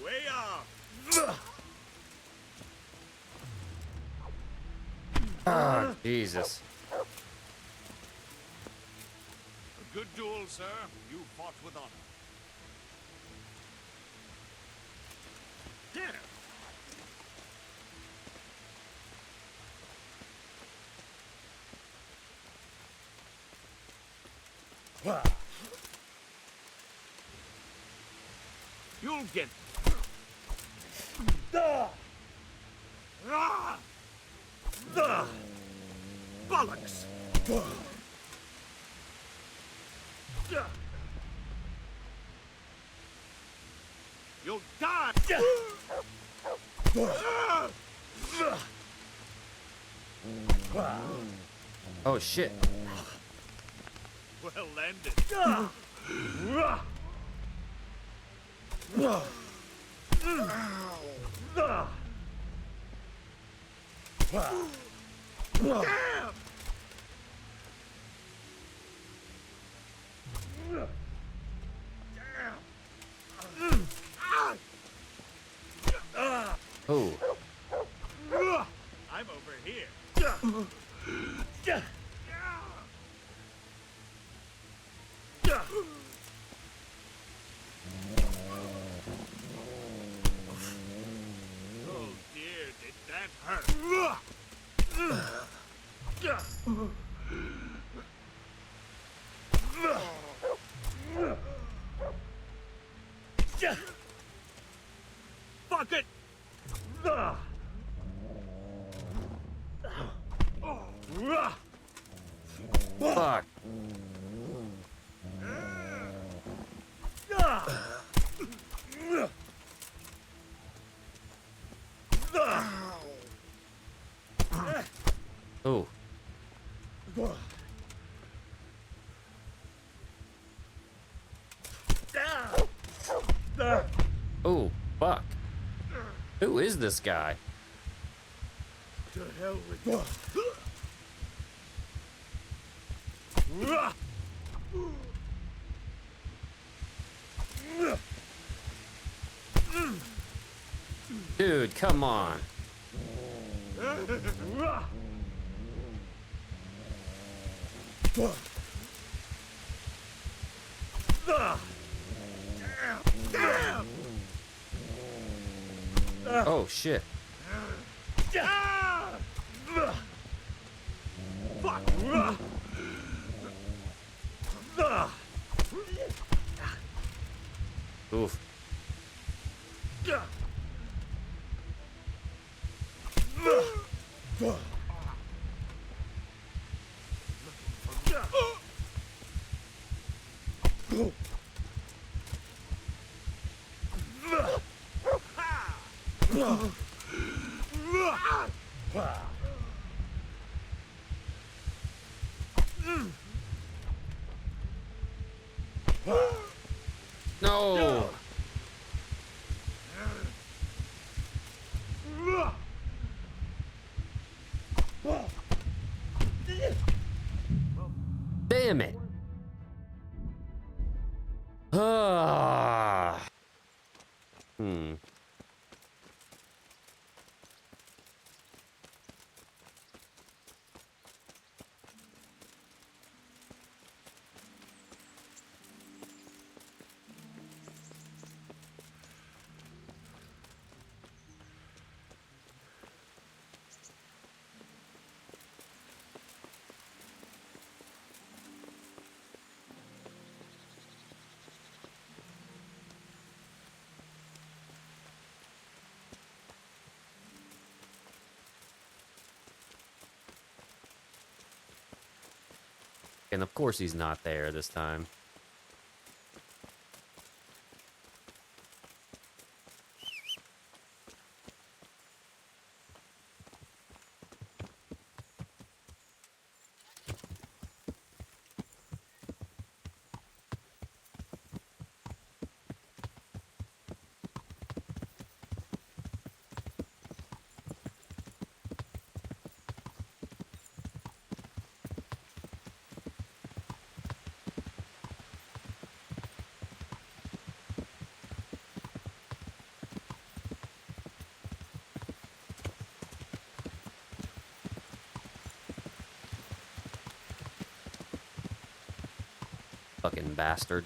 Way off. Ah, Jesus. A good duel, sir. You fought with honor. Yeah. You'll get... Bollocks. You'll die! Oh, shit. Well landed. Damn! Oh. I'm Oh dear, did that hurt? Fuck it! Fuck. Oh. Oh, fuck. Who is this guy? To hell with you. Dude, come on. Oh, shit. Fuck! Oof. No. Damn it. Ah. And of course he's not there this time. Fucking bastard.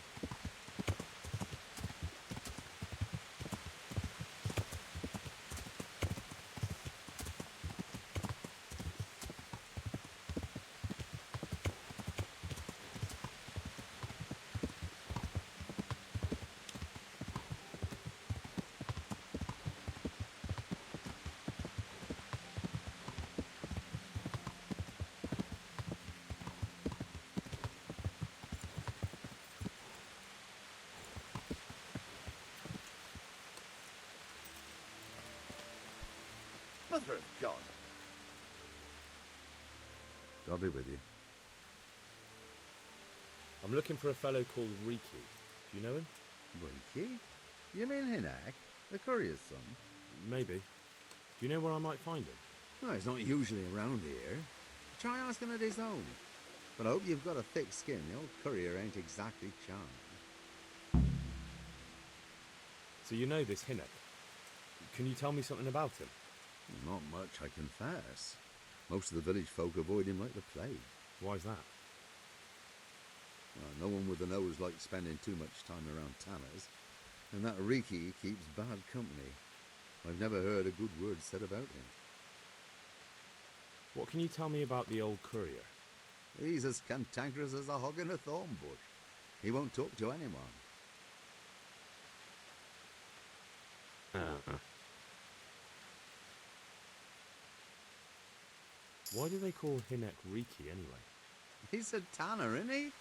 Mother of God. God be with you. I'm looking for a fellow called Riki. Do you know him? Riki? You mean Hinak, the courier's son? Maybe. Do you know where I might find him? No, he's not usually around here. Try asking at his own. But I hope you've got a thick skin. The old courier ain't exactly charmed. So you know this Hinak. Can you tell me something about him? Not much, I confess. Most of the village folk avoid him like the plague. Why's that? Well, No one with a nose likes spending too much time around tanners, and that Riki keeps bad company. I've never heard a good word said about him. What can you tell me about the old courier? He's as cantankerous as a hog in a thorn bush. He won't talk to anyone. Why do they call Hinek Riki anyway? He's a tanner, isn't he?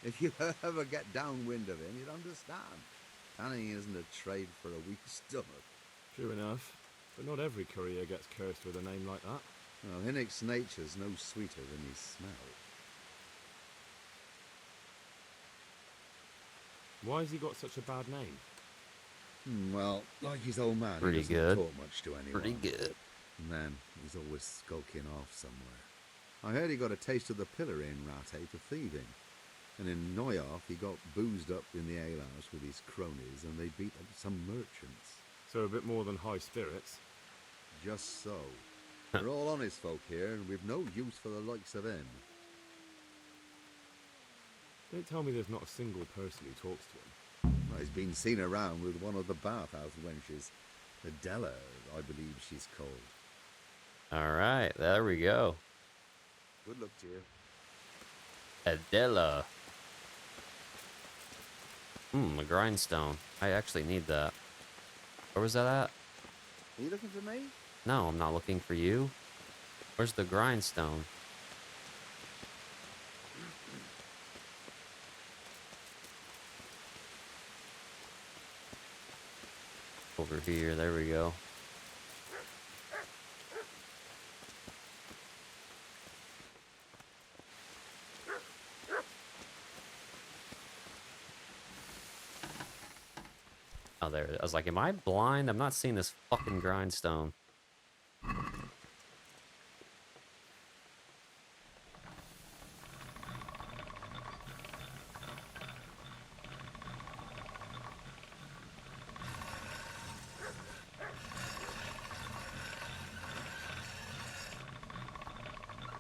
If you ever get downwind of him, you'd understand. Tanning isn't a trade for a weak stomach. True enough, but not every courier gets cursed with a name like that. Well, Hinek's nature's no sweeter than his smell. Why has he got such a bad name? Well, like his old man, Pretty he doesn't good. talk much to anyone. Pretty good. And then he's always skulking off somewhere. I heard he got a taste of the pillar in Rate for thieving. And in Neuhof, he got boozed up in the alehouse with his cronies, and they beat up some merchants. So a bit more than high spirits. Just so. We're all honest folk here, and we've no use for the likes of him. Don't tell me there's not a single person who talks to him. Well, he's been seen around with one of the bathhouse wenches. Adela, I believe she's called. All right, there we go. Good luck to you. Adela. A grindstone. I actually need that. Where was that at? Are you looking for me? No, I'm not looking for you. Where's the grindstone? Over here, there we go. Oh, there. I was like, am I blind? I'm not seeing this fucking grindstone.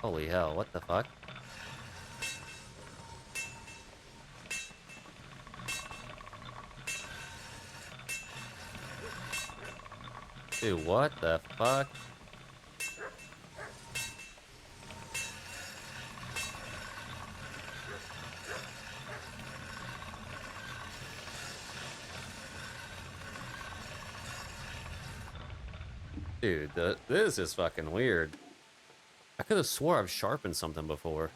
Holy hell, what the fuck? Dude, what the fuck? Dude, this is fucking weird. I could have swore I've sharpened something before.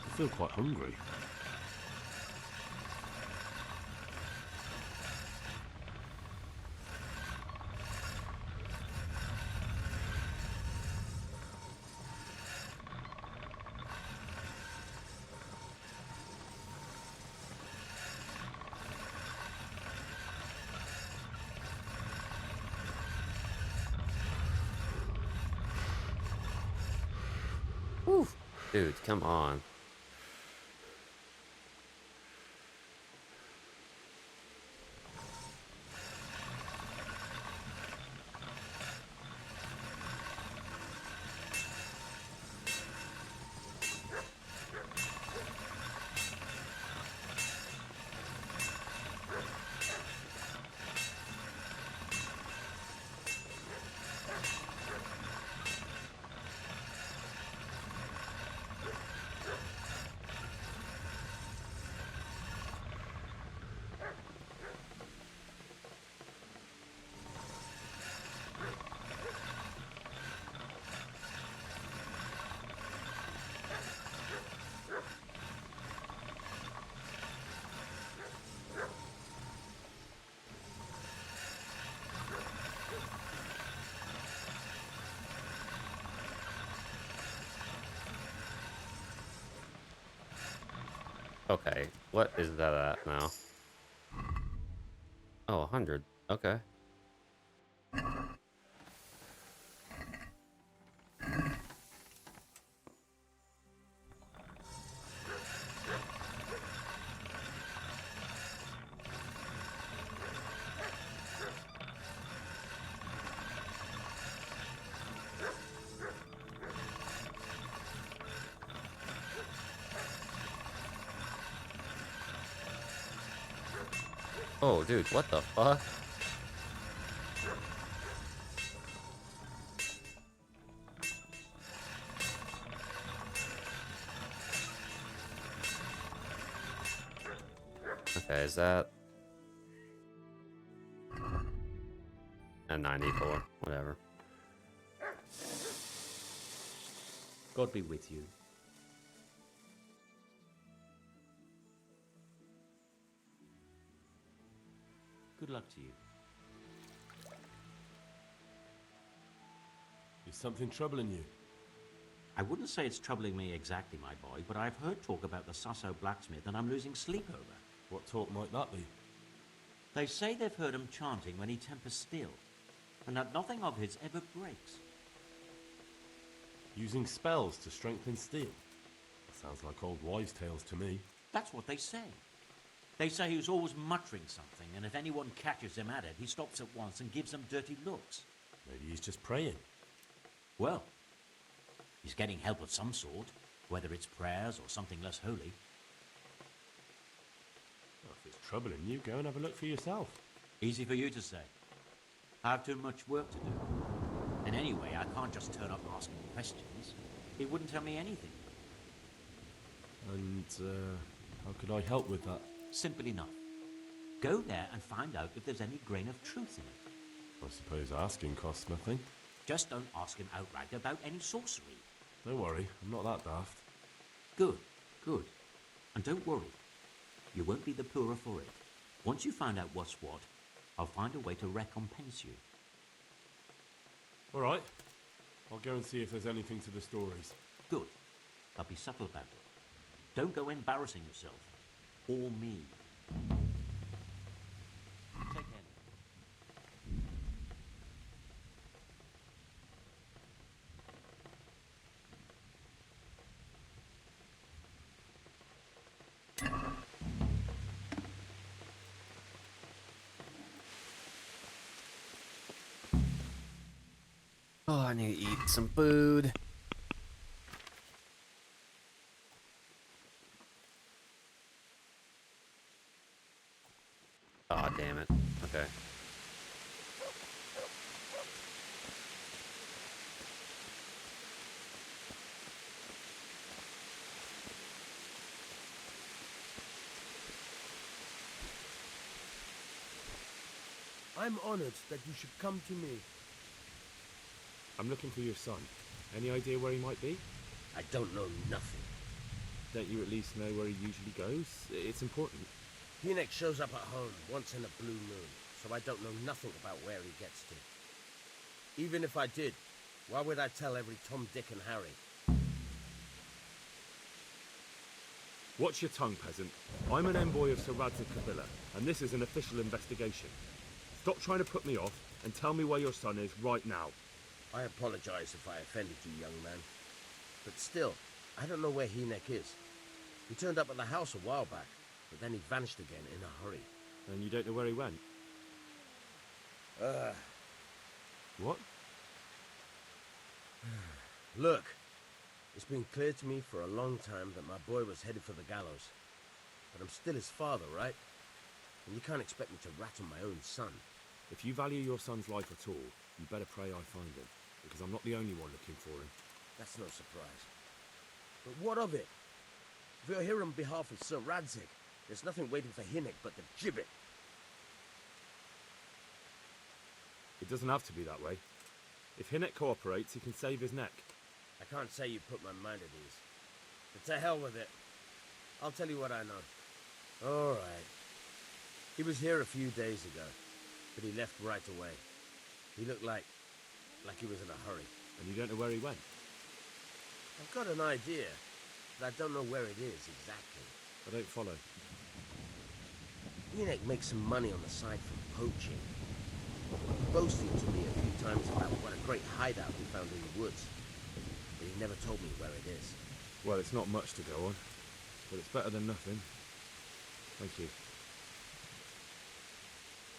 I feel quite hungry. Oof. Dude, come on. Okay, what is that at now? Oh, 100. Okay. Oh, dude, what the fuck? Okay, is that a 94? Whatever. God be with you. Good luck to you. Is something troubling you? I wouldn't say it's troubling me exactly, my boy, but I've heard talk about the Sasso blacksmith and I'm losing sleep over. What talk might that be? They say they've heard him chanting when he tempers steel, and that nothing of his ever breaks. Using spells to strengthen steel? Sounds like old wives' tales to me. That's what they say. They say he was always muttering something, and if anyone catches him at it, he stops at once and gives them dirty looks. Maybe he's just praying. Well, he's getting help of some sort, whether it's prayers or something less holy. Well, if it's troubling you, go and have a look for yourself. Easy for you to say. I have too much work to do. And anyway, I can't just turn up asking questions. He wouldn't tell me anything. And, how could I help with that? Simple enough. Go there and find out if there's any grain of truth in it. I suppose asking costs nothing. Just don't ask him outright about any sorcery. Don't worry, I'm not that daft. Good, good. And don't worry. You won't be the poorer for it. Once you find out what's what, I'll find a way to recompense you. All right. I'll go and see if there's anything to the stories. Good. But be subtle about it. Don't go embarrassing yourself. Or me. Take care. Oh, I need to eat some food. Oh, damn it. Okay. I'm honored that you should come to me. I'm looking for your son. Any idea where he might be? I don't know nothing. Don't you at least know where he usually goes? It's important. Hinek shows up at home once in a blue moon, so I don't know nothing about where he gets to. Even if I did, why would I tell every Tom, Dick and Harry? Watch your tongue, peasant. I'm an envoy of Sir Radzig Kobyla, and this is an official investigation. Stop trying to put me off, and tell me where your son is right now. I apologize if I offended you, young man. But still, I don't know where Hinek is. He turned up at the house a while back, but then he vanished again in a hurry. And you don't know where he went? What? Look, it's been clear to me for a long time that my boy was headed for the gallows. But I'm still his father, right? And you can't expect me to rat on my own son. If you value your son's life at all, you better pray I find him, because I'm not the only one looking for him. That's no surprise. But what of it? If you're here on behalf of Sir Radzig, there's nothing waiting for Hinek but the gibbet. It doesn't have to be that way. If Hinek cooperates, he can save his neck. I can't say you put my mind at ease. But to hell with it. I'll tell you what I know. All right. He was here a few days ago, but he left right away. He looked like he was in a hurry. And you don't know where he went? I've got an idea, but I don't know where it is exactly. I don't follow. Hinek makes some money on the side from poaching. He boasted to me a few times about what a great hideout he found in the woods. But he never told me where it is. Well, it's not much to go on, but it's better than nothing. Thank you.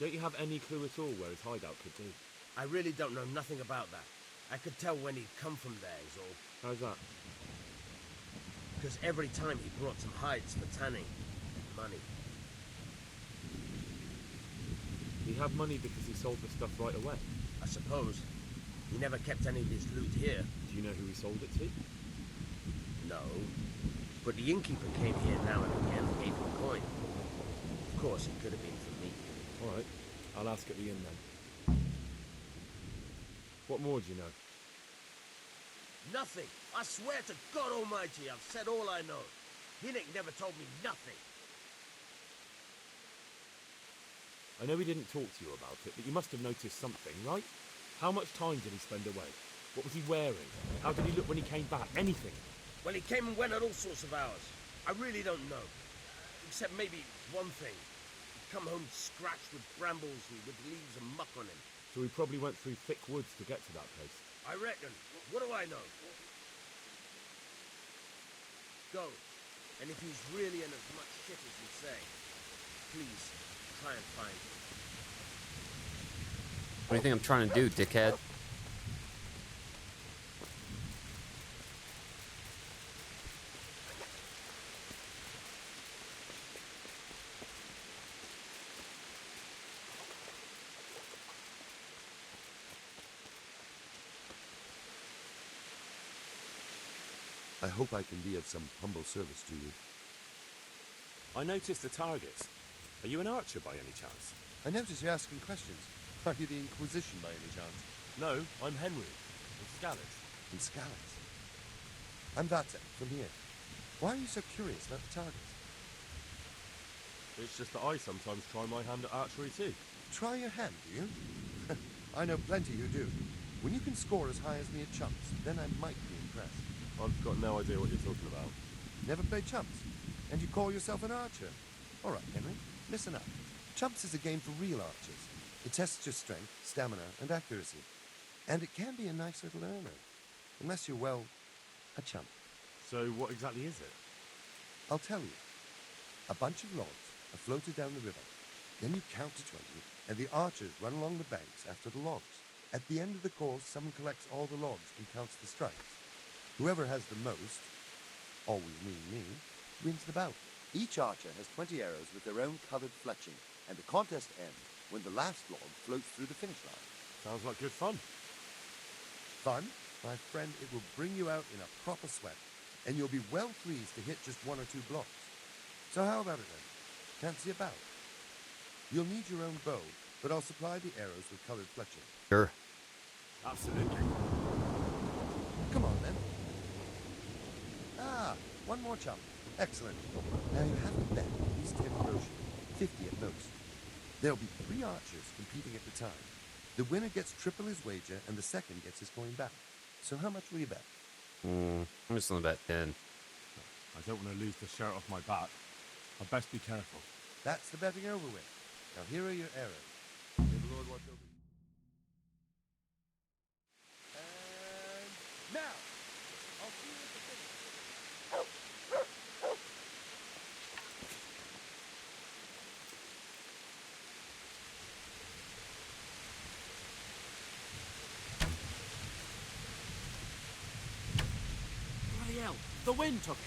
Don't you have any clue at all where his hideout could be? I really don't know nothing about that. I could tell when he'd come from there is all. How's that? Because every time he brought some hides for tanning. Money. Did he have money because he sold the stuff right away? I suppose. He never kept any of his loot here. Do you know who he sold it to? No. But the innkeeper came here now and again and gave him a coin. Of course, it could have been for me. All right. I'll ask at the inn then. What more do you know? Nothing. I swear to God Almighty, I've said all I know. Hinnick never told me nothing. I know he didn't talk to you about it, but you must have noticed something, right? How much time did he spend away? What was he wearing? How did he look when he came back? Anything? Well, he came and went at all sorts of hours. I really don't know. Except maybe one thing. He'd come home scratched with brambles and with leaves and muck on him. So he probably went through thick woods to get to that place. I reckon. What do I know? Go. And if he's really in as much shit as you say, please, try and find him. What do you think I'm trying to do, dickhead? I hope I can be of some humble service to you. I noticed the targets. Are you an archer by any chance? I notice you're asking questions. Are you the Inquisition by any chance? No, I'm Henry. In Scallis. In Scallis? I'm Vatek, from here. Why are you so curious about the targets? It's just that I sometimes try my hand at archery too. Try your hand, do you? I know plenty who do. When you can score as high as me at chumps, then I might be impressed. I've got no idea what you're talking about. Never played chumps? And you call yourself an archer? All right, Henry, listen up. Chumps is a game for real archers. It tests your strength, stamina, and accuracy. And it can be a nice little earner. Unless you're, well, a chump. So what exactly is it? I'll tell you. A bunch of logs are floated down the river. Then you count to 20, and the archers run along the banks after the logs. At the end of the course, someone collects all the logs and counts the strikes. Whoever has the most, always me, wins the bout. Each archer has 20 arrows with their own coloured fletching, and the contest ends when the last log floats through the finish line. Sounds like good fun. Fun? My friend, it will bring you out in a proper sweat, and you'll be well pleased to hit just 1 or 2 blocks. So how about it then? Fancy a bout? You'll need your own bow, but I'll supply the arrows with coloured fletching. Sure. Absolutely. Come on then. Ah, one more chump. Excellent. Now you have to bet at least 10 groschen, 50 at most. There'll be 3 archers competing at the time. The winner gets triple his wager, and the second gets his coin back. So how much will you bet? I'm just gonna bet 10. I don't want to lose the shirt off my back. I'd best be careful. That's the betting over with. Now here are your arrows. May the Lord watch over you. And now, I'll see you at the finish. Bloody hell, the wind took it.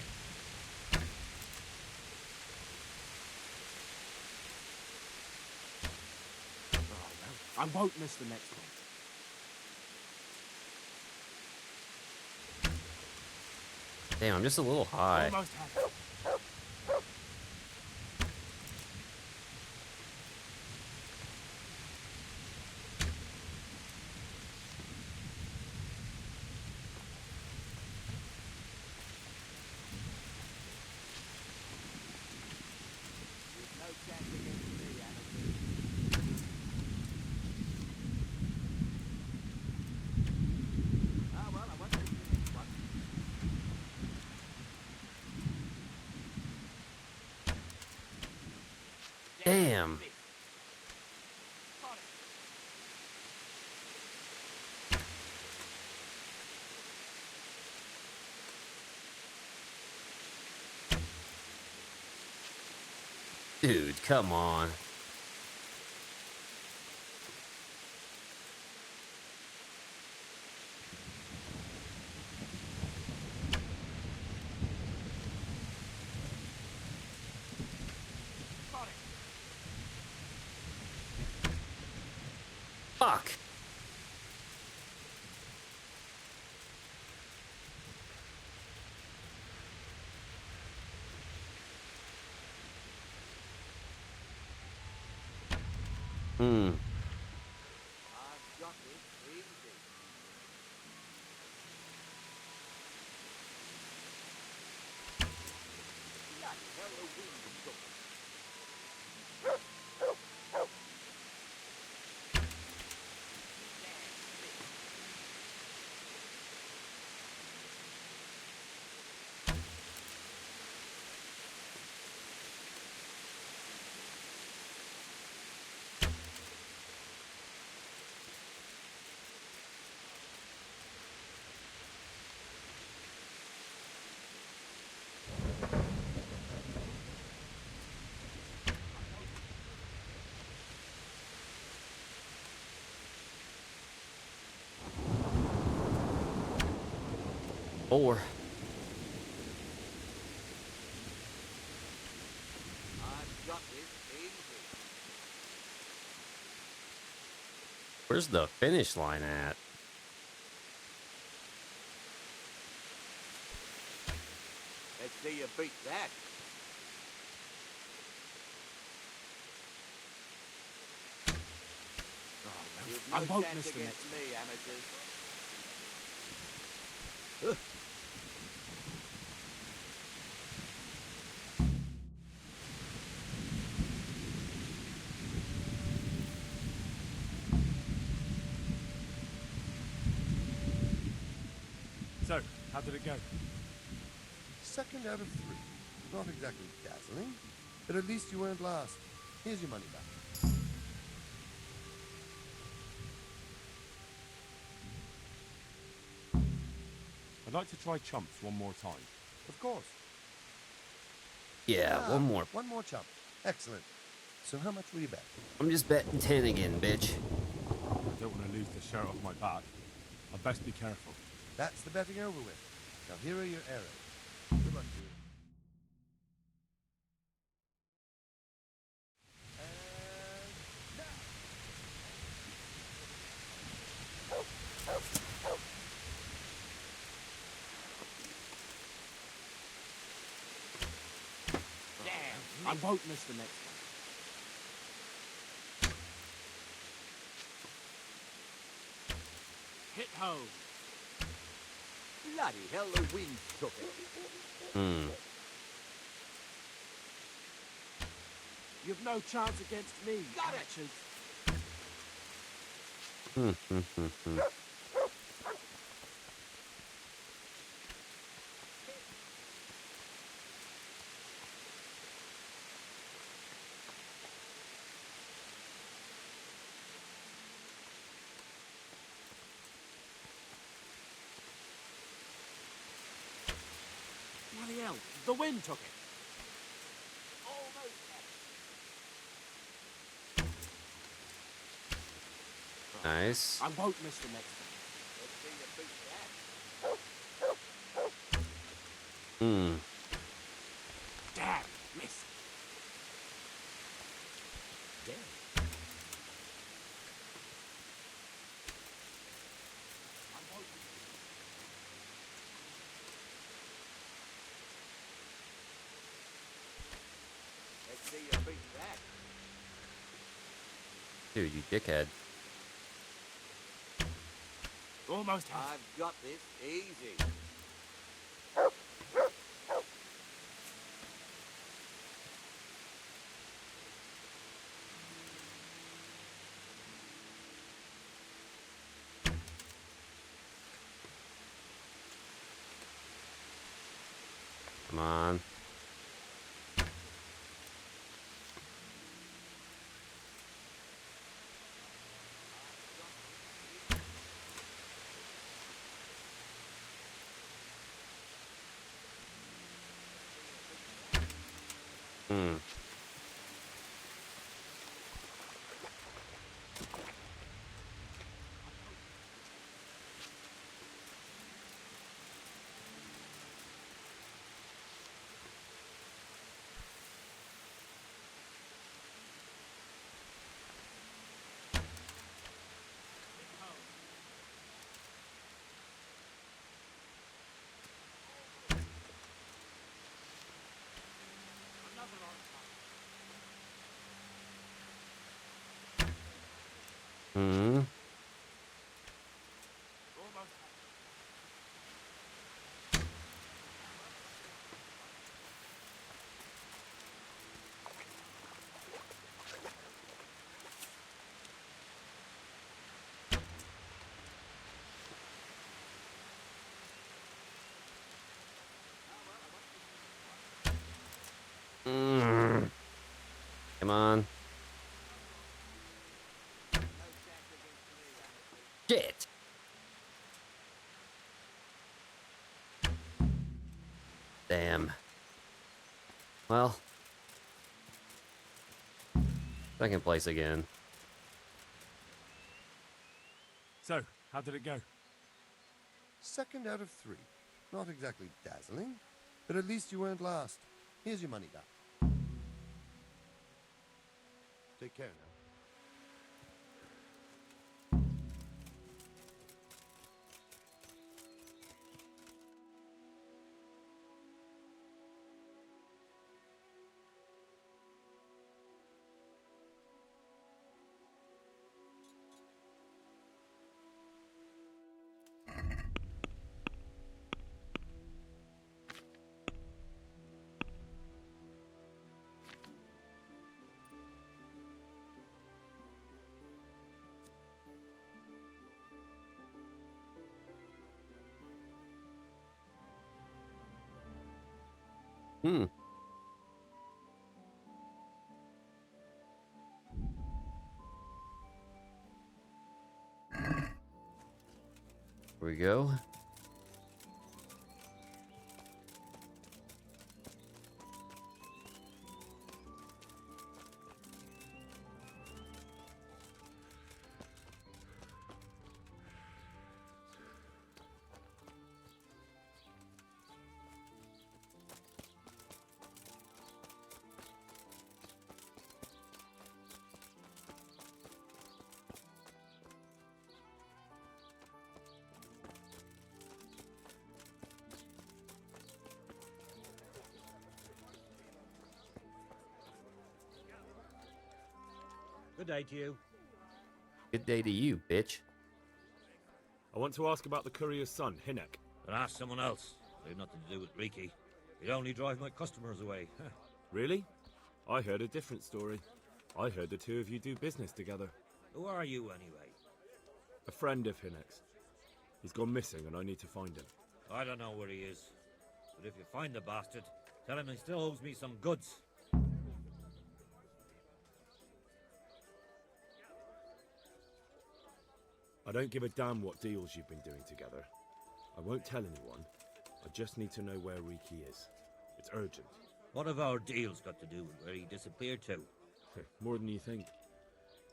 Oh, well, I won't miss the next one. Damn, I'm just a little high. Almost had it. Damn. Dude, come on. Fuck! Hmm. I've got this easy. Bloody hell, the wind took it. Or I've got this easy. where's the finish line at? Let's see you beat that. You've I no won't chance miss the against next me, amateurs. So, how did it go? Second out of 3. Not exactly dazzling, but at least you weren't last. Here's your money back. I'd like to try chumps one more time. Of course. Yeah, one more. One more chump. Excellent. So how much will you bet? I'm just betting 10 again, bitch. I don't want to lose the shirt off my back. I'd best be careful. That's the betting over with. Now here are your arrows. Good luck to you. I won't miss the next one. Hit home. Bloody hell, the wind took it. Hmm. You've no chance against me, Got it. amateurs. Bloody hell, the wind took it. Almost had it. Nice. I won't miss the next one. Let's see you beat that. Hmm. Damn, miss. Damn. Let's see you beat that. Dude, you dickhead. Almost had it. I've got this easy. Come on. Hmm. Come on. Shit! Damn. Well. Second place again. So, how did it go? Second out of 3. Not exactly dazzling, but at least you weren't last. Here's your money back. Take care now. Hmm. Here we go. Good day to you. Good day to you, bitch. I want to ask about the courier's son, Hinek. But ask someone else. They've nothing to do with Riki. He'd only drive my customers away. Really? I heard a different story. I heard the two of you do business together. Who are you, anyway? A friend of Hinek's. He's gone missing and I need to find him. I don't know where he is. But if you find the bastard, tell him he still owes me some goods. I don't give a damn what deals you've been doing together. I won't tell anyone. I just need to know where Riki is. It's urgent. What have our deals got to do with where he disappeared to? More than you think.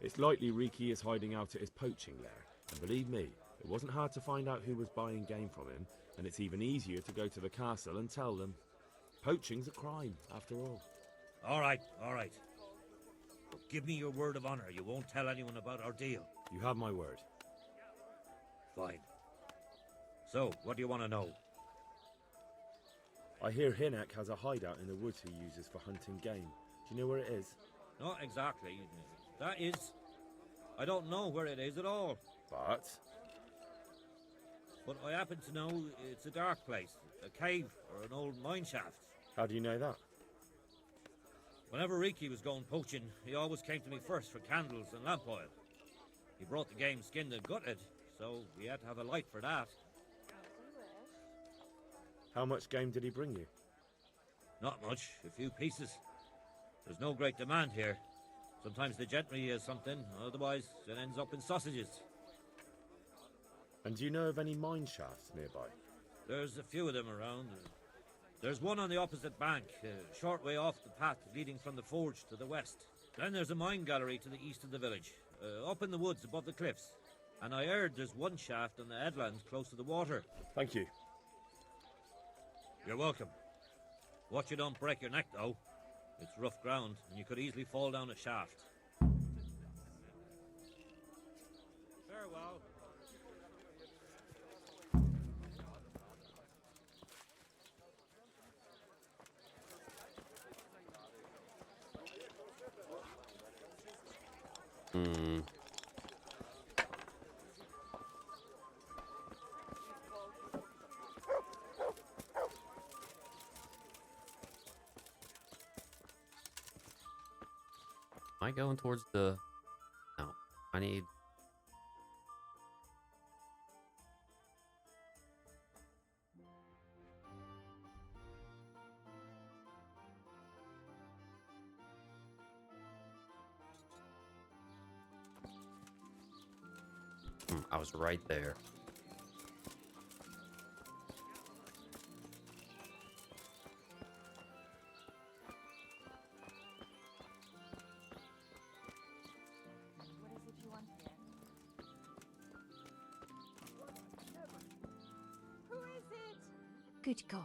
It's likely Riki is hiding out at his poaching lair. And believe me, it wasn't hard to find out who was buying game from him, and it's even easier to go to the castle and tell them. Poaching's a crime, after all. All right, all right. But give me your word of honor you won't tell anyone about our deal. You have my word. Fine. So, what do you want to know? I hear Hinek has a hideout in the woods he uses for hunting game. Do you know where it is? Not exactly. That is... I don't know where it is at all. But I happen to know it's a dark place. A cave or an old mine shaft. How do you know that? Whenever Riki was going poaching, he always came to me first for candles and lamp oil. He brought the game skinned and gutted, so we had to have a light for that. How much game did he bring you? Not much, a few pieces. There's no great demand here. Sometimes the gentry has something, otherwise it ends up in sausages. And do you know of any mine shafts nearby? There's a few of them around. There's one on the opposite bank, a short way off the path leading from the forge to the west. Then there's a mine gallery to the east of the village, up in the woods above the cliffs. And I heard there's one shaft on the headlands close to the water. Thank you. You're welcome. Watch you don't break your neck, though. It's rough ground, and you could easily fall down a shaft. Farewell. Hmm. Am I going towards the... No. I need... I was right there. What is it you want here? Who is it? Good God.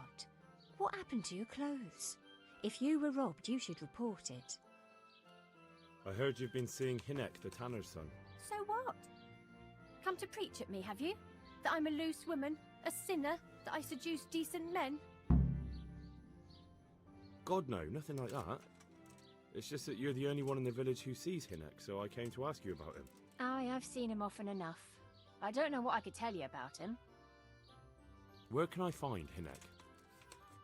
What happened to your clothes? If you were robbed, you should report it. I heard you've been seeing Hinek, the tanner's son. So what? Come to preach at me, have you? That I'm a loose woman, a sinner, that I seduce decent men? God, no, nothing like that. It's just that you're the only one in the village who sees Hinek, so I came to ask you about him. Aye, I've seen him often enough. I don't know what I could tell you about him. Where can I find Hinek?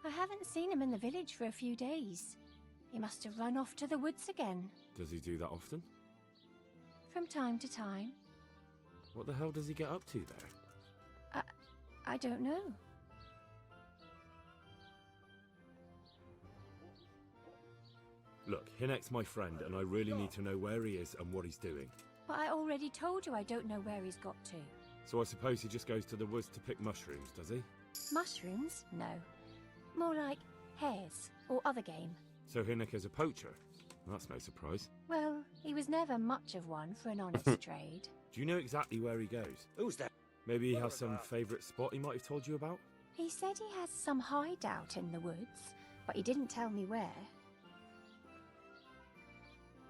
I haven't seen him in the village for a few days. He must have run off to the woods again. Does he do that often? From time to time. What the hell does he get up to there? I don't know. Look, Hinek's my friend, and I really need to know where he is and what he's doing. But I already told you I don't know where he's got to. So I suppose he just goes to the woods to pick mushrooms, does he? Mushrooms? No. More like hares or other game. So Hinek is a poacher? That's no surprise. Well, he was never much of one for an honest trade. Do you know exactly where he goes? Who's that? Maybe he has some favourite spot he might have told you about? He said he has some hideout in the woods, but he didn't tell me where.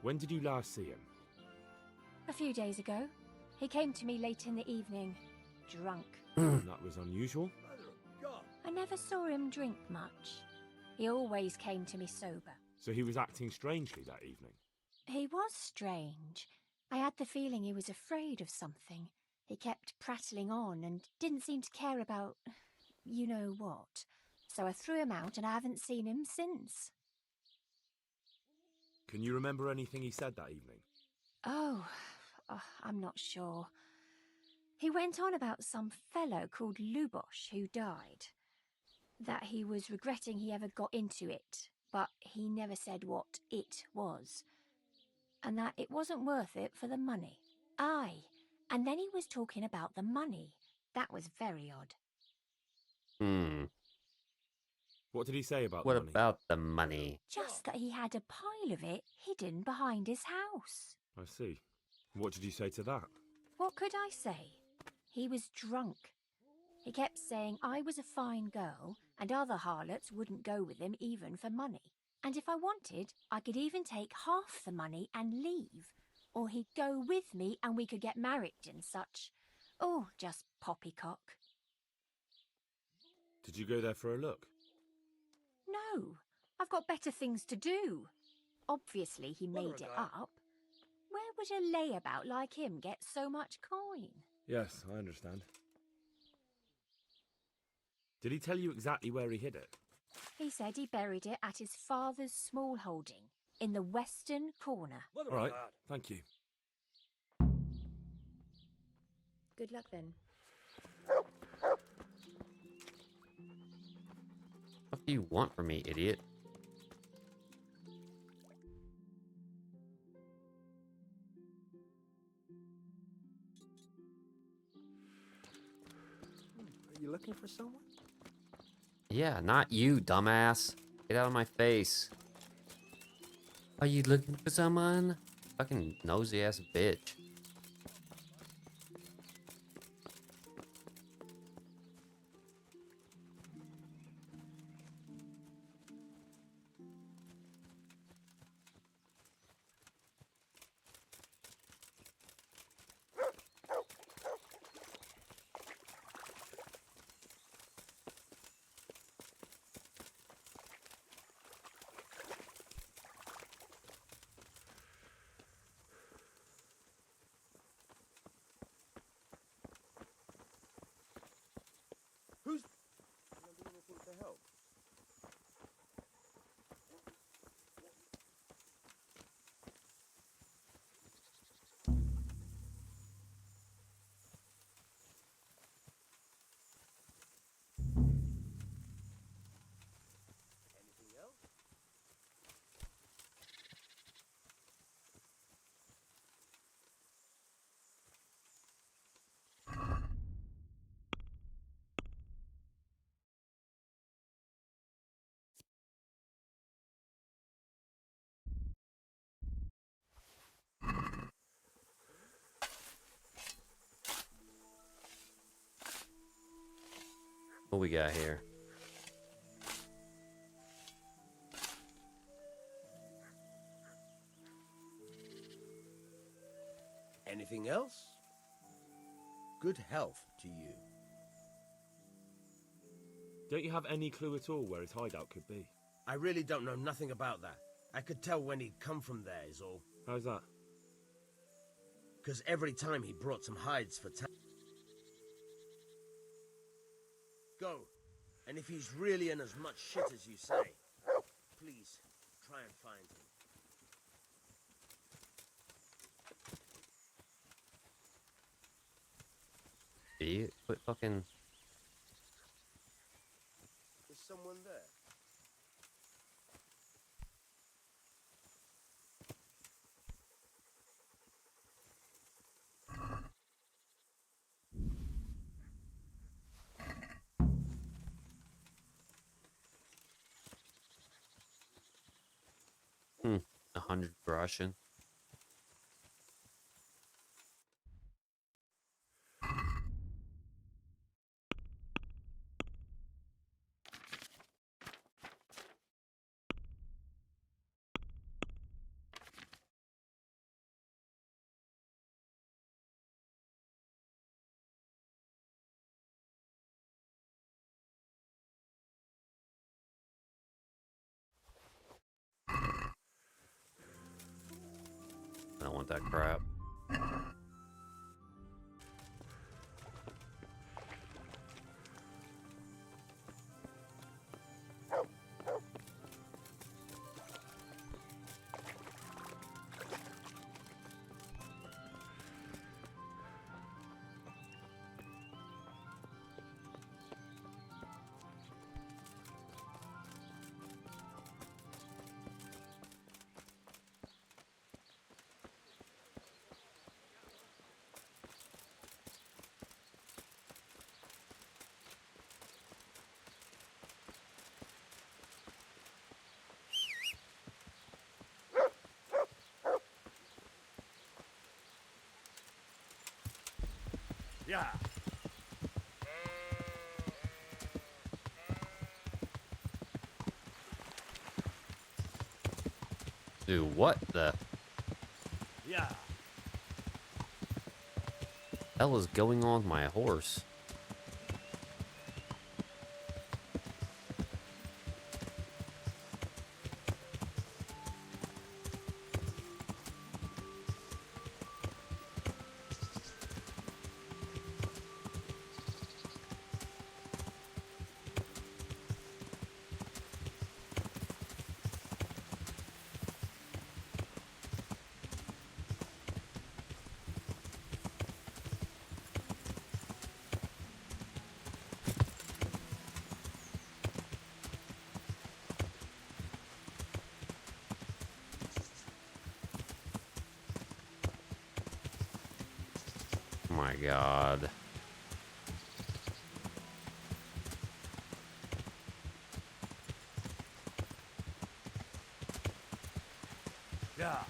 When did you last see him? A few days ago. He came to me late in the evening, drunk. That was unusual. I never saw him drink much. He always came to me sober. So he was acting strangely that evening? He was strange. I had the feeling he was afraid of something. He kept prattling on and didn't seem to care about you know what. So I threw him out and I haven't seen him since. Can you remember anything he said that evening? Oh, I'm not sure. He went on about some fellow called Lubosh who died. That he was regretting he ever got into it, but he never said what it was. And that it wasn't worth it for the money. Aye, and then he was talking about the money. That was very odd. What did he say about What the money? about the money? Just that he had a pile of it hidden behind his house. I see. What did you say to that? What could I say? He was drunk. He kept saying I was a fine girl and other harlots wouldn't go with him even for money. And if I wanted, I could even take half the money and leave. Or he'd go with me and we could get married and such. Oh, just poppycock. Did you go there for a look? No, I've got better things to do. Obviously he made it up. Where would a layabout like him get so much coin? Yes, I understand. Did he tell you exactly where he hid it? He said he buried it at his father's small holding, in the western corner. All right, thank you. Good luck then. What do you want from me, idiot? Are you looking for someone? Yeah, not you, dumbass. Get out of my face. Are you looking for someone? Fucking nosy ass bitch. What we got here? Anything else? Good health to you. Don't you have any clue at all where his hideout could be? I really don't know nothing about that. I could tell when he'd come from there is all. How's that? Because every time he brought some hides for town. Go. And if he's really in as much shit as you say, please try and find him. Idiot. Quit fucking... Is someone there? Hmm. 100 Russian. I don't want that crap. Yeah. Dude, what the Yeah. hell is going on with my horse? Oh my god. Yeah.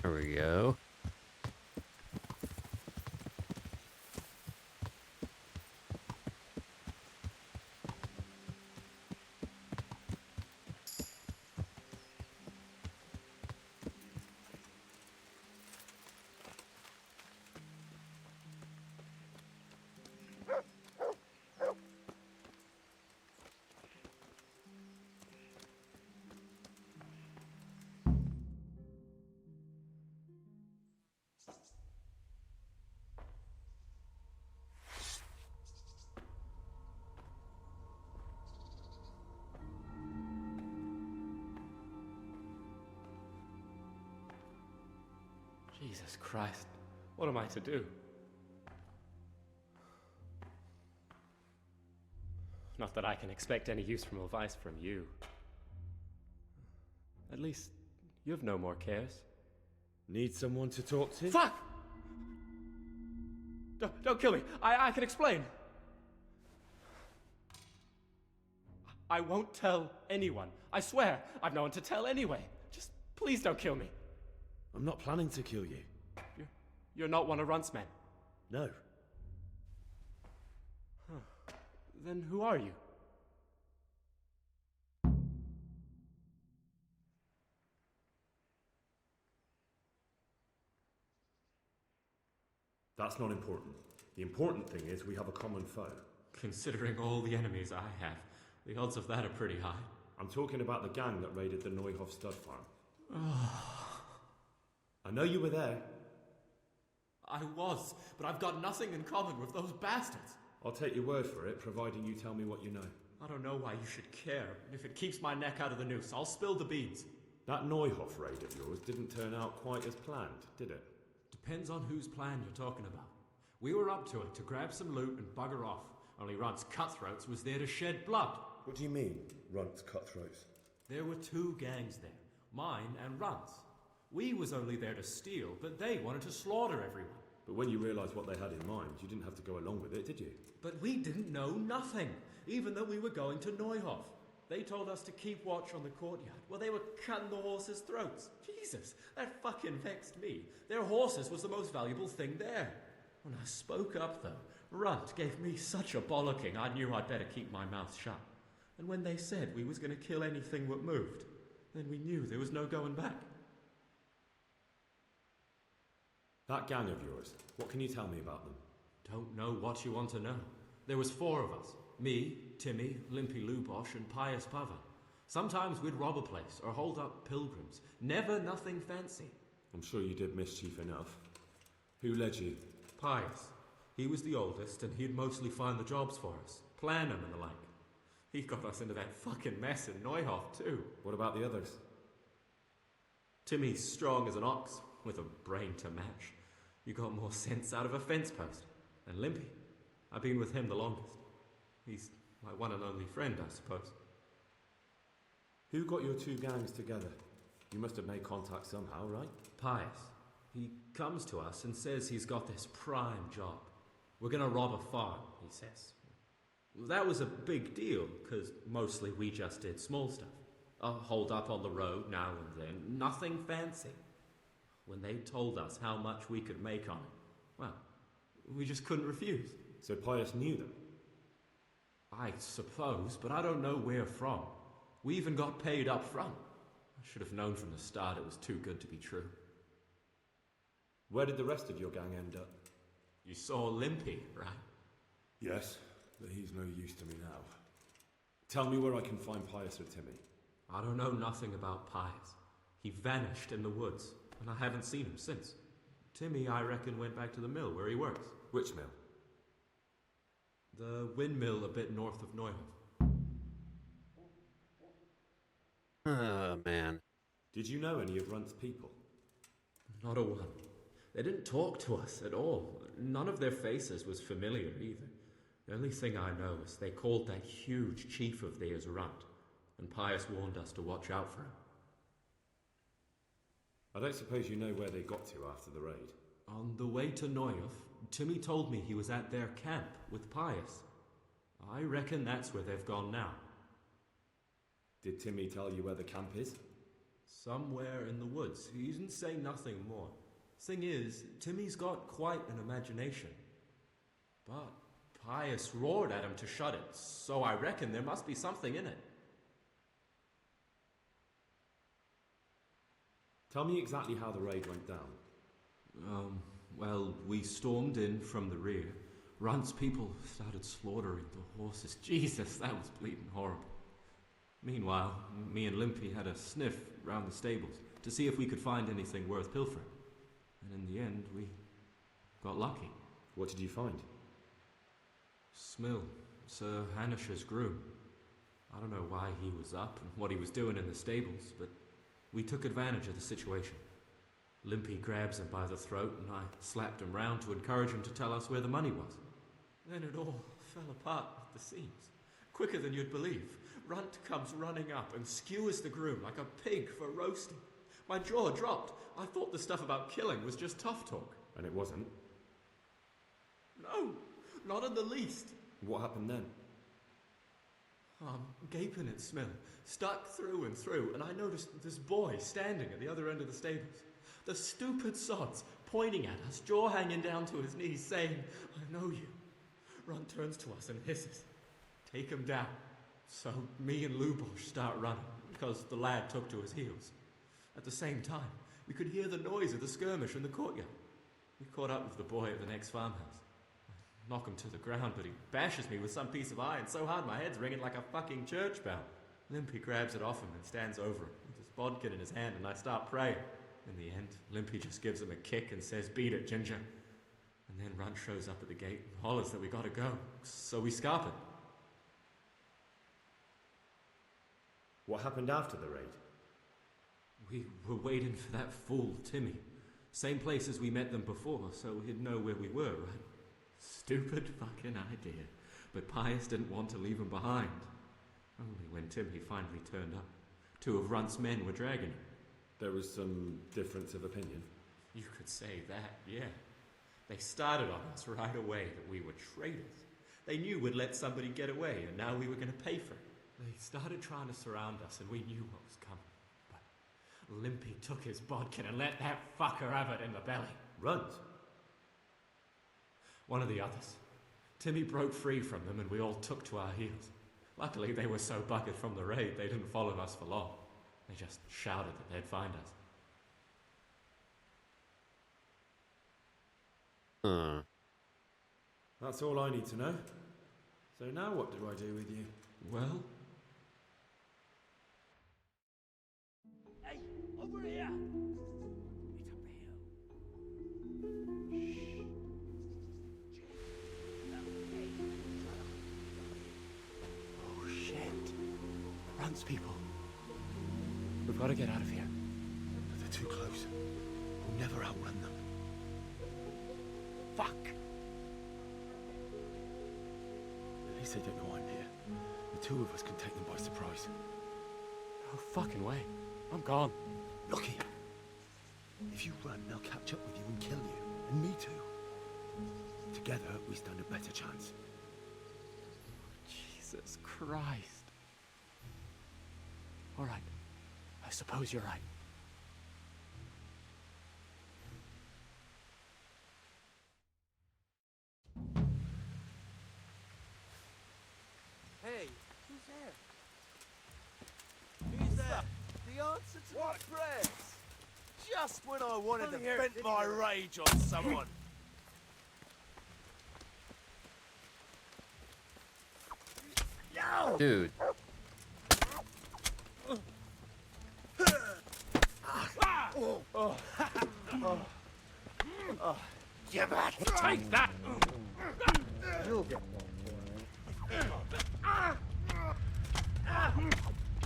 There we go. Jesus Christ. What am I to do? Not that I can expect any useful advice from you. At least, you've no more cares. Need someone to talk to? Fuck! Don't kill me. I can explain. I won't tell anyone. I swear, I've no one to tell anyway. Just please don't kill me. I'm not planning to kill you. You're not one of Runt's men? No. Huh. Then who are you? That's not important. The important thing is we have a common foe. Considering all the enemies I have, the odds of that are pretty high. I'm talking about the gang that raided the Neuhof stud farm. I know you were there. I was, but I've got nothing in common with those bastards. I'll take your word for it, providing you tell me what you know. I don't know why you should care, but if it keeps my neck out of the noose, I'll spill the beans. That Neuhof raid of yours didn't turn out quite as planned, did it? Depends on whose plan you're talking about. We were up to it to grab some loot and bugger off. Only Runt's cutthroats was there to shed blood. What do you mean, Runt's cutthroats? There were two gangs there, mine and Runt's. We was only there to steal, but they wanted to slaughter everyone. But when you realised what they had in mind, you didn't have to go along with it, did you? But we didn't know nothing, even though we were going to Neuhof. They told us to keep watch on the courtyard. Well, they were cutting the horses' throats. Jesus, that fucking vexed me. Their horses was the most valuable thing there. When I spoke up, though, Runt gave me such a bollocking I knew I'd better keep my mouth shut. And when they said we was going to kill anything that moved, then we knew there was no going back. That gang of yours, what can you tell me about them? Don't know what you want to know. There was 4 of us. Me, Timmy, Limpy Lubosh, and Pius Pava. Sometimes we'd rob a place or hold up pilgrims. Never nothing fancy. I'm sure you did mischief enough. Who led you? Pius. He was the oldest, and he'd mostly find the jobs for us. Plan them and the like. He got us into that fucking mess in Neuhof, too. What about the others? Timmy's strong as an ox, with a brain to match. You got more sense out of a fence post. And Limpy, I've been with him the longest. He's my one and only friend, I suppose. Who got your 2 gangs together? You must have made contact somehow, right? Pius. He comes to us and says he's got this prime job. We're gonna rob a farm, he says. That was a big deal, because mostly we just did small stuff. A hold up on the road now and then, nothing fancy. When they told us how much we could make on it, well, we just couldn't refuse. So Pius knew them? I suppose, but I don't know where from. We even got paid up front. I should have known from the start it was too good to be true. Where did the rest of your gang end up? You saw Limpy, right? Yes, but he's no use to me now. Tell me where I can find Pius or Timmy. I don't know nothing about Pius. He vanished in the woods, and I haven't seen him since. Timmy, I reckon, went back to the mill where he works. Which mill? The windmill a bit north of Neuhof. Oh, man. Did you know any of Runt's people? Not a one. They didn't talk to us at all. None of their faces was familiar either. The only thing I know is they called that huge chief of theirs Runt, and Pius warned us to watch out for him. I don't suppose you know where they got to after the raid? On the way to Neuhof, Timmy told me he was at their camp with Pius. I reckon that's where they've gone now. Did Timmy tell you where the camp is? Somewhere in the woods. He didn't say nothing more. Thing is, Timmy's got quite an imagination. But Pius roared at him to shut it, so I reckon there must be something in it. Tell me exactly how the raid went down. Well, we stormed in from the rear. Runt's people started slaughtering the horses. Jesus, that was bleeding horrible. Meanwhile, me and Limpy had a sniff round the stables to see if we could find anything worth pilfering. And in the end, we got lucky. What did you find? Smill, Sir Hanish's groom. I don't know why he was up and what he was doing in the stables, but we took advantage of the situation. Limpy grabs him by the throat, and I slapped him round to encourage him to tell us where the money was. Then it all fell apart at the seams. Quicker than you'd believe. Runt comes running up and skewers the groom like a pig for roasting. My jaw dropped. I thought the stuff about killing was just tough talk. And it wasn't? No, not in the least. What happened then? I'm gaping at Smil, stuck through and through, and I noticed this boy standing at the other end of the stables. The stupid sods pointing at us, jaw hanging down to his knees, saying, "I know you." Runt turns to us and hisses, "Take him down." So me and Lubosh start running, because the lad took to his heels. At the same time, we could hear the noise of the skirmish in the courtyard. We caught up with the boy at the next farmhouse. I knock him to the ground, but he bashes me with some piece of iron so hard my head's ringing like a fucking church bell. Limpy grabs it off him and stands over him with his bodkin in his hand, and I start praying. In the end, Limpy just gives him a kick and says, "Beat it, Ginger." And then Runt shows up at the gate and hollers that we gotta go, so we scarp it. What happened after the raid? We were waiting for that fool, Timmy. Same place as we met them before, so he'd know where we were, right? Stupid fucking idea. But Pius didn't want to leave him behind. Only when Timmy finally turned up, 2 of Runt's men were dragging him. There was some difference of opinion? You could say that, yeah. They started on us right away that we were traitors. They knew we'd let somebody get away, and now we were going to pay for it. They started trying to surround us, and we knew what was coming. But Limpy took his bodkin and let that fucker have it in the belly. Runt? One of the others. Timmy broke free from them, and we all took to our heels. Luckily, they were so buggered from the raid, they didn't follow us for long. They just shouted that they'd find us. That's all I need to know. So now what do I do with you? Well? Hey, over here! Oh shit. Runt's people. We've got to get out of here. They're too close. We'll never outrun them. Fuck! At least they don't know I'm here. The 2 of us can take them by surprise. No fucking way. I'm gone. Look here. If you run, they'll catch up with you and kill you. And me too. Together, we stand a better chance. Jesus Christ. All right. I suppose you're right. Hey, who's there? Who's there? The answer to my prayers. Just when I wanted to vent my rage on someone. Dude. Give it! Take that! You'll get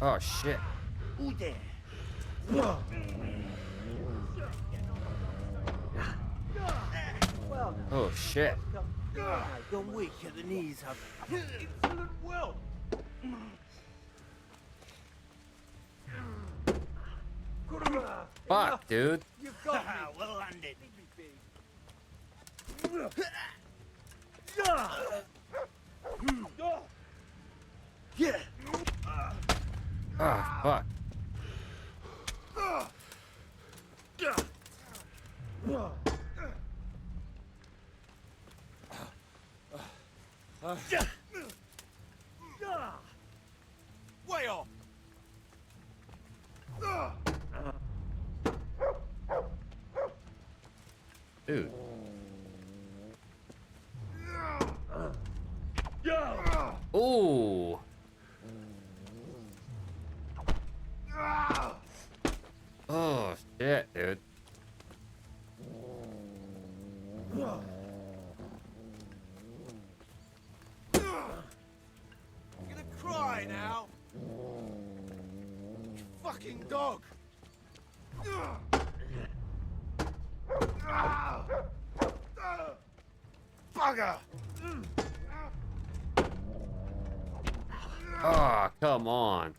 Oh shit. Who there? Well, Oh shit. you're weak at the knees, have insolent will. Fuck, dude. You've got me. Well landed. Yeah. Ah, fuck. Way off. Dude. Ooh. Oh shit, dude. You're gonna cry now. Fucking dog. Ah, come on.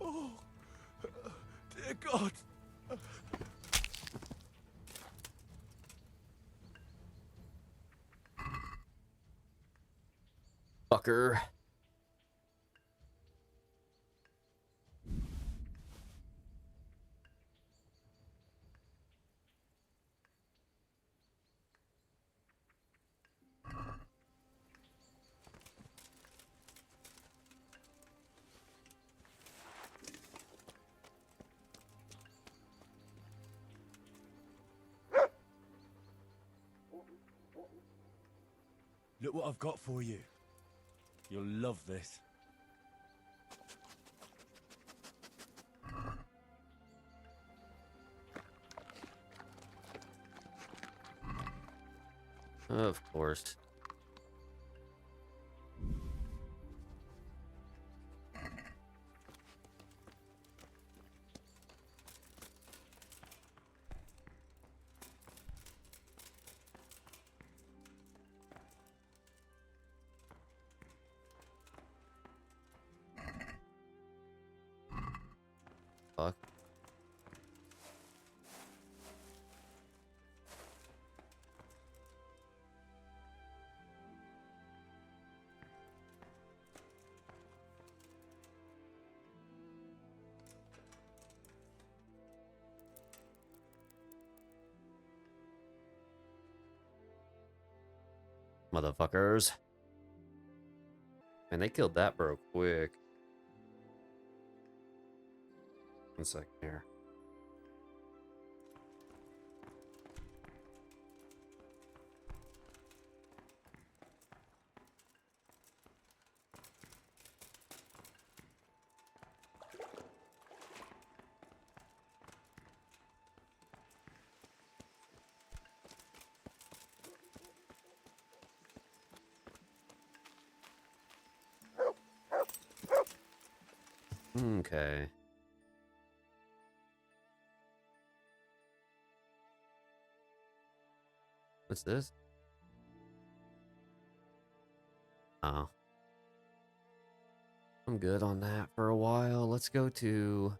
Oh, dear God. Fucker. Look what I've got for you. You'll love this. Of course. Fuck. Motherfuckers. Man, they killed that bro quick. 1 second here. Okay. What's this? Oh. I'm good on that for a while. Let's go to...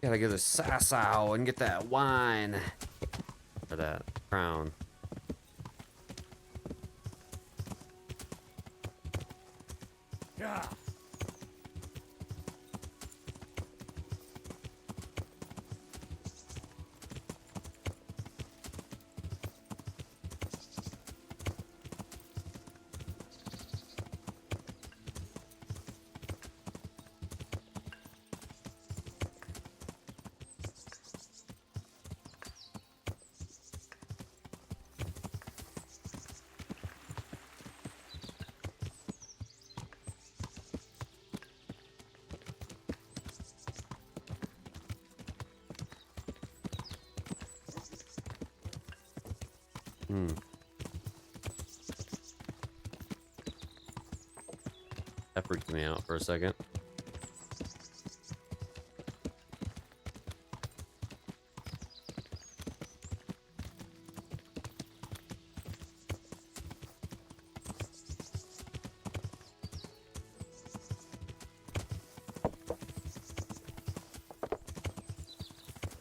Gotta get a sasow and get that wine. Or that crown. Yeah. That freaked me out for a second.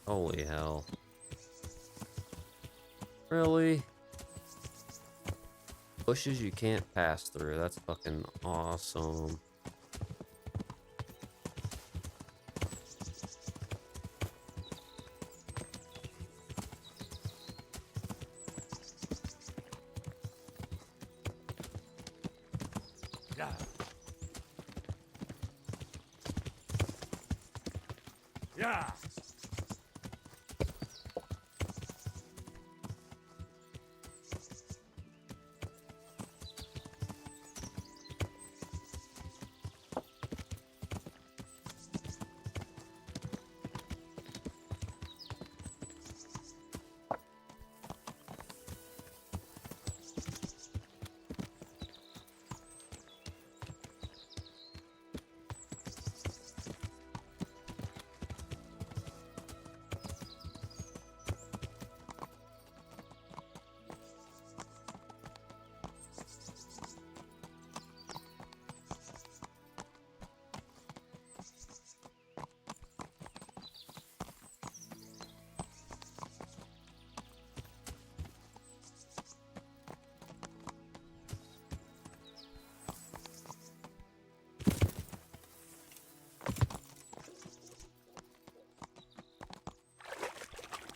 Holy hell. Really? Bushes you can't pass through. That's fucking awesome. Yeah. Yeah.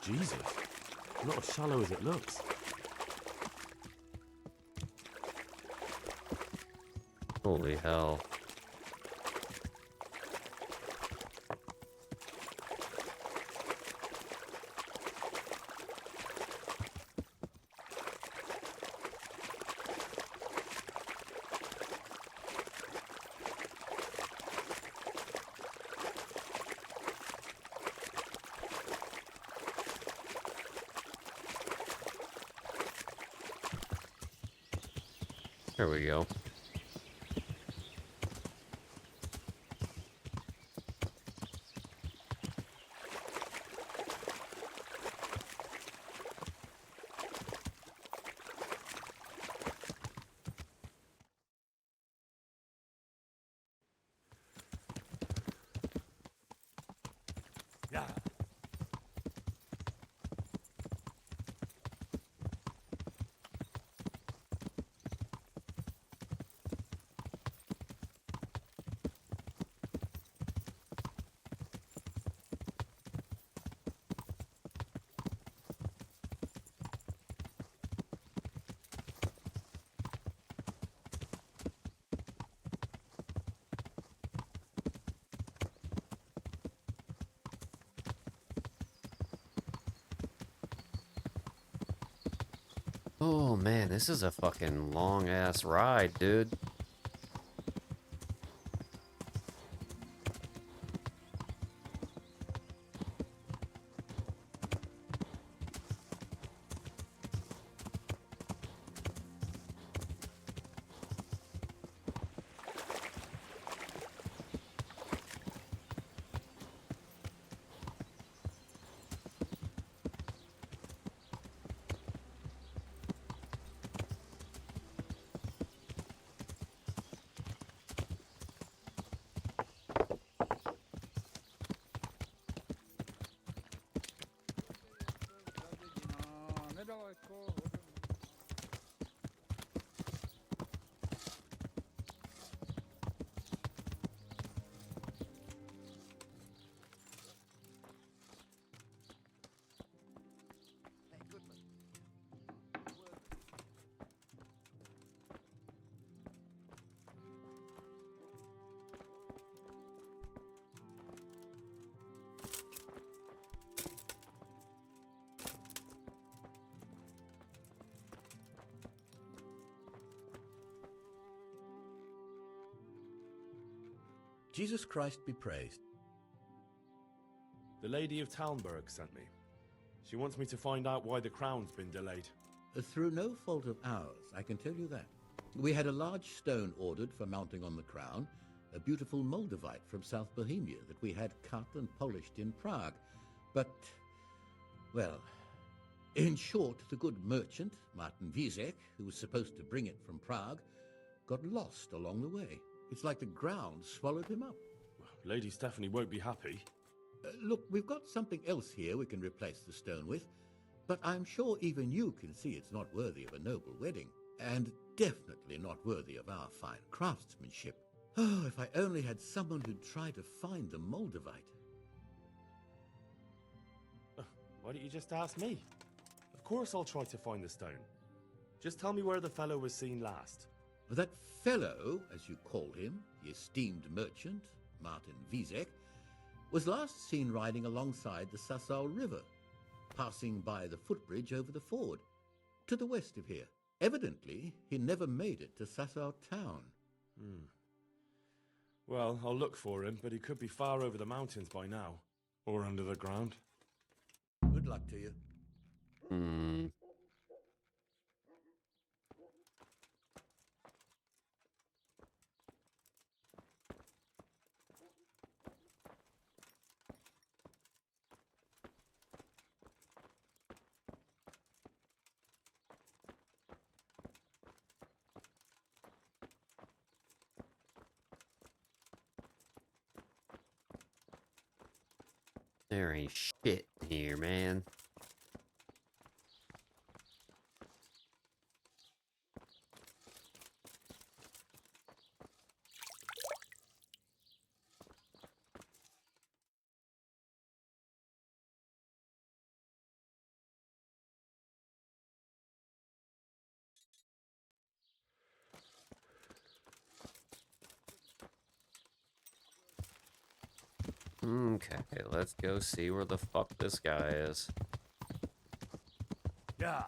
Jesus, not as shallow as it looks. Holy hell. There we go. Yeah. Oh man, this is a fucking long ass ride, dude. Jesus Christ be praised. The Lady of Talmberg sent me. She wants me to find out why the crown's been delayed. Through no fault of ours, I can tell you that. We had a large stone ordered for mounting on the crown, a beautiful Moldavite from South Bohemia that we had cut and polished in Prague. But, well, in short, the good merchant, Martin Wiesek, who was supposed to bring it from Prague, got lost along the way. It's like the ground swallowed him up. Lady Stephanie won't be happy. Look, we've got something else here we can replace the stone with, but I'm sure even you can see it's not worthy of a noble wedding, and definitely not worthy of our fine craftsmanship. Oh, if I only had someone who'd try to find the Moldavite. Why don't you just ask me? Of course I'll try to find the stone. Just tell me where the fellow was seen last. That fellow, as you call him, the esteemed merchant, Martin Wieseck, was last seen riding alongside the Sassau River, passing by the footbridge over the ford, to the west of here. Evidently, he never made it to Sassau town. Well, I'll look for him, but he could be far over the mountains by now. Or under the ground. Good luck to you. There ain't shit here, man. Okay, let's go see where the fuck this guy is. Yeah.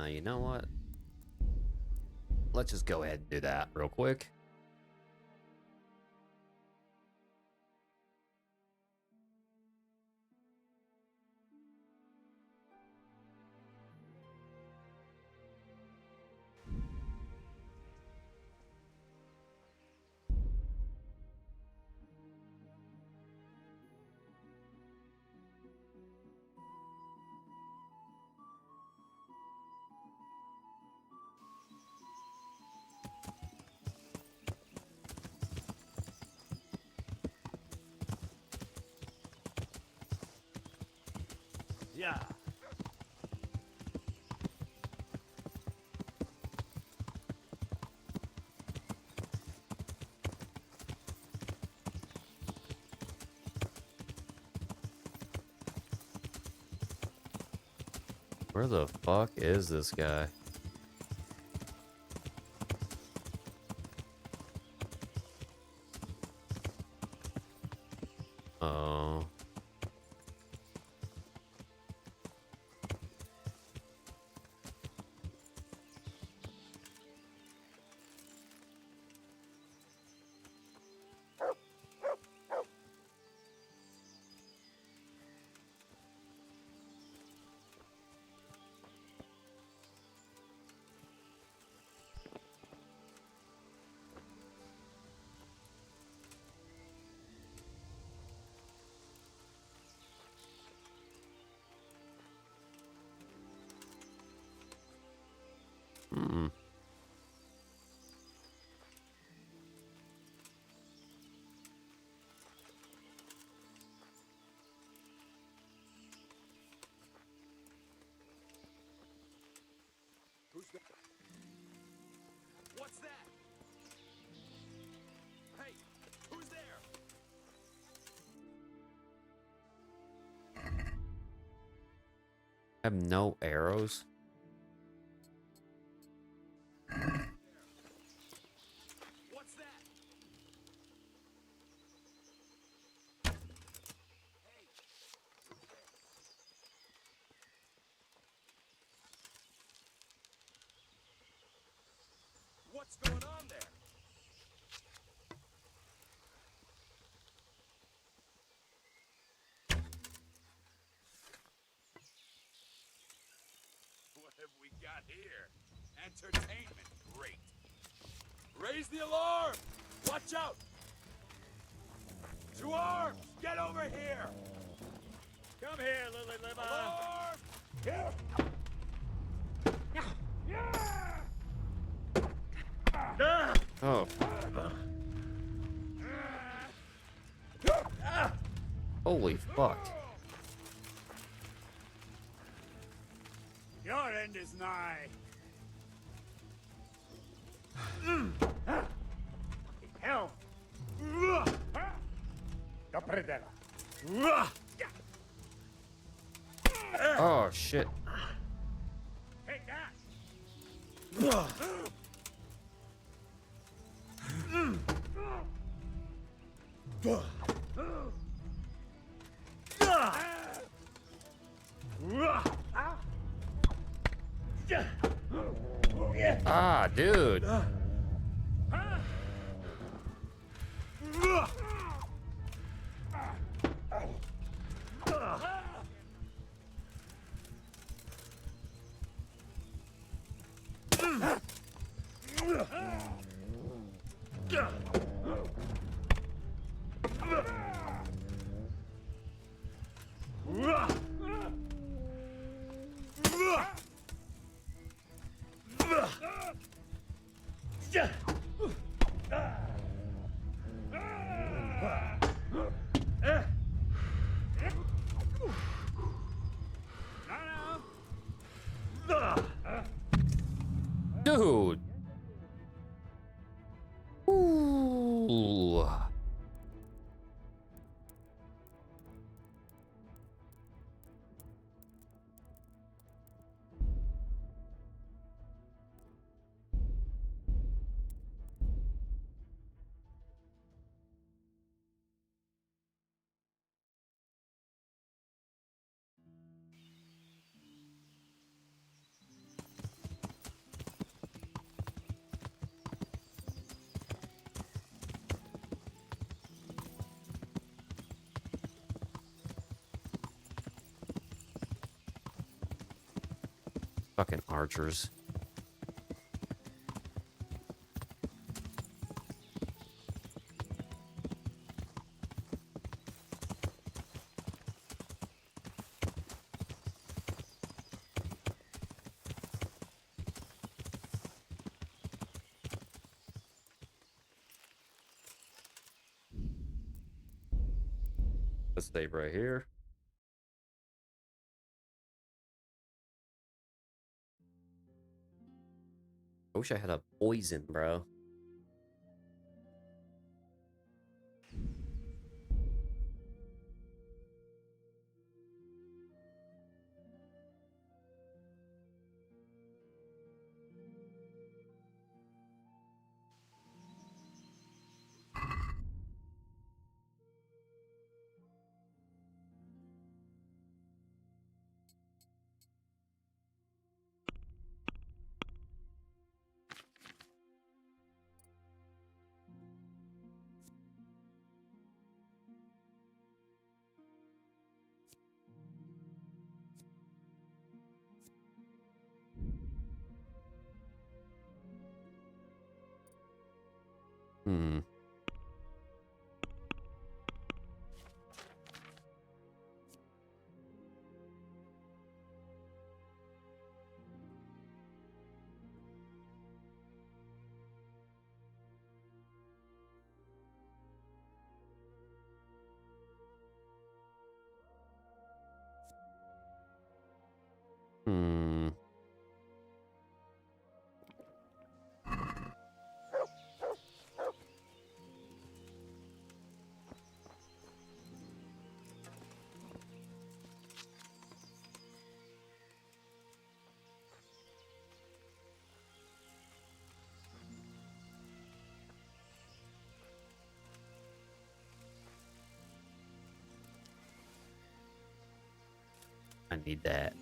You know what? Let's just go ahead and do that real quick. Yeah. Where the fuck is this guy? Oh. Who's that? What's that? Hey, who's there? I have no arrows. What's that? What's going on there? have we got here? Entertainment, great. Raise the alarm! Watch out! To arms! Get over here! Come here, Lily Liver. Alarm! Here! Oh. Holy fuck. Your end is nigh. Hell! Oh shit. Take that! Ah, dude. Dude. Ooh. Fucking archers. Let's stay right here. I wish I had a poison, bro. Hmm. Hmm. I need that.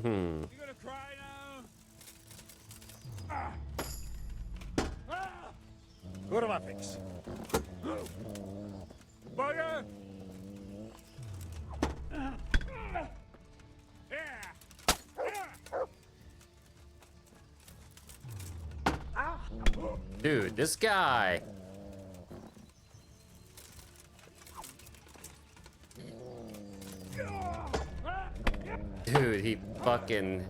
You gonna cry now? Ah. Ah. What am I fix? Bugger! Dude, this guy. Dude, he fucking...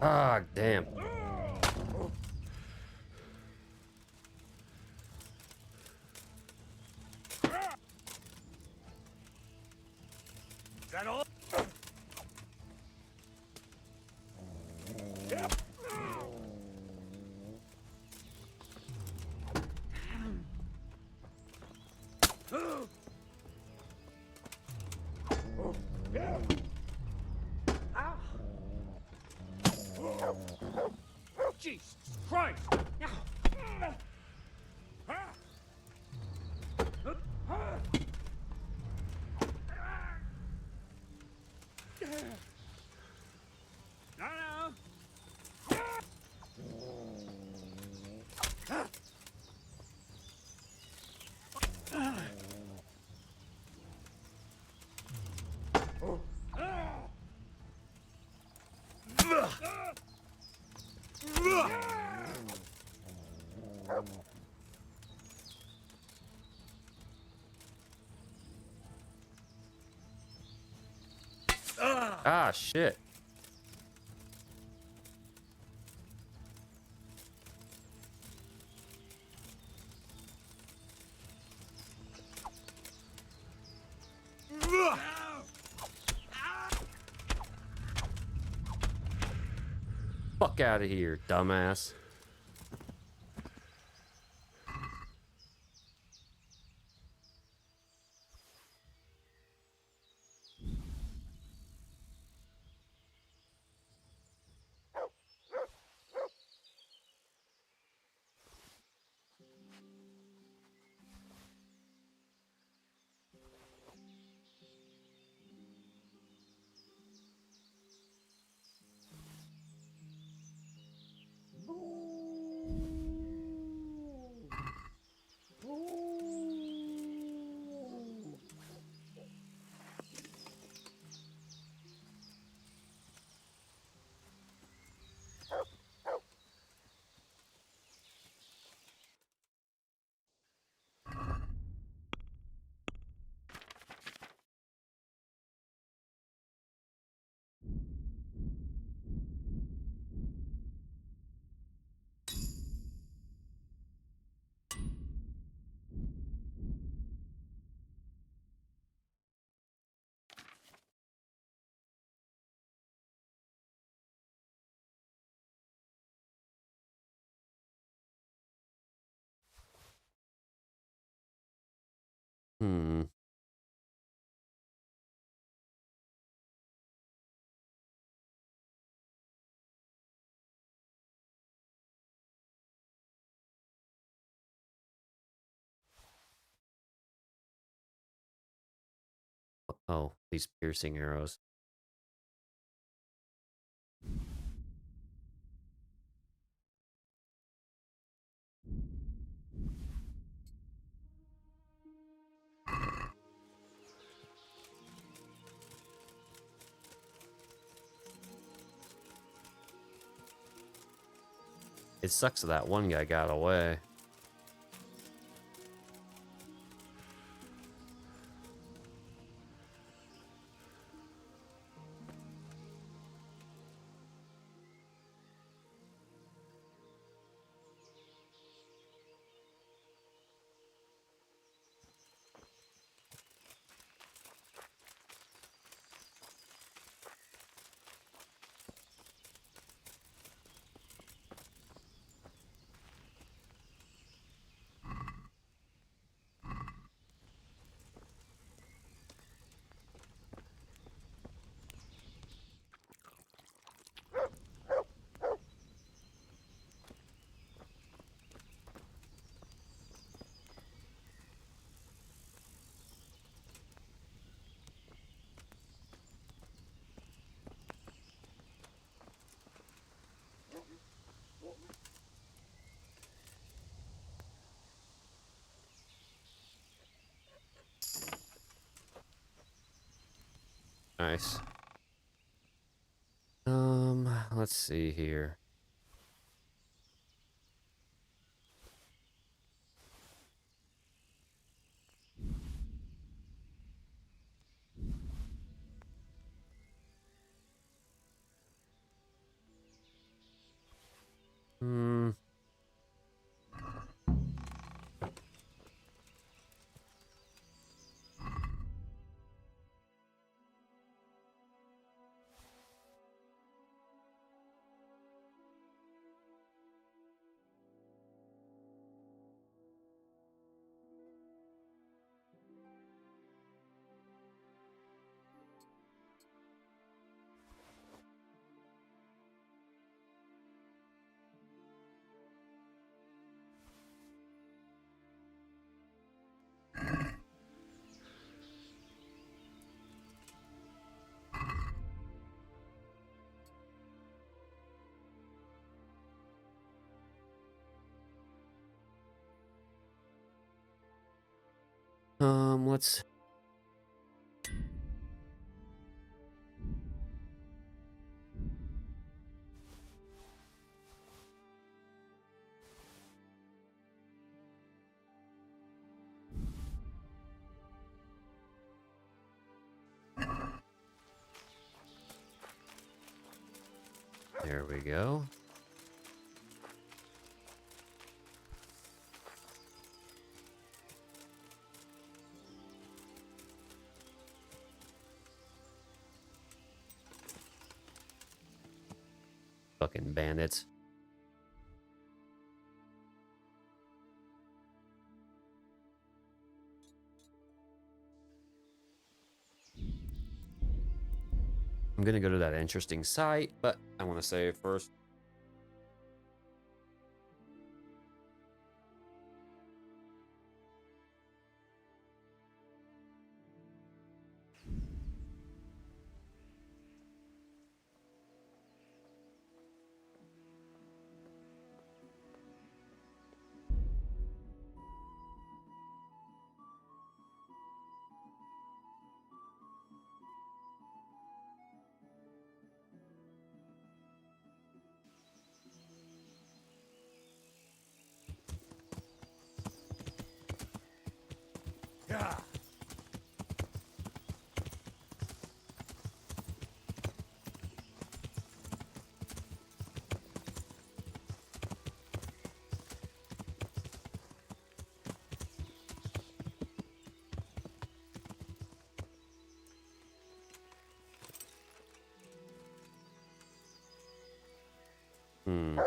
Ah, damn. Is that all? Jesus Christ! Ah, shit. Fuck out of here, dumbass. Hmm. Oh, these piercing arrows. It sucks that that one guy got away. Nice. Let's see here. Hmm. Let's. There we go. Fucking bandits. I'm gonna go to that interesting site, but I want to save first. Yeah. Hmm.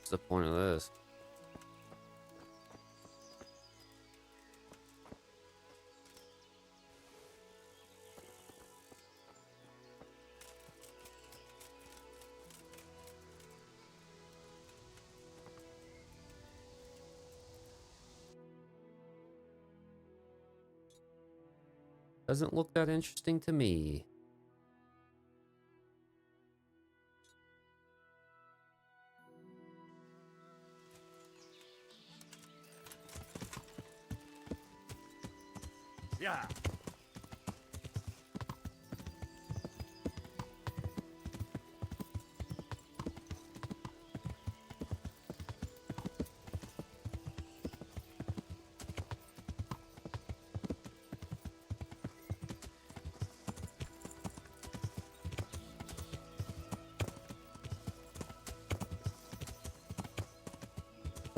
What's the point of this? Doesn't look that interesting to me. Yeah.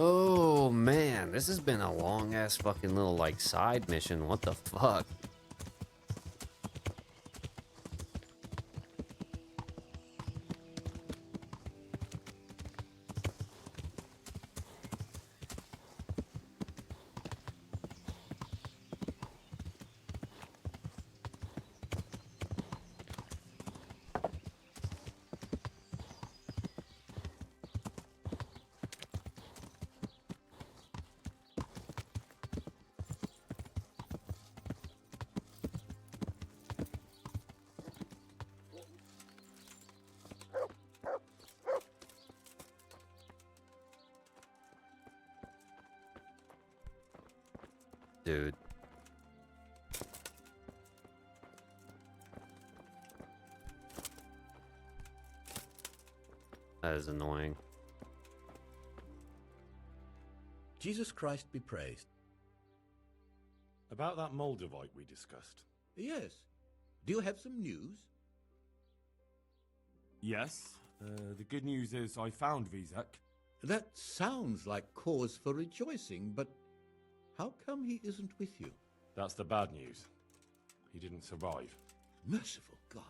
Oh man, this has been a long ass fucking little like side mission. What the fuck? Dude. That is annoying. Jesus Christ be praised. About that Moldavite we discussed. Yes. Do you have some news? Yes. The good news is I found Vizek. That sounds like cause for rejoicing, but how come he isn't with you? That's the bad news. He didn't survive. Merciful God.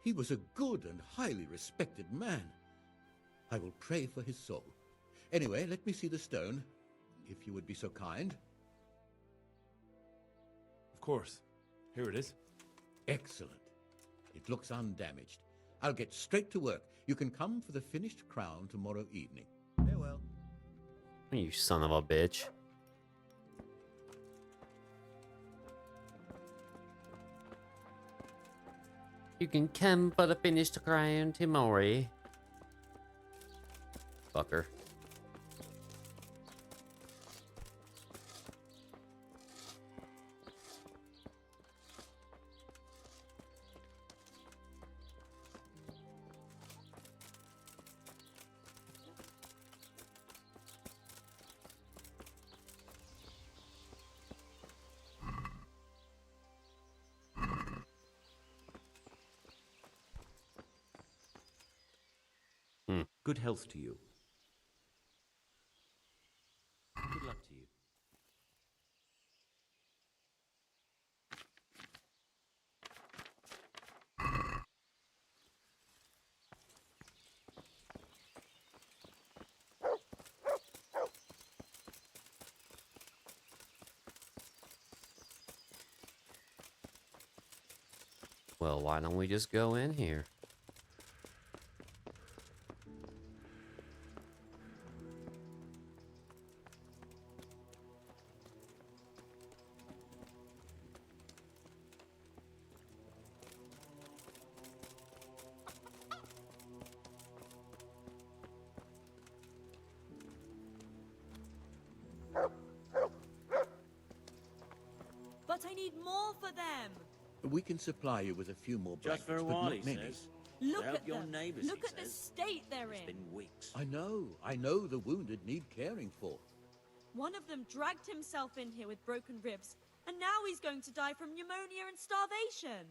He was a good and highly respected man. I will pray for his soul. Anyway, let me see the stone, if you would be so kind. Of course. Here it is. Excellent. It looks undamaged. I'll get straight to work. You can come for the finished crown tomorrow evening. Farewell. You son of a bitch. You can come for the finished crown tomorrow. Fucker. Good health to you. Good luck to you. Well, why don't we just go in here? But I need more for them. We can supply you with a few more Just blankets, for a but while, not he many. says. Look Help at your them. neighbours, Look he at the says. state they're It's in. been weeks. I know the wounded need caring for. One of them dragged himself in here with broken ribs, and now he's going to die from pneumonia and starvation.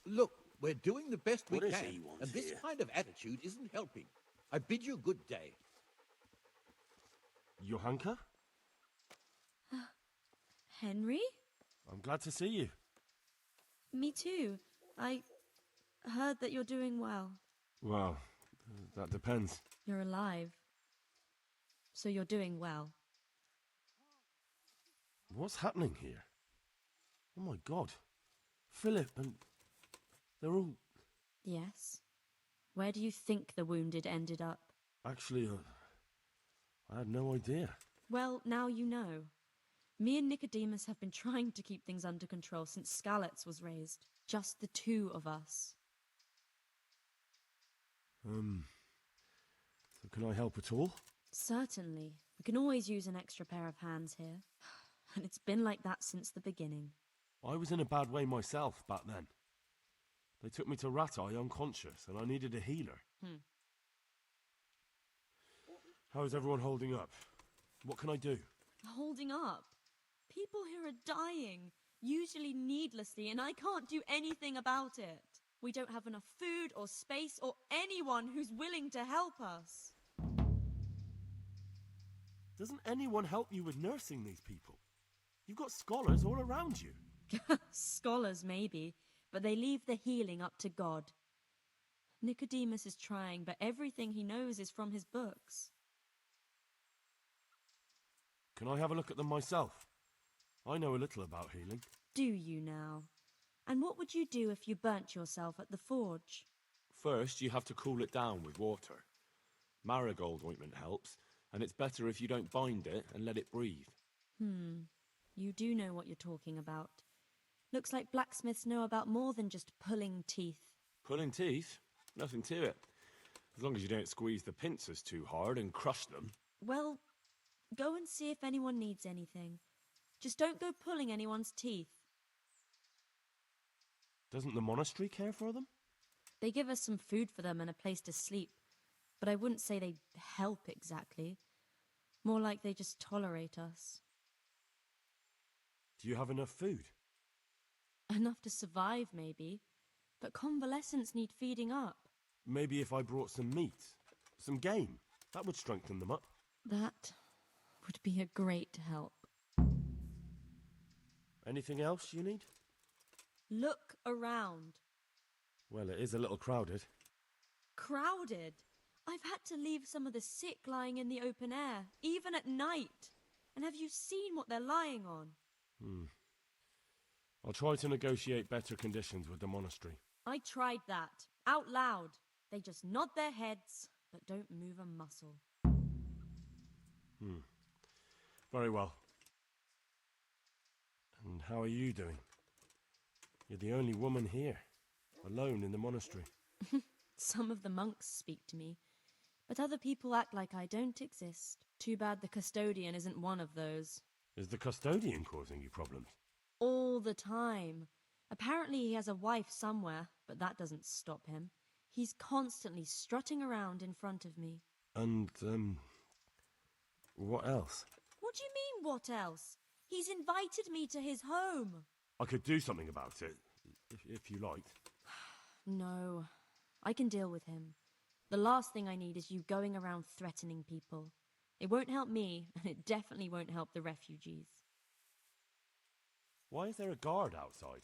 Look, we're doing the best What we does can, he want and this here? kind of attitude isn't helping. I bid you good day. Johanka? Henry? I'm glad to see you. Me too. I heard that you're doing well. Well, that depends. You're alive. So you're doing well. What's happening here? Oh my god. Philip and... they're all... Yes. Where do you think the wounded ended up? Actually, I had no idea. Well, now you know. Me and Nicodemus have been trying to keep things under control since Skalitz was raised. Just the two of us. So can I help at all? Certainly. We can always use an extra pair of hands here. And it's been like that since the beginning. I was in a bad way myself back then. They took me to Ratai unconscious, and I needed a healer. How is everyone holding up? What can I do? Holding up? People here are dying, usually needlessly, and I can't do anything about it. We don't have enough food or space or anyone who's willing to help us. Doesn't anyone help you with nursing these people? You've got scholars all around you. Scholars, maybe, but they leave the healing up to God. Nicodemus is trying, but everything he knows is from his books. Can I have a look at them myself? I know a little about healing. Do you now? And what would you do if you burnt yourself at the forge? First, you have to cool it down with water. Marigold ointment helps, and it's better if you don't bind it and let it breathe. You do know what you're talking about. Looks like blacksmiths know about more than just pulling teeth. Pulling teeth? Nothing to it. As long as you don't squeeze the pincers too hard and crush them. Well, go and see if anyone needs anything. Just don't go pulling anyone's teeth. Doesn't the monastery care for them? They give us some food for them and a place to sleep, but I wouldn't say they help exactly. More like they just tolerate us. Do you have enough food? Enough to survive, maybe. But convalescents need feeding up. Maybe if I brought some meat, some game, that would strengthen them up. That would be a great help. Anything else you need? Look around. Well, it is a little crowded. Crowded? I've had to leave some of the sick lying in the open air, even at night. And have you seen what they're lying on? I'll try to negotiate better conditions with the monastery. I tried that, out loud. They just nod their heads, but don't move a muscle. Very well. And how are you doing? You're the only woman here, alone in the monastery. Some of the monks speak to me, but other people act like I don't exist. Too bad the custodian isn't one of those. Is the custodian causing you problems? All the time. Apparently he has a wife somewhere, but that doesn't stop him. He's constantly strutting around in front of me. And, what else? What do you mean, what else? He's invited me to his home. I could do something about it, if you liked. No, I can deal with him. The last thing I need is you going around threatening people. It won't help me, and it definitely won't help the refugees. Why is there a guard outside?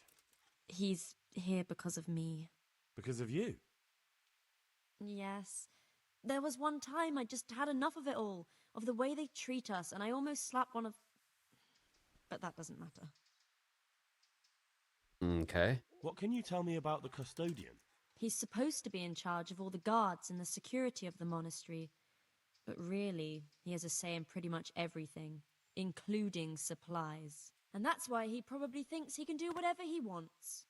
He's here because of me. Because of you? Yes. There was one time I just had enough of it all, of the way they treat us, and I almost slapped one of... But that doesn't matter. Okay. What can you tell me about the custodian? He's supposed to be in charge of all the guards and the security of the monastery. But really, he has a say in pretty much everything, including supplies. And that's why he probably thinks he can do whatever he wants.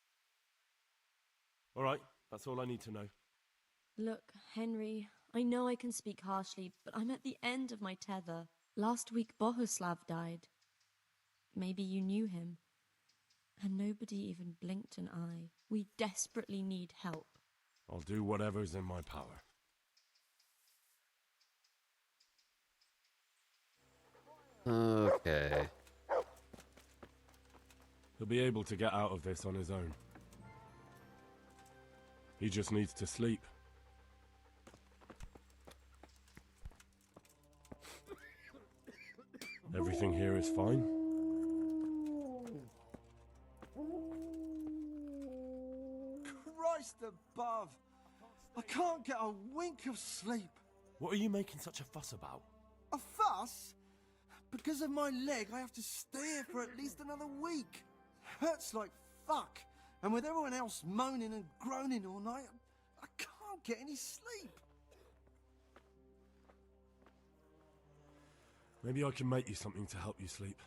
All right, that's all I need to know. Look, Henry, I know I can speak harshly, but I'm at the end of my tether. Last week, Bohuslav died. Maybe you knew him. And nobody even blinked an eye. We desperately need help. I'll do whatever's in my power. Okay. He'll be able to get out of this on his own. He just needs to sleep. Everything here is fine. Christ above! I can't get a wink of sleep. What are you making such a fuss about? A fuss? Because of my leg, I have to stay here for at least another week. Hurts like fuck. And with everyone else moaning and groaning all night, I can't get any sleep. Maybe I can make you something to help you sleep.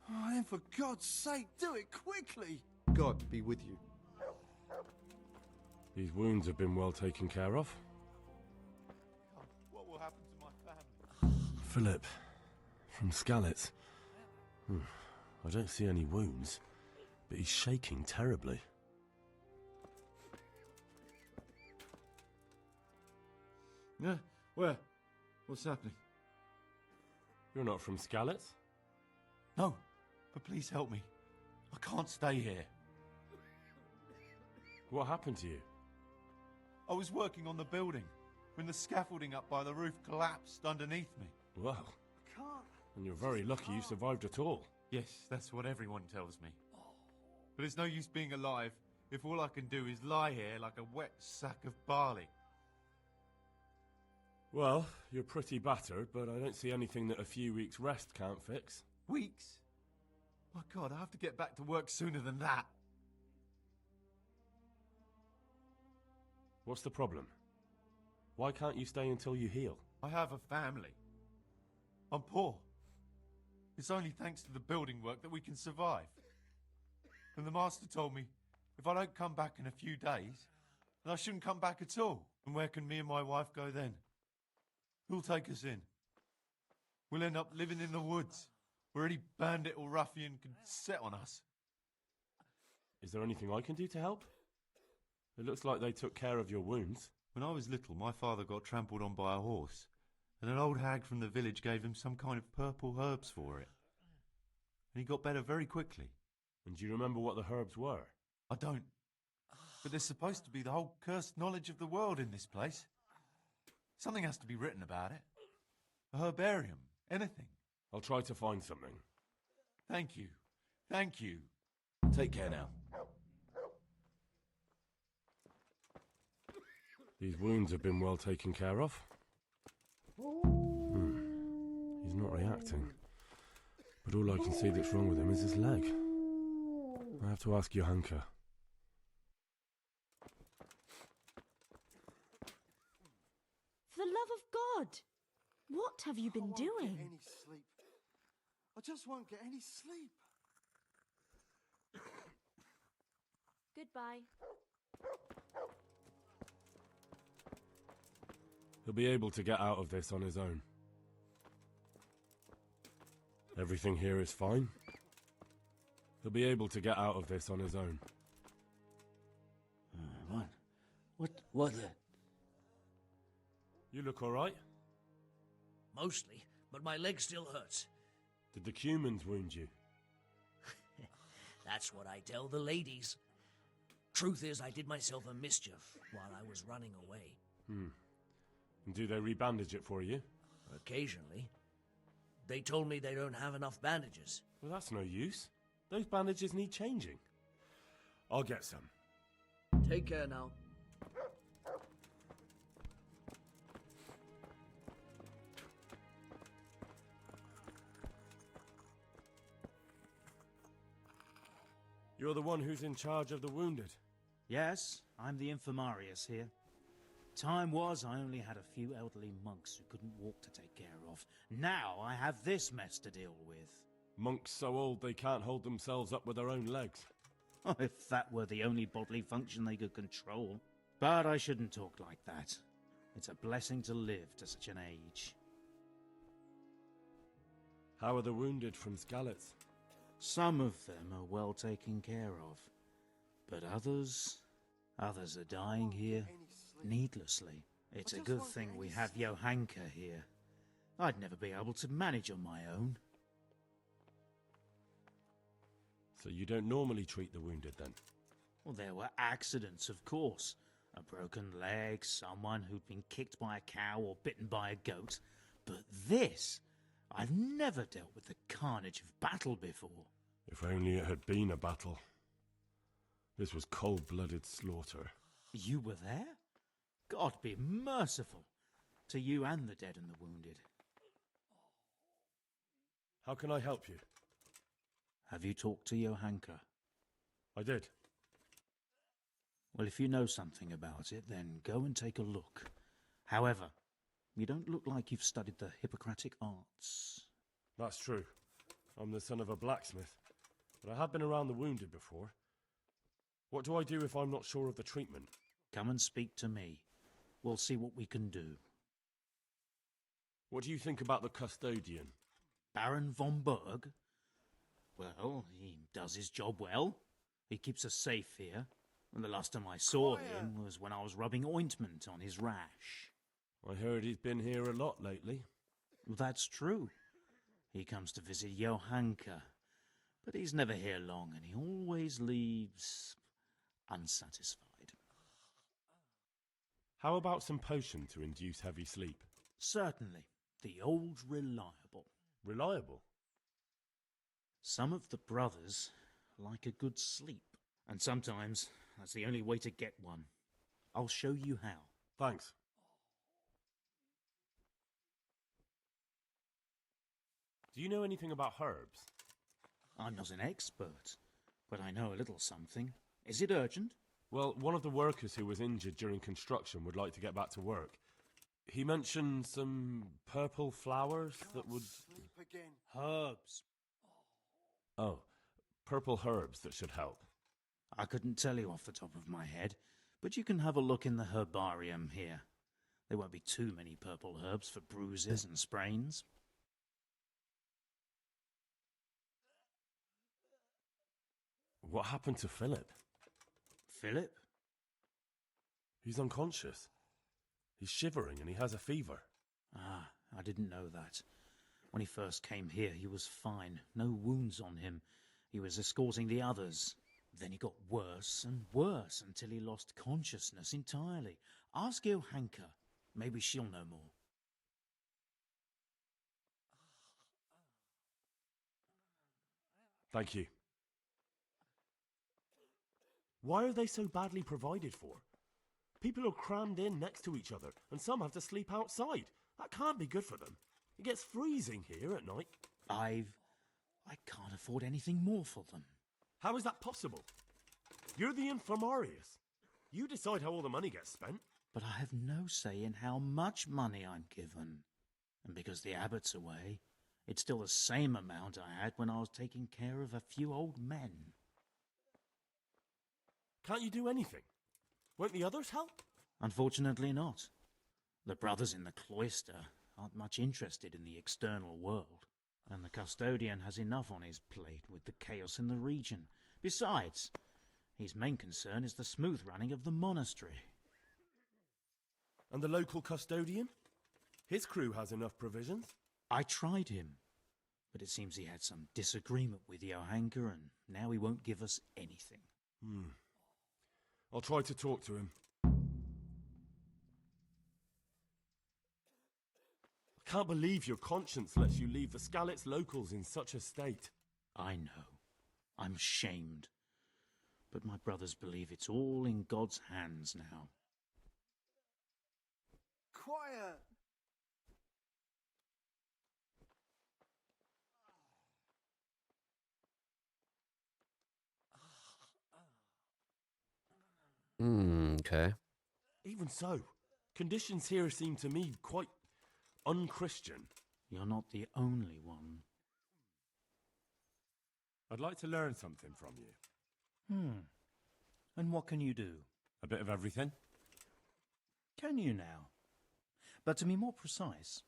Oh, then for God's sake, do it quickly. God be with you. These wounds have been well taken care of. What will happen to my family? Philip, from Skalitz. I don't see any wounds, but he's shaking terribly. Yeah, where? What's happening? You're not from Skalitz? No, but please help me. I can't stay here. What happened to you? I was working on the building when the scaffolding up by the roof collapsed underneath me. Well, and you're very lucky you survived at all. Yes, that's what everyone tells me. But it's no use being alive if all I can do is lie here like a wet sack of barley. Well, you're pretty battered, but I don't see anything that a few weeks' rest can't fix. Weeks? My God, I have to get back to work sooner than that. What's the problem? Why can't you stay until you heal? I have a family. I'm poor. It's only thanks to the building work that we can survive. And the master told me if I don't come back in a few days, then I shouldn't come back at all. And where can me and my wife go then? Who'll take us in? We'll end up living in the woods. where any bandit or ruffian can set on us. Is there anything I can do to help? It looks like they took care of your wounds. When I was little, my father got trampled on by a horse, and an old hag from the village gave him some kind of purple herbs for it. And he got better very quickly. And do you remember what the herbs were? I don't. But there's supposed to be the whole cursed knowledge of the world in this place. Something has to be written about it. A herbarium. Anything. I'll try to find something. Thank you. Thank you. Take care now. These wounds have been well taken care of. He's not reacting. But all I can see that's wrong with him is his leg. I have to ask Johanka. For the love of God! What have you been doing? Get any sleep. I just won't get any sleep. Goodbye. He'll be able to get out of this on his own. Everything here is fine. He'll be able to get out of this on his own. What? You look all right? Mostly, but my leg still hurts. Did the Cumans wound you? That's what I tell the ladies. Truth is, I did myself a mischief while I was running away. And do they rebandage it for you? Occasionally. They told me they don't have enough bandages. Well, that's no use. Those bandages need changing. I'll get some. Take care now. You're the one who's in charge of the wounded. Yes, I'm the infirmarius here. Time was I only had a few elderly monks who couldn't walk to take care of. Now I have this mess to deal with. Monks so old they can't hold themselves up with their own legs. Oh, if that were the only bodily function they could control. But I shouldn't talk like that. It's a blessing to live to such an age. How are the wounded from Skalitz? Some of them are well taken care of. But others are dying here needlessly. It's a good thing we have Johanka here. I'd never be able to manage on my own. So you don't normally treat the wounded then? Well, there were accidents, of course. A broken leg, someone who'd been kicked by a cow or bitten by a goat. But this, I've never dealt with the carnage of battle before. If only it had been a battle. This was cold-blooded slaughter. You were there? God be merciful to you and the dead and the wounded. How can I help you? Have you talked to Johanka? I did. Well, if you know something about it, then go and take a look. However, you don't look like you've studied the Hippocratic arts. That's true. I'm the son of a blacksmith, but I have been around the wounded before. What do I do if I'm not sure of the treatment? Come and speak to me. We'll see what we can do. What do you think about the custodian? Baron von Berg? Well, he does his job well. He keeps us safe here. And the last time I saw him was when I was rubbing ointment on his rash. I heard he's been here a lot lately. That's true. He comes to visit Johanka. But he's never here long, and he always leaves unsatisfied. How about some potion to induce heavy sleep? Certainly. The old reliable. Reliable? Some of the brothers like a good sleep. And sometimes that's the only way to get one. I'll show you how. Thanks. Do you know anything about herbs? I'm not an expert, but I know a little something. Is it urgent? Well, one of the workers who was injured during construction would like to get back to work. He mentioned some purple flowers that would... Sleep again. Herbs. Oh, purple herbs that should help. I couldn't tell you off the top of my head, but you can have a look in the herbarium here. There won't be too many purple herbs for bruises and sprains. What happened to Philip? Philip? He's unconscious. He's shivering and he has a fever. Ah, I didn't know that. When he first came here, he was fine. No wounds on him. He was escorting the others. Then he got worse and worse until he lost consciousness entirely. Ask Johanka. Maybe she'll know more. Thank you. Why are they so badly provided for? People are crammed in next to each other, and some have to sleep outside. That can't be good for them. It gets freezing here at night. I can't afford anything more for them. How is that possible? You're the infirmarius. You decide how all the money gets spent. But I have no say in how much money I'm given. And because the abbot's away, it's still the same amount I had when I was taking care of a few old men. Can't you do anything? Won't the others help? Unfortunately not. The brothers in the cloister aren't much interested in the external world, and the custodian has enough on his plate with the chaos in the region. Besides, his main concern is the smooth running of the monastery. And the local custodian? His crew has enough provisions. I tried him, but it seems he had some disagreement with Johanka, and now he won't give us anything. I'll try to talk to him. I can't believe your conscience lets you leave the Skalitz locals in such a state. I know. I'm shamed. But my brothers believe it's all in God's hands now. Quiet! Okay. Even so, conditions here seem to me quite unchristian. You're not the only one. I'd like to learn something from you. And what can you do? A bit of everything. Can you now? But to be more precise,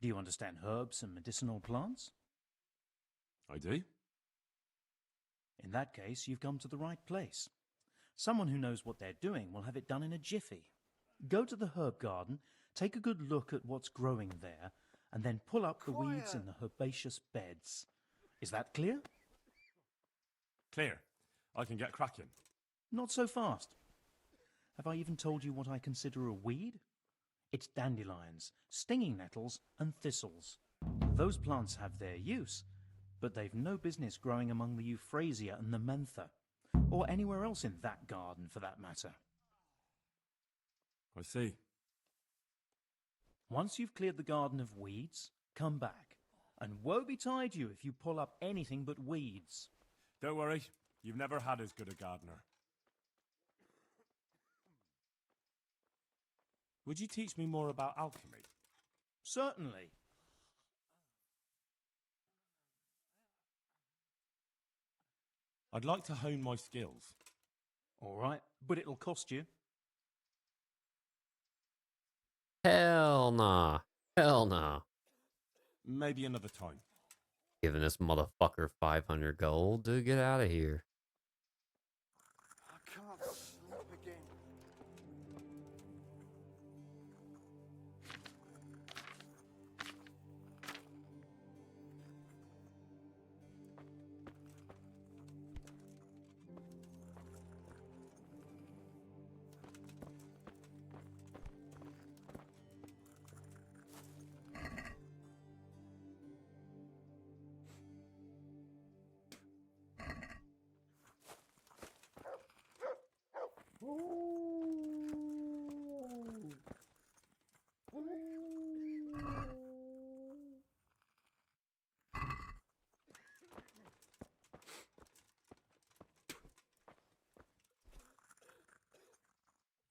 do you understand herbs and medicinal plants? I do. In that case, you've come to the right place. Someone who knows what they're doing will have it done in a jiffy. Go to the herb garden, take a good look at what's growing there, and then pull up the weeds in the herbaceous beds. Is that clear? Clear. I can get cracking. Not so fast. Have I even told you what I consider a weed? It's dandelions, stinging nettles, and thistles. Those plants have their use, but they've no business growing among the euphrasia and the mentha, or anywhere else in that garden for that matter. I see. Once you've cleared the garden of weeds, come back, and woe betide you if you pull up anything but weeds. Don't worry, you've never had as good a gardener. Would you teach me more about alchemy? Certainly. I'd like to hone my skills. All right, but it'll cost you. Hell nah. Hell nah. Maybe another time. Giving this motherfucker 500 gold to get out of here. I can't sleep again.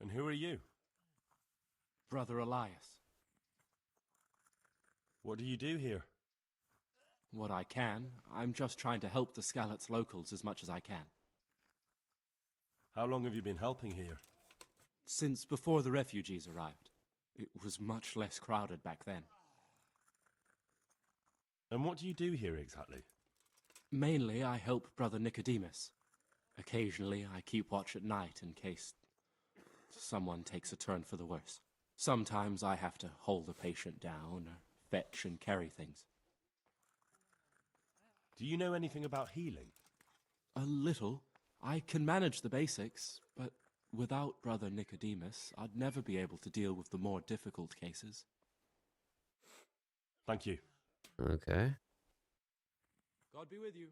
And who are you? Brother Elias. What do you do here? What I can. I'm just trying to help the Skalitz locals as much as I can. How long have you been helping here? Since before the refugees arrived. It was much less crowded back then. And what do you do here exactly? Mainly, I help Brother Nicodemus. Occasionally, I keep watch at night in case someone takes a turn for the worse. Sometimes I have to hold the patient down or fetch and carry things. Do you know anything about healing? A little. I can manage the basics, but without Brother Nicodemus, I'd never be able to deal with the more difficult cases. Thank you. Okay. God be with you.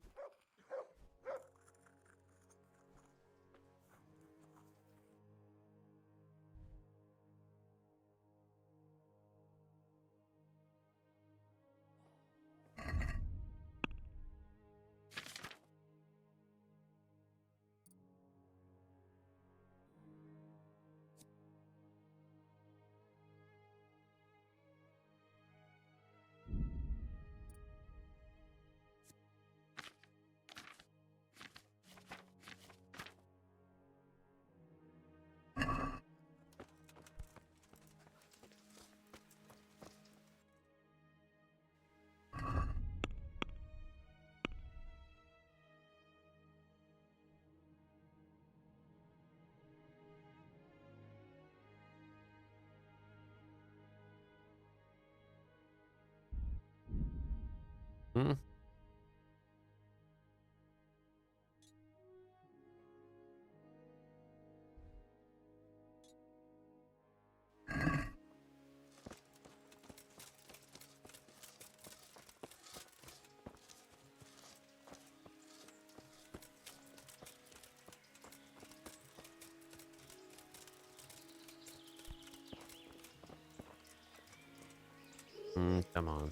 Hmm. Come on.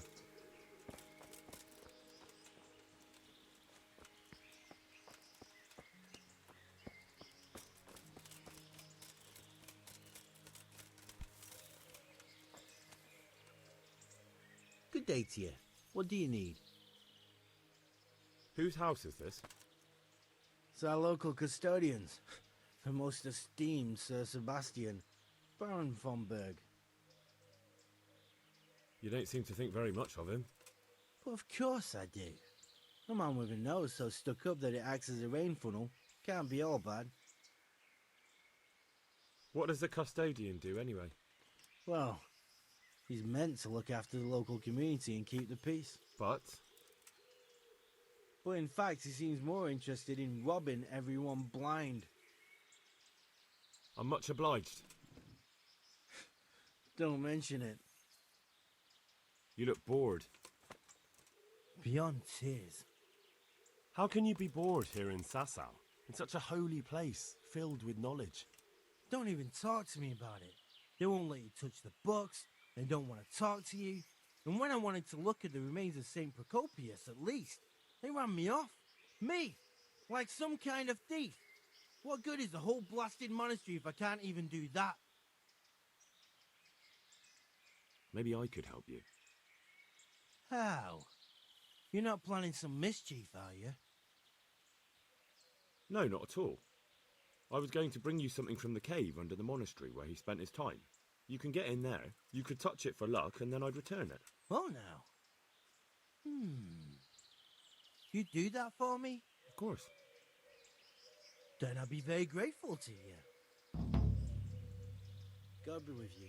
Good day to you. What do you need? Whose house is this? It's our local custodians. The most esteemed Sir Sebastian, Baron von Berg. You don't seem to think very much of him. But of course I do. A man with a nose so stuck up that it acts as a rain funnel can't be all bad. What does the custodian do anyway? Well, he's meant to look after the local community and keep the peace. But in fact, he seems more interested in robbing everyone blind. I'm much obliged. Don't mention it. You look bored. Beyond tears. How can you be bored here in Sasau? In such a holy place, filled with knowledge. Don't even talk to me about it. They won't let you touch the books. They don't want to talk to you. And when I wanted to look at the remains of St. Procopius, at least, they ran me off. Me! Like some kind of thief. What good is the whole blasted monastery if I can't even do that? Maybe I could help you. How? You're not planning some mischief, are you? No, not at all. I was going to bring you something from the cave under the monastery where he spent his time. You can get in there, you could touch it for luck, and then I'd return it. Oh, now. You do that for me? Of course. Then I'd be very grateful to you. God be with you.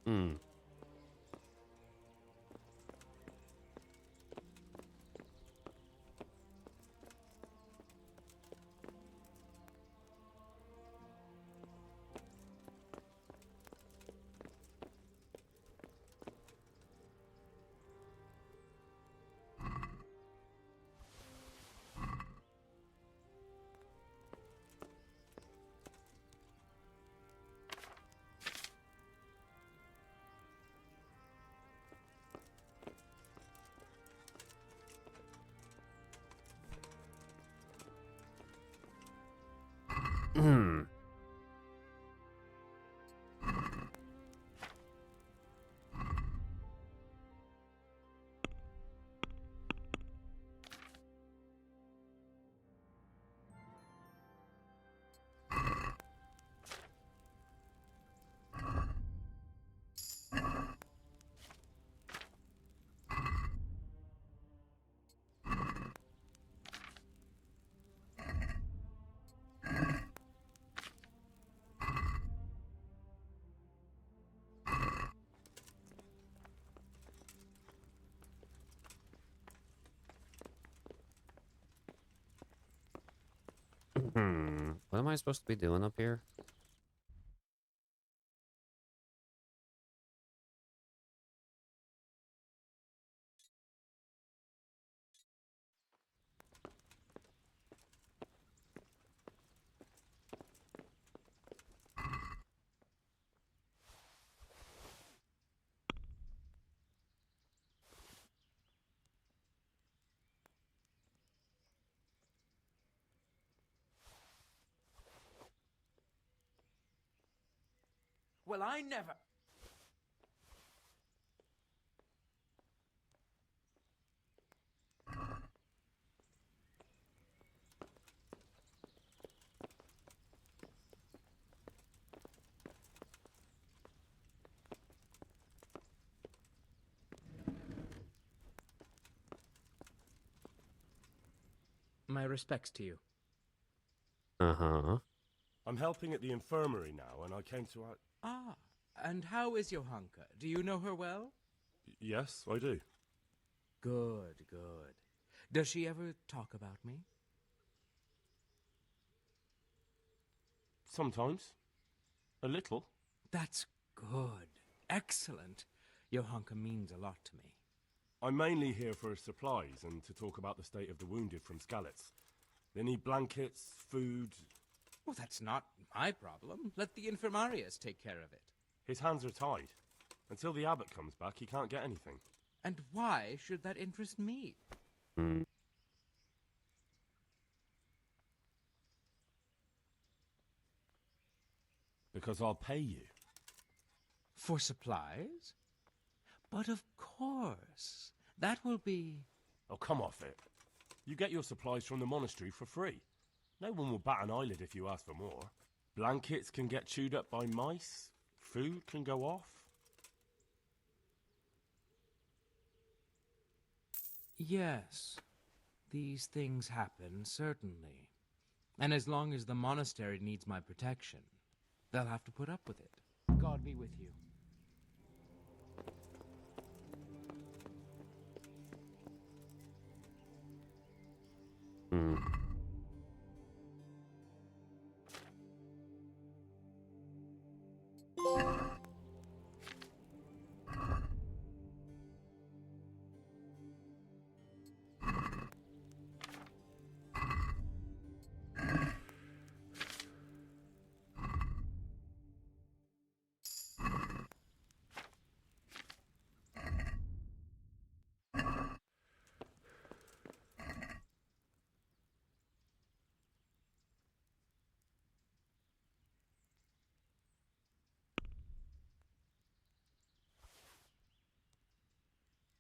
Hmm. What am I supposed to be doing up here? Well, I never... My respects to you. Uh-huh. I'm helping at the infirmary now, and I came to... Ah, and how is Johanka? Do you know her well? Yes, I do. Good, good. Does she ever talk about me? Sometimes. A little. That's good. Excellent. Johanka means a lot to me. I'm mainly here for supplies and to talk about the state of the wounded from Skalitz. They need blankets, food... Well, that's not my problem. Let the infirmarius take care of it. His hands are tied. Until the abbot comes back, he can't get anything. And why should that interest me? Because I'll pay you. For supplies? But of course. That will be... Oh, come off it. You get your supplies from the monastery for free. No one will bat an eyelid if you ask for more. Blankets can get chewed up by mice. Food can go off. Yes. These things happen, certainly. And as long as the monastery needs my protection, they'll have to put up with it. God be with you.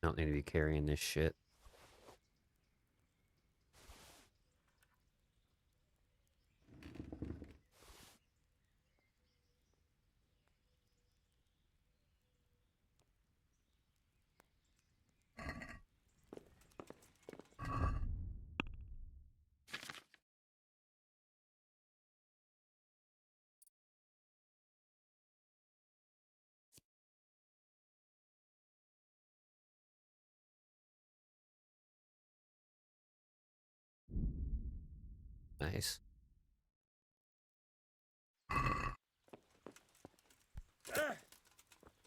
I don't need to be carrying this shit. Nice.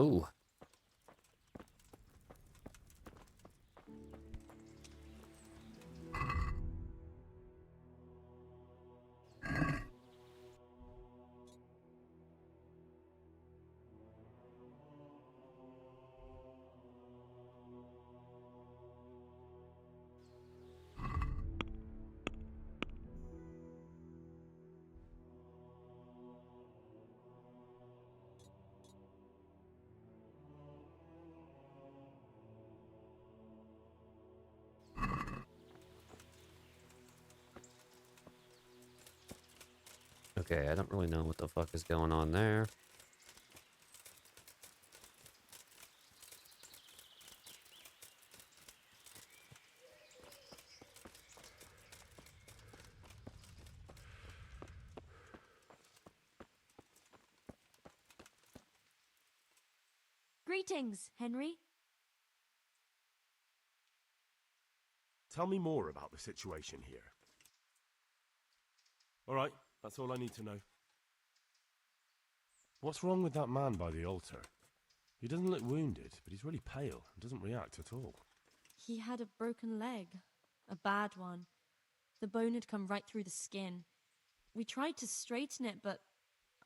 Ooh. Okay, I don't really know what the fuck is going on there. Greetings, Henry. Tell me more about the situation here. All right, that's all I need to know. What's wrong with that man by the altar? He doesn't look wounded, but he's really pale and doesn't react at all. He had a broken leg. A bad one. The bone had come right through the skin. We tried to straighten it, but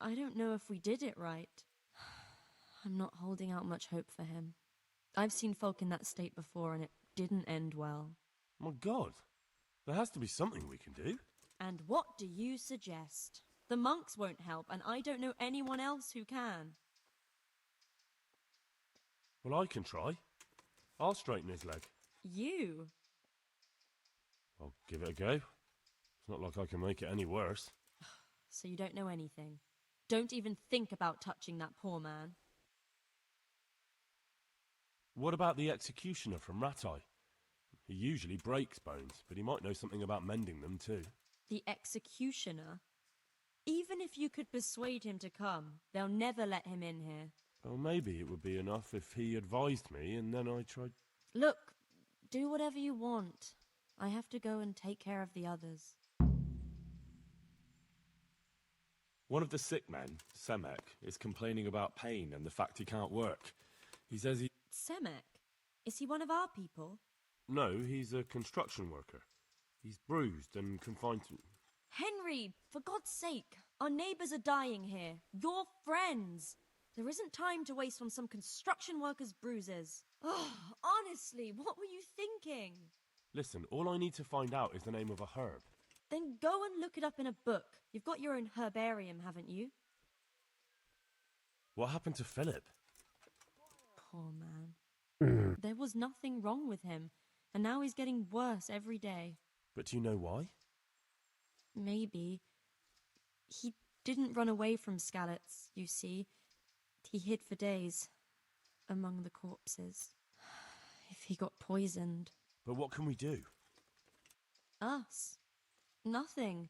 I don't know if we did it right. I'm not holding out much hope for him. I've seen folk in that state before, and it didn't end well. My God, there has to be something we can do. And what do you suggest? The monks won't help, and I don't know anyone else who can. Well, I can try. I'll straighten his leg. You? I'll give it a go. It's not like I can make it any worse. So you don't know anything. Don't even think about touching that poor man. What about the executioner from Ratai? He usually breaks bones, but he might know something about mending them too. The executioner? Even if you could persuade him to come, they'll never let him in here. Well, maybe it would be enough if he advised me and then I tried... Look, do whatever you want. I have to go and take care of the others. One of the sick men, Semek, is complaining about pain and the fact he can't work. He says he... Semek? Is he one of our people? No, he's a construction worker. He's bruised and confined to... Henry, for God's sake, our neighbors are dying here. Your friends. There isn't time to waste on some construction worker's bruises. Oh, honestly, what were you thinking? Listen, all I need to find out is the name of a herb. Then go and look it up in a book. You've got your own herbarium, haven't you? What happened to Philip? Poor man. There was nothing wrong with him, and now he's getting worse every day. But do you know why? Maybe. He didn't run away from Skalitz, you see. He hid for days, among the corpses. If he got poisoned... But what can we do? Us? Nothing.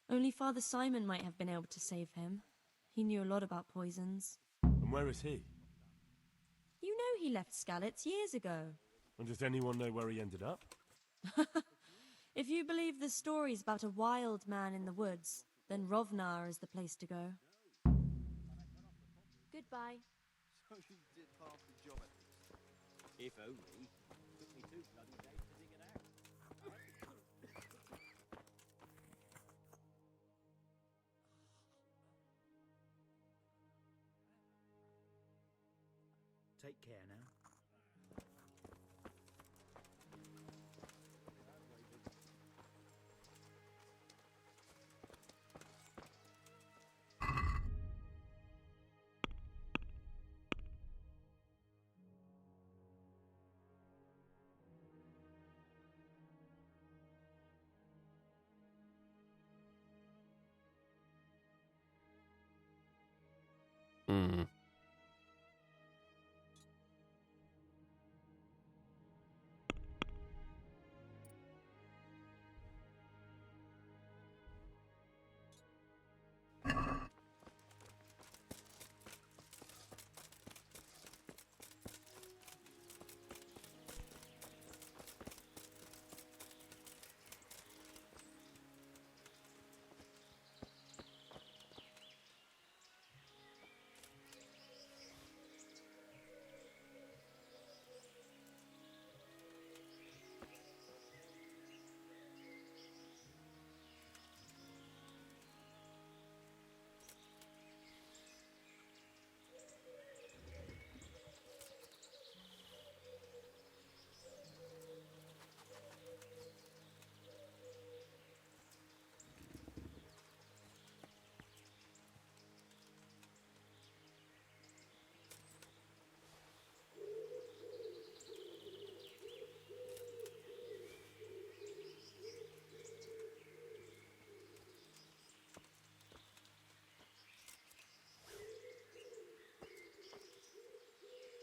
Only Father Simon might have been able to save him. He knew a lot about poisons. And where is he? You know he left Skalitz years ago. And does anyone know where he ended up? If you believe the stories about a wild man in the woods, then Rovnar is the place to go. Goodbye. So you did half the job at least. If only. Took me 2 bloody days to dig it out. Take care now.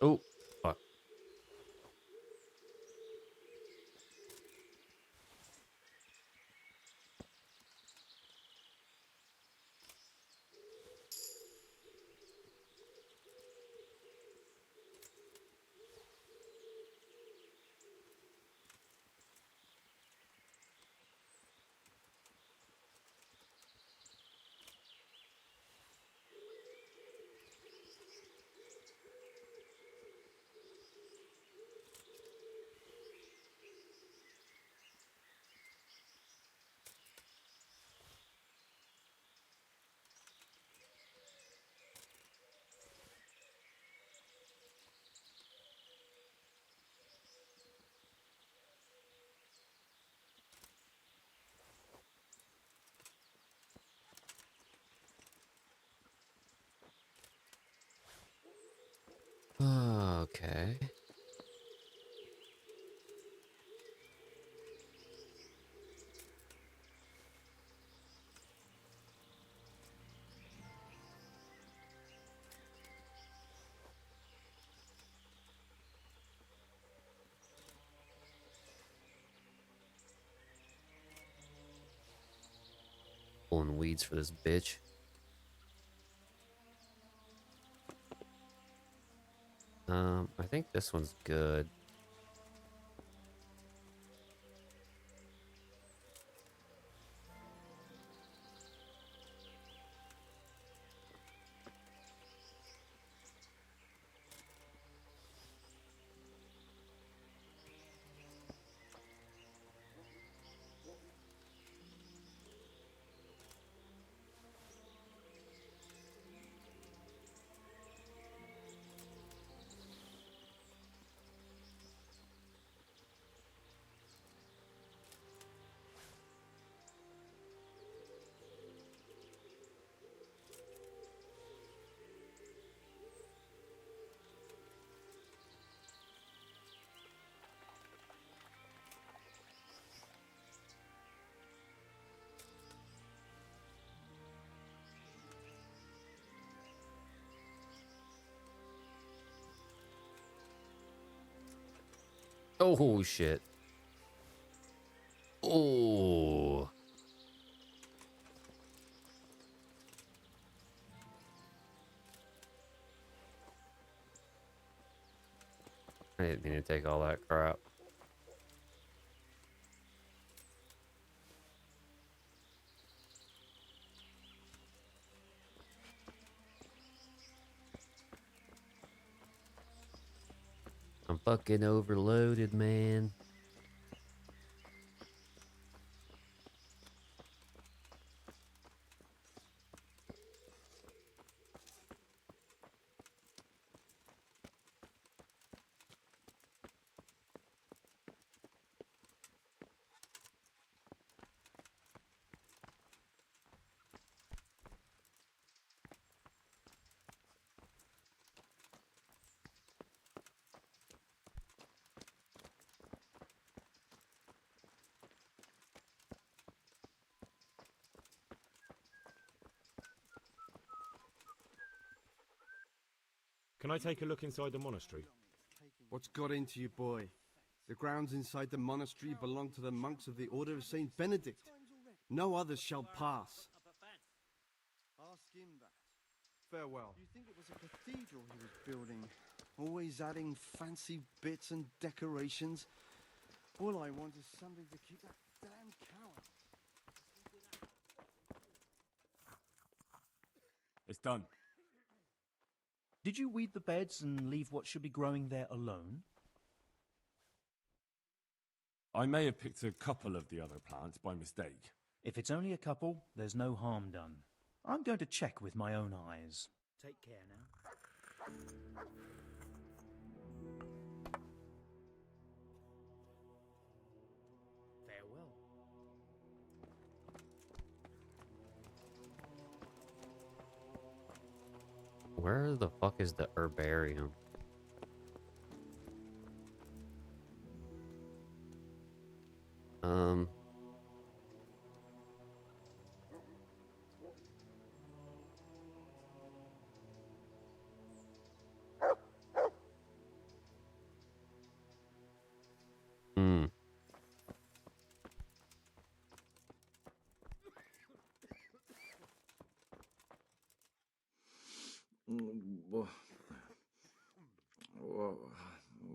Oh, fuck. Okay. Pulling weeds for this bitch. I think this one's good. Oh, shit. Oh. I didn't mean to take all that crap. I'm fucking overloaded, man. Can I take a look inside the monastery? What's got into you, boy? The grounds inside the monastery belong to the monks of the Order of Saint Benedict. No others shall pass. Ask him that. Farewell. You think it was a cathedral he was building? Always adding fancy bits and decorations. All I want is something to keep that damn cow out. It's done. Did you weed the beds and leave what should be growing there alone? I may have picked a couple of the other plants by mistake. If it's only a couple, there's no harm done. I'm going to check with my own eyes. Take care now. Farewell. Where the fuck is the herbarium?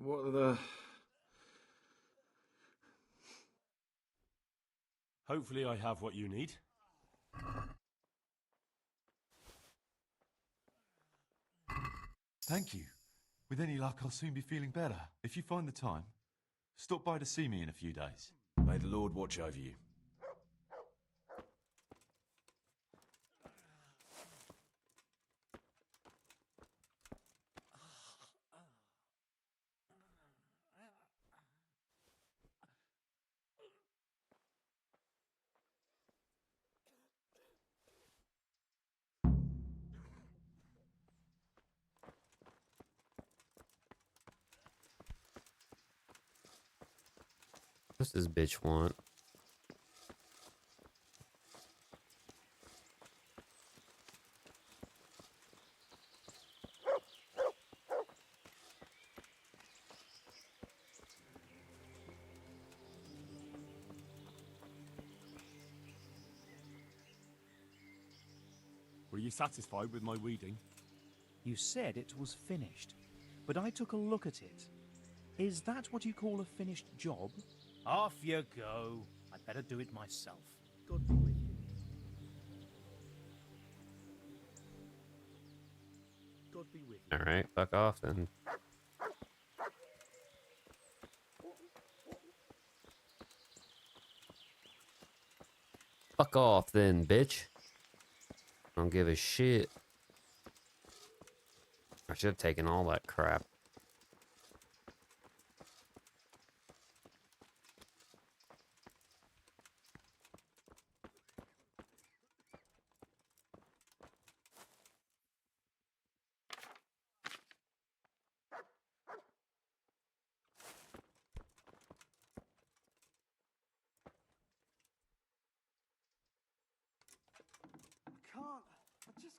What are the... Hopefully I have what you need. Thank you. With any luck, I'll soon be feeling better. If you find the time, stop by to see me in a few days. May the Lord watch over you. What's this bitch want? Were you satisfied with my weeding? You said it was finished, but I took a look at it. Is that what you call a finished job? Off you go. I'd better do it myself. God be with you. God be with you. Alright, fuck off then. Fuck off then, bitch. Don't give a shit. I should have taken all that crap. Can't. I just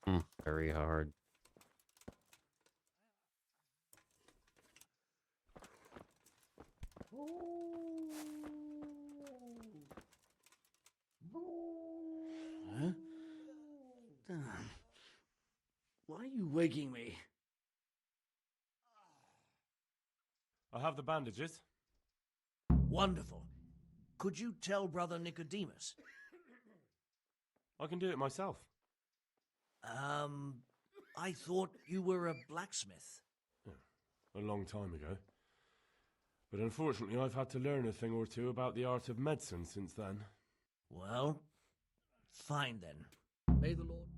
can't. Very hard. Huh? Damn. Why are you waking me? I have the bandages. Wonderful. Could you tell Brother Nicodemus? I can do it myself. I thought you were a blacksmith. A long time ago. But unfortunately, I've had to learn a thing or two about the art of medicine since then. Well, fine then. May the Lord...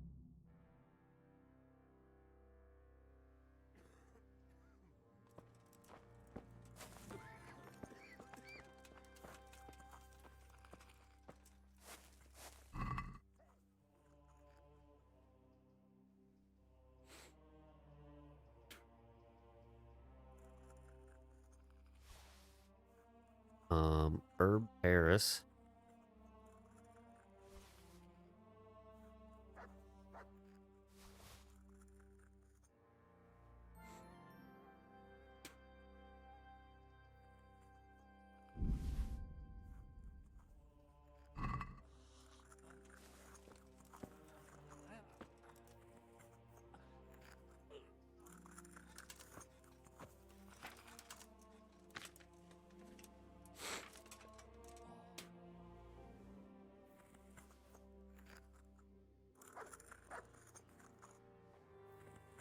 Herb Paris.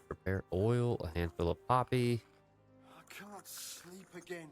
Prepare oil, a handful of poppy. I can't sleep again.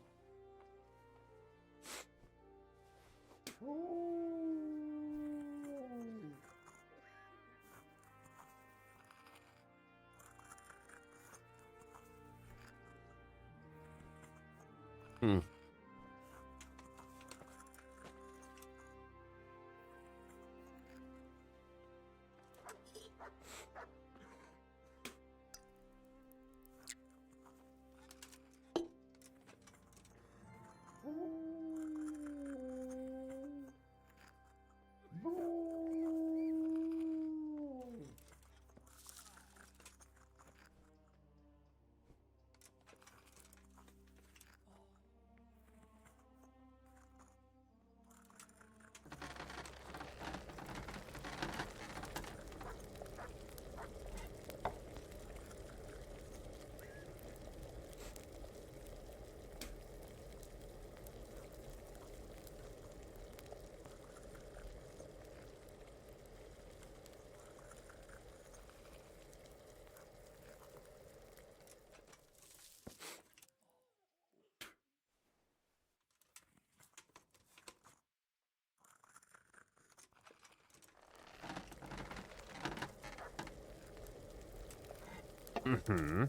Mm-hmm.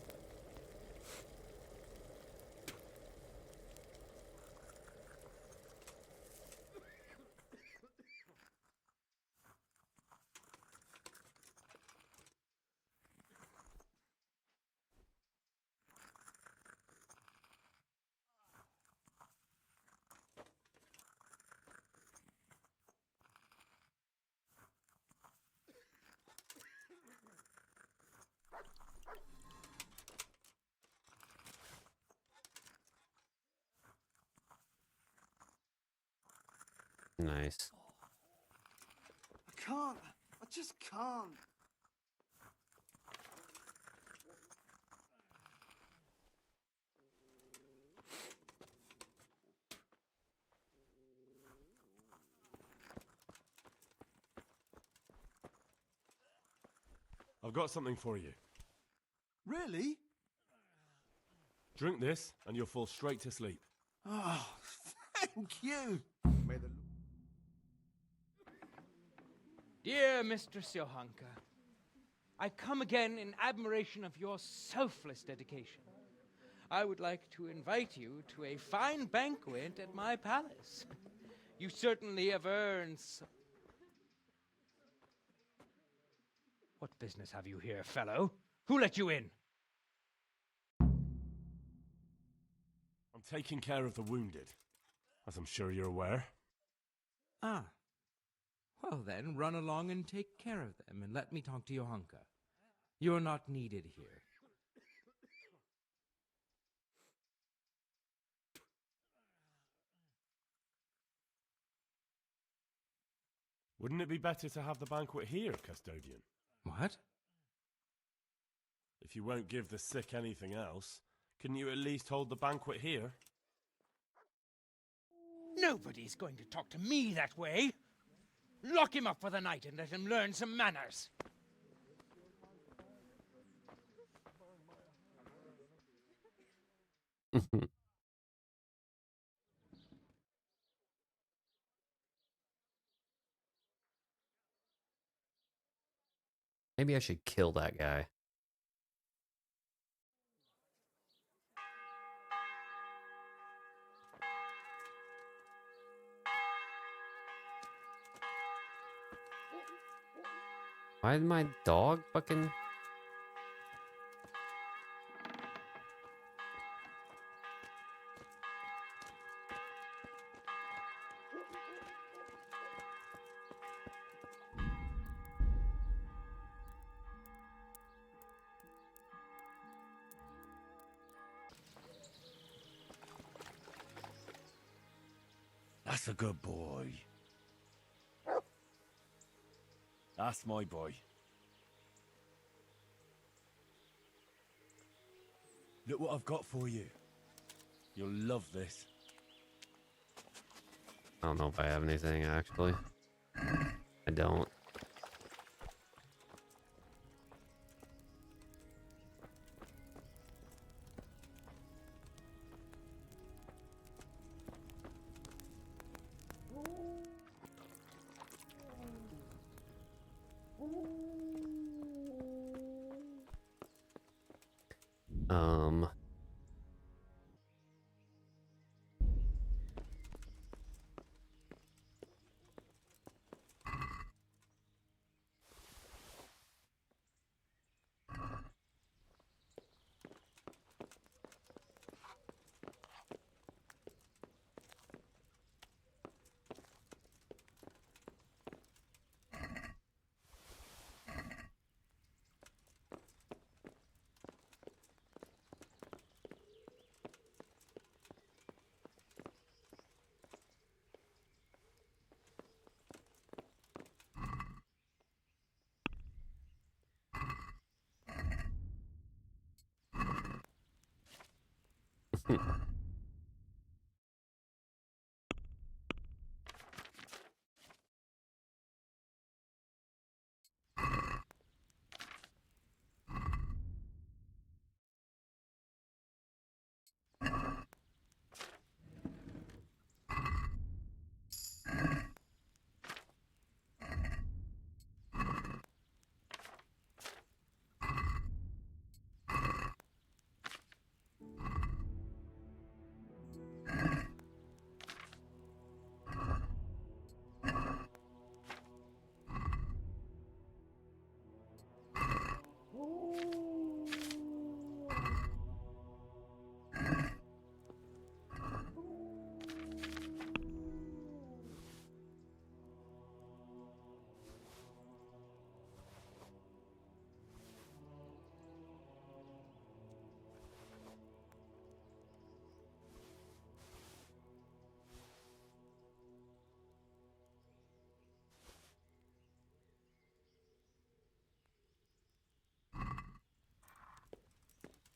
Nice. I can't. I just can't. I've got something for you. Really? Drink this, and you'll fall straight to sleep. Oh, thank you. May the Dear Mistress Johanka, I come again in admiration of your selfless dedication. I would like to invite you to a fine banquet at my palace. You certainly have earned What business have you here, fellow? Who let you in? I'm taking care of the wounded, as I'm sure you're aware. Ah. Well then, run along and take care of them, and let me talk to Johanka. You're not needed here. Wouldn't it be better to have the banquet here, custodian? What? If you won't give the sick anything else, couldn't you at least hold the banquet here? Nobody's going to talk to me that way. Lock him up for the night and let him learn some manners. Maybe I should kill that guy. Why did my dog fucking... That's a good boy. That's my boy. Look what I've got for you. You'll love this. I don't know if I have anything, actually. I don't. Um...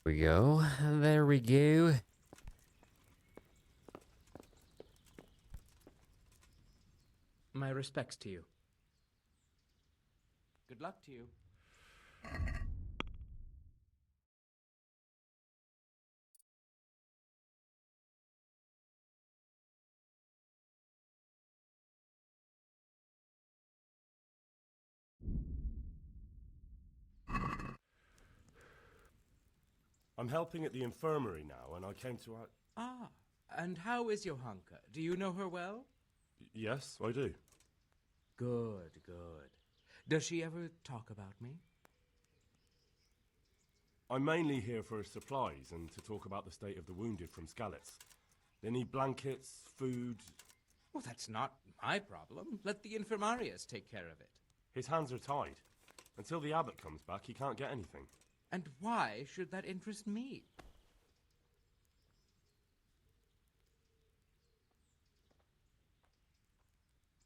We go. There we go. My respects to you. Good luck to you. I'm helping at the infirmary now, and I came to... Ah, and how is Johanka? Do you know her well? Yes, I do. Good, good. Does she ever talk about me? I'm mainly here for supplies and to talk about the state of the wounded from Skalitz. They need blankets, food... Well, that's not my problem. Let the infirmarius take care of it. His hands are tied. Until the abbot comes back, he can't get anything. And why should that interest me?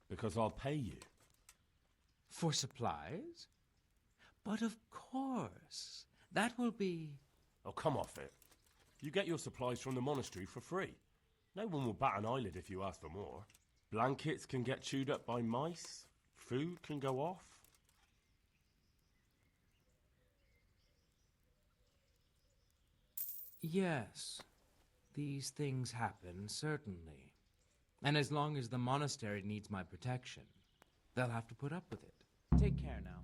Because I'll pay you. For supplies? But of course. That will be... Oh, come off it. You get your supplies from the monastery for free. No one will bat an eyelid if you ask for more. Blankets can get chewed up by mice. Food can go off. Yes. These things happen, certainly. And as long as the monastery needs my protection, they'll have to put up with it. Take care now.